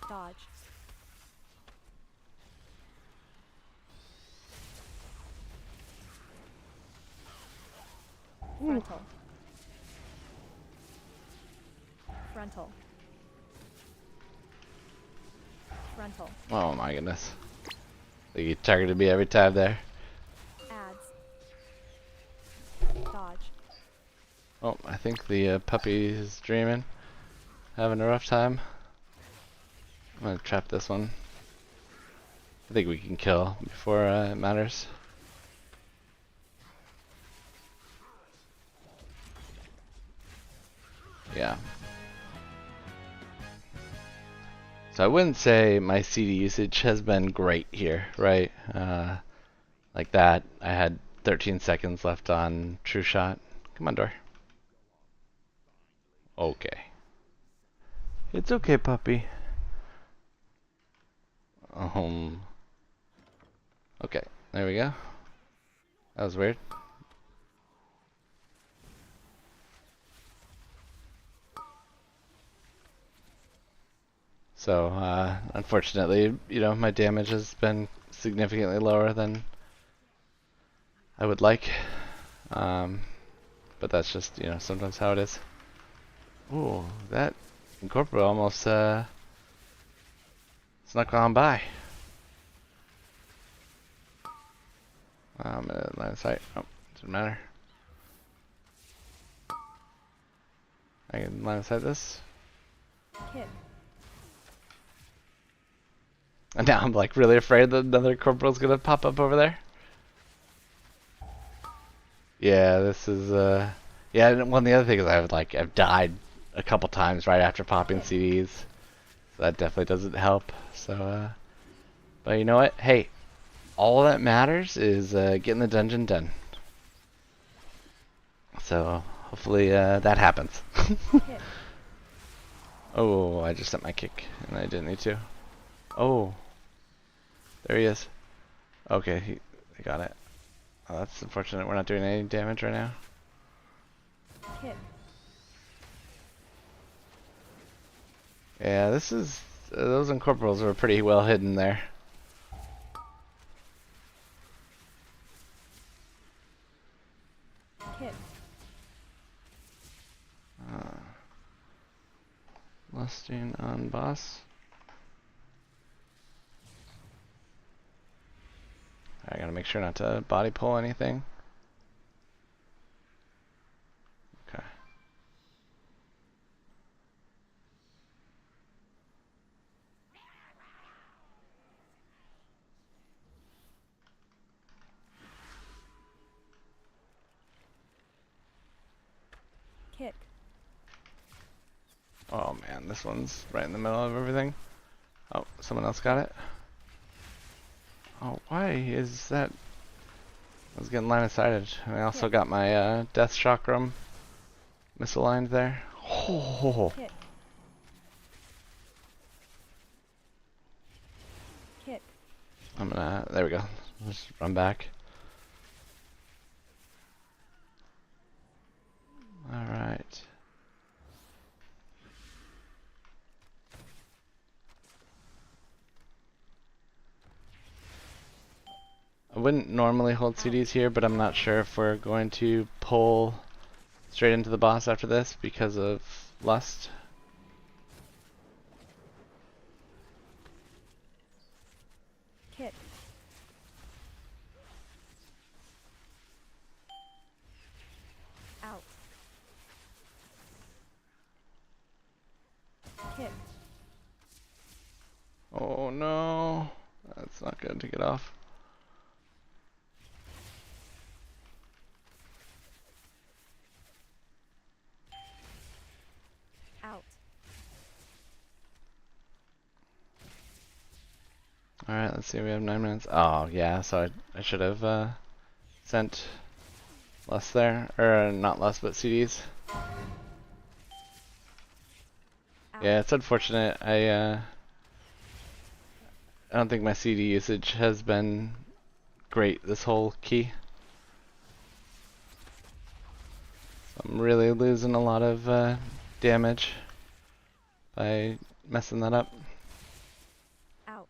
Dodge. Frontal. Frontal. Frontal. oh my goodness. He targeted me every time there. Ads. Dodge. Oh, I think the puppy is dreaming. Having a rough time. I'm gonna trap this one. I think we can kill before it matters. Yeah. So I wouldn't say my CD usage has been great here, right? Like that. I had 13 seconds left on True Shot. Come on, door. Okay. It's okay, puppy. Okay, there we go. That was weird. So, unfortunately, you know, my damage has been significantly lower than I would like. But that's just, you know, sometimes how it is. Ooh, that incorporate almost snuck on by. I'm gonna line of sight. Oh, doesn't matter. I can line of sight this. Hit. And now I'm like really afraid that another corporal's gonna pop up over there. Yeah, this is yeah, and one of the other things I've died a couple times right after popping CDs. So that definitely doesn't help. So but you know what? Hey, all that matters is getting the dungeon done. So hopefully that happens. Hit. Oh, I just sent my kick and I didn't need to. Oh. There he is. Okay, he got it. Oh, that's unfortunate. We're not doing any damage right now. Hit. Yeah, this is... those incorporals were pretty well hidden there. Hit. Lusting on boss. I gotta make sure not to body pull anything. Okay. Kick. Oh man, this one's right in the middle of everything. Oh, someone else got it? Oh, why is that? I was getting line of sighted. I also got my death chakram misaligned there. Oh. Kick. Kick. I'm gonna, there we go. Just run back. Alright. I wouldn't normally hold CDs here, but I'm not sure if we're going to pull straight into the boss after this because of lust. Kick. Out. Kick. Oh no, that's not good to get off. Out. Alright, let's see, we have 9 minutes. Oh yeah, so I should have sent less there, or not less, but CDs. Out. Yeah, it's unfortunate. I don't think my CD usage has been great this whole key. So I'm really losing a lot of damage by messing that up. Out.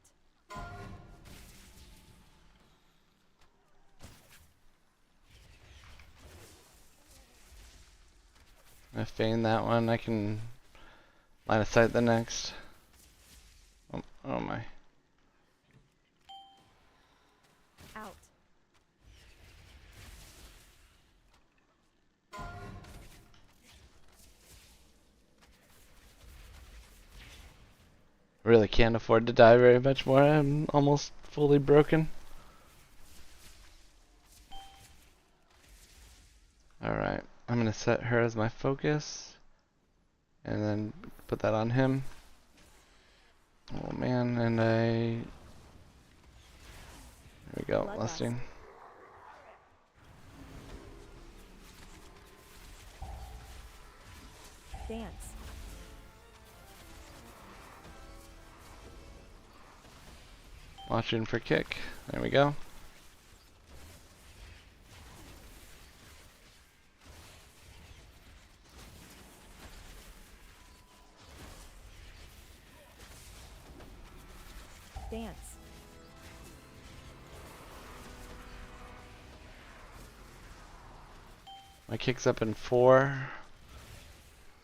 I feign that one, I can line of sight the next. Oh my. Out. Really can't afford to die very much more. I'm almost fully broken. Alright, I'm gonna set her as my focus and then put that on him. Oh man, and there we go, Bloodlust. lusting. Dance. Watching for kick. There we go. Dance. My kick's up in 4.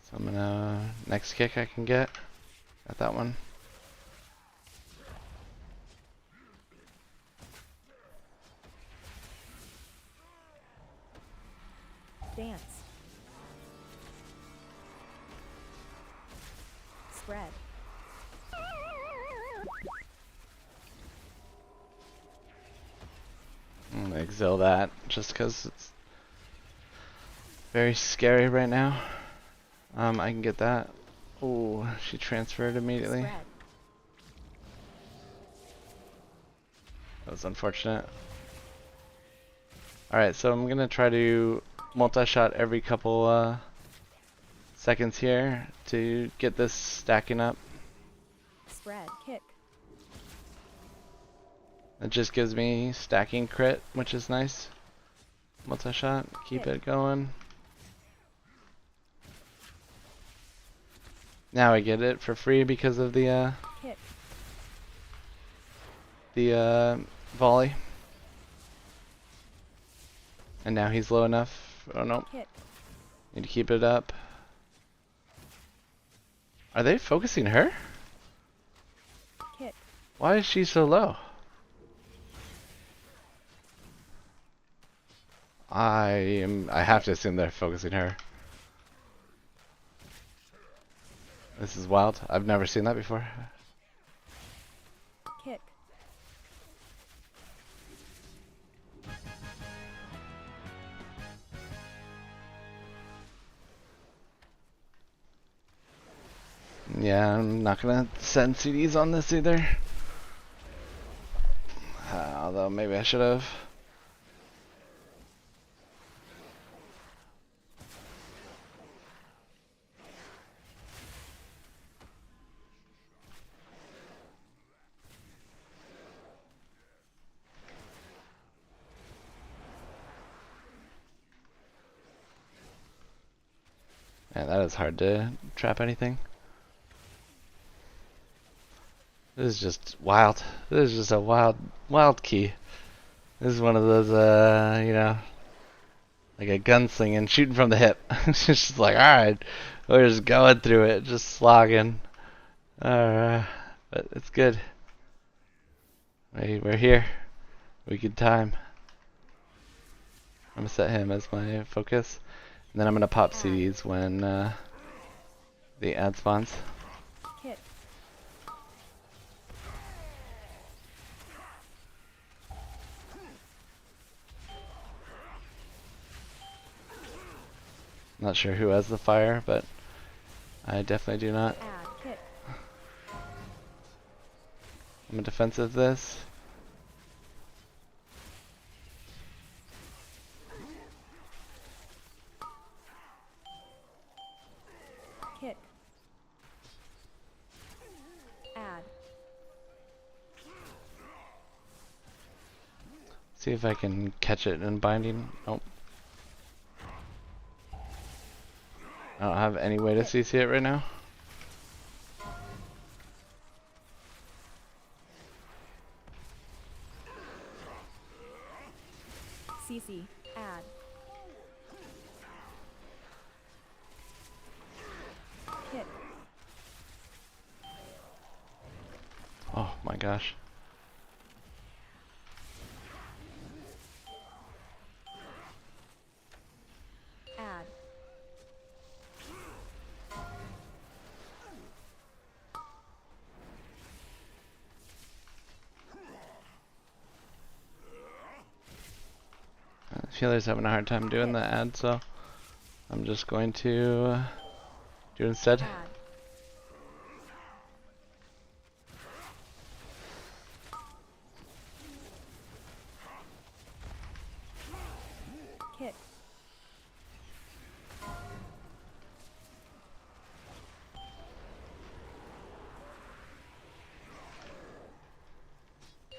So I'm gonna next kick I can get. Got that one. Dance. Spread. I'm gonna exile that just because it's very scary right now. I can get that. Oh, she transferred immediately. Spread. That was unfortunate. Alright, so I'm gonna try to multi-shot every couple seconds here to get this stacking up. Spread. Kick. It just gives me stacking crit, which is nice. Multi-shot, keep it going. Now I get it for free because of the Kick. volley. And now he's low enough. Oh no. Kick. Need to keep it up. Are they focusing her? Kick. Why is she so low? I have to assume they're focusing her. This is wild. I've never seen that before. Kick. Yeah, I'm not gonna send CDs on this either. Although maybe I should have. Man, that is hard to trap anything. This is just wild. This is just a wild key. This is one of those, you know, like a gunslinging, shooting from the hip. It's just like, alright, we're just going through it, just slogging. Alright, but it's good. We're here. We good time. I'm gonna set him as my focus, and then I'm gonna pop CDs when the ad spawns. Kit. Not sure who has the fire, but I definitely do not. Add. Kit. I'm a defensive this. Kick. Add. See if I can catch it in binding. Nope. I don't have any way to CC it right now. CC. Add. Kit. Oh my gosh. Add. Healer's having a hard time doing the ad, so I'm just going to do it instead. Add. Kit.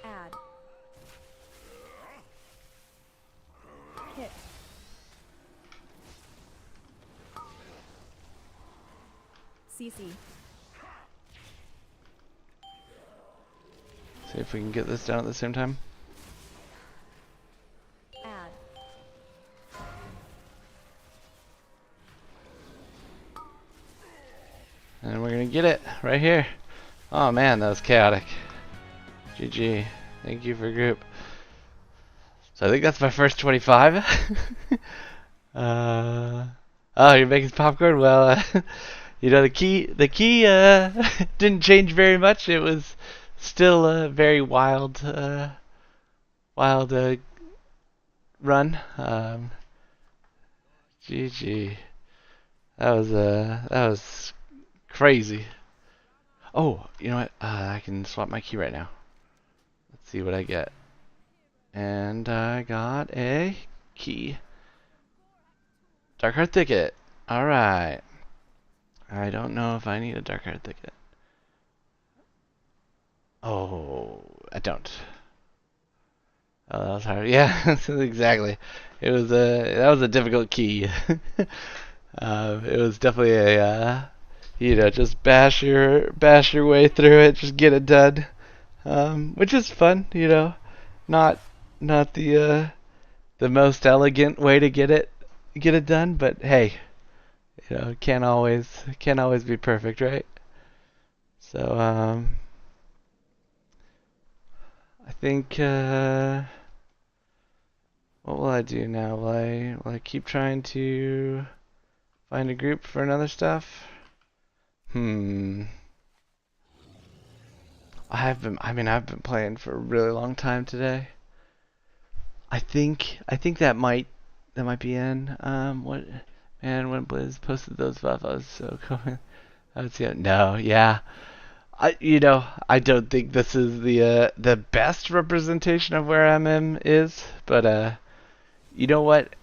Add. Kit. CC. See if we can get this down at the same time. Add. And we're gonna get it right here. Oh man, that was chaotic. GG. Thank you for group. So I think that's my first 25. Oh, you're making popcorn? Well, you know, the key didn't change very much. It was still a very wild run. GG. That was crazy. Oh, you know what? I can swap my key right now. Let's see what I get. And I got a key. Dark Heart Thicket. Alright. I don't know if I need a Dark Heart Thicket. Oh, I don't. Oh, that was hard. Yeah, exactly. It was that was a difficult key. It was definitely a you know, just bash your way through it, just get it done. Which is fun, you know. Not the most elegant way to get it done, but hey, you know, can't always be perfect, right? So I think what will I do now? Will I keep trying to find a group for another stuff? I've been playing for a really long time today. I think that might be in what man when Blizz posted those buffs, I was so cool. I would see it. No, yeah. I don't think this is the best representation of where MM is, but you know what?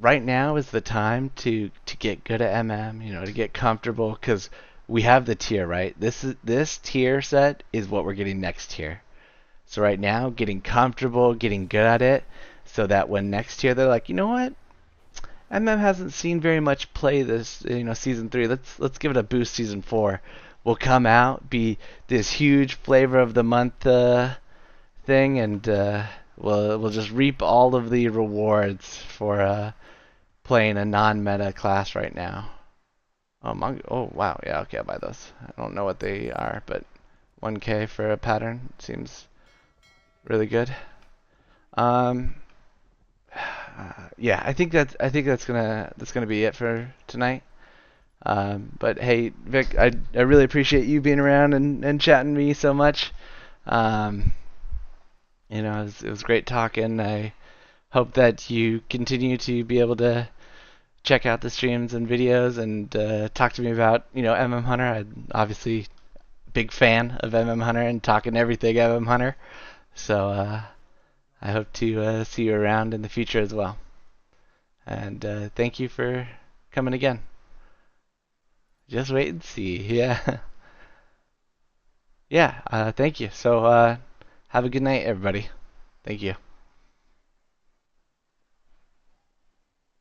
Right now is the time to get good at MM, you know, to get comfortable, because we have the tier, right? This tier set is what we're getting next tier. So right now, getting comfortable, getting good at it, so that when next year they're like, you know what, MM hasn't seen very much play this, you know, season 3. Let's give it a boost. Season 4 will come out, be this huge flavor of the month thing, and we'll just reap all of the rewards for playing a non-meta class right now. Oh wow, yeah, okay, I'll buy those. I don't know what they are, but 1K for a pattern seems really good. Yeah, I think that's gonna be it for tonight. But hey, Vic, I really appreciate you being around and chatting me so much. Um, it was great talking. I hope that you continue to be able to check out the streams and videos and talk to me about MM Hunter. I'm obviously big fan of MM Hunter and talking everything MM Hunter. So I hope to see you around in the future as well. And thank you for coming again. Just wait and see. Yeah. Yeah. Thank you. So have a good night, everybody. Thank you.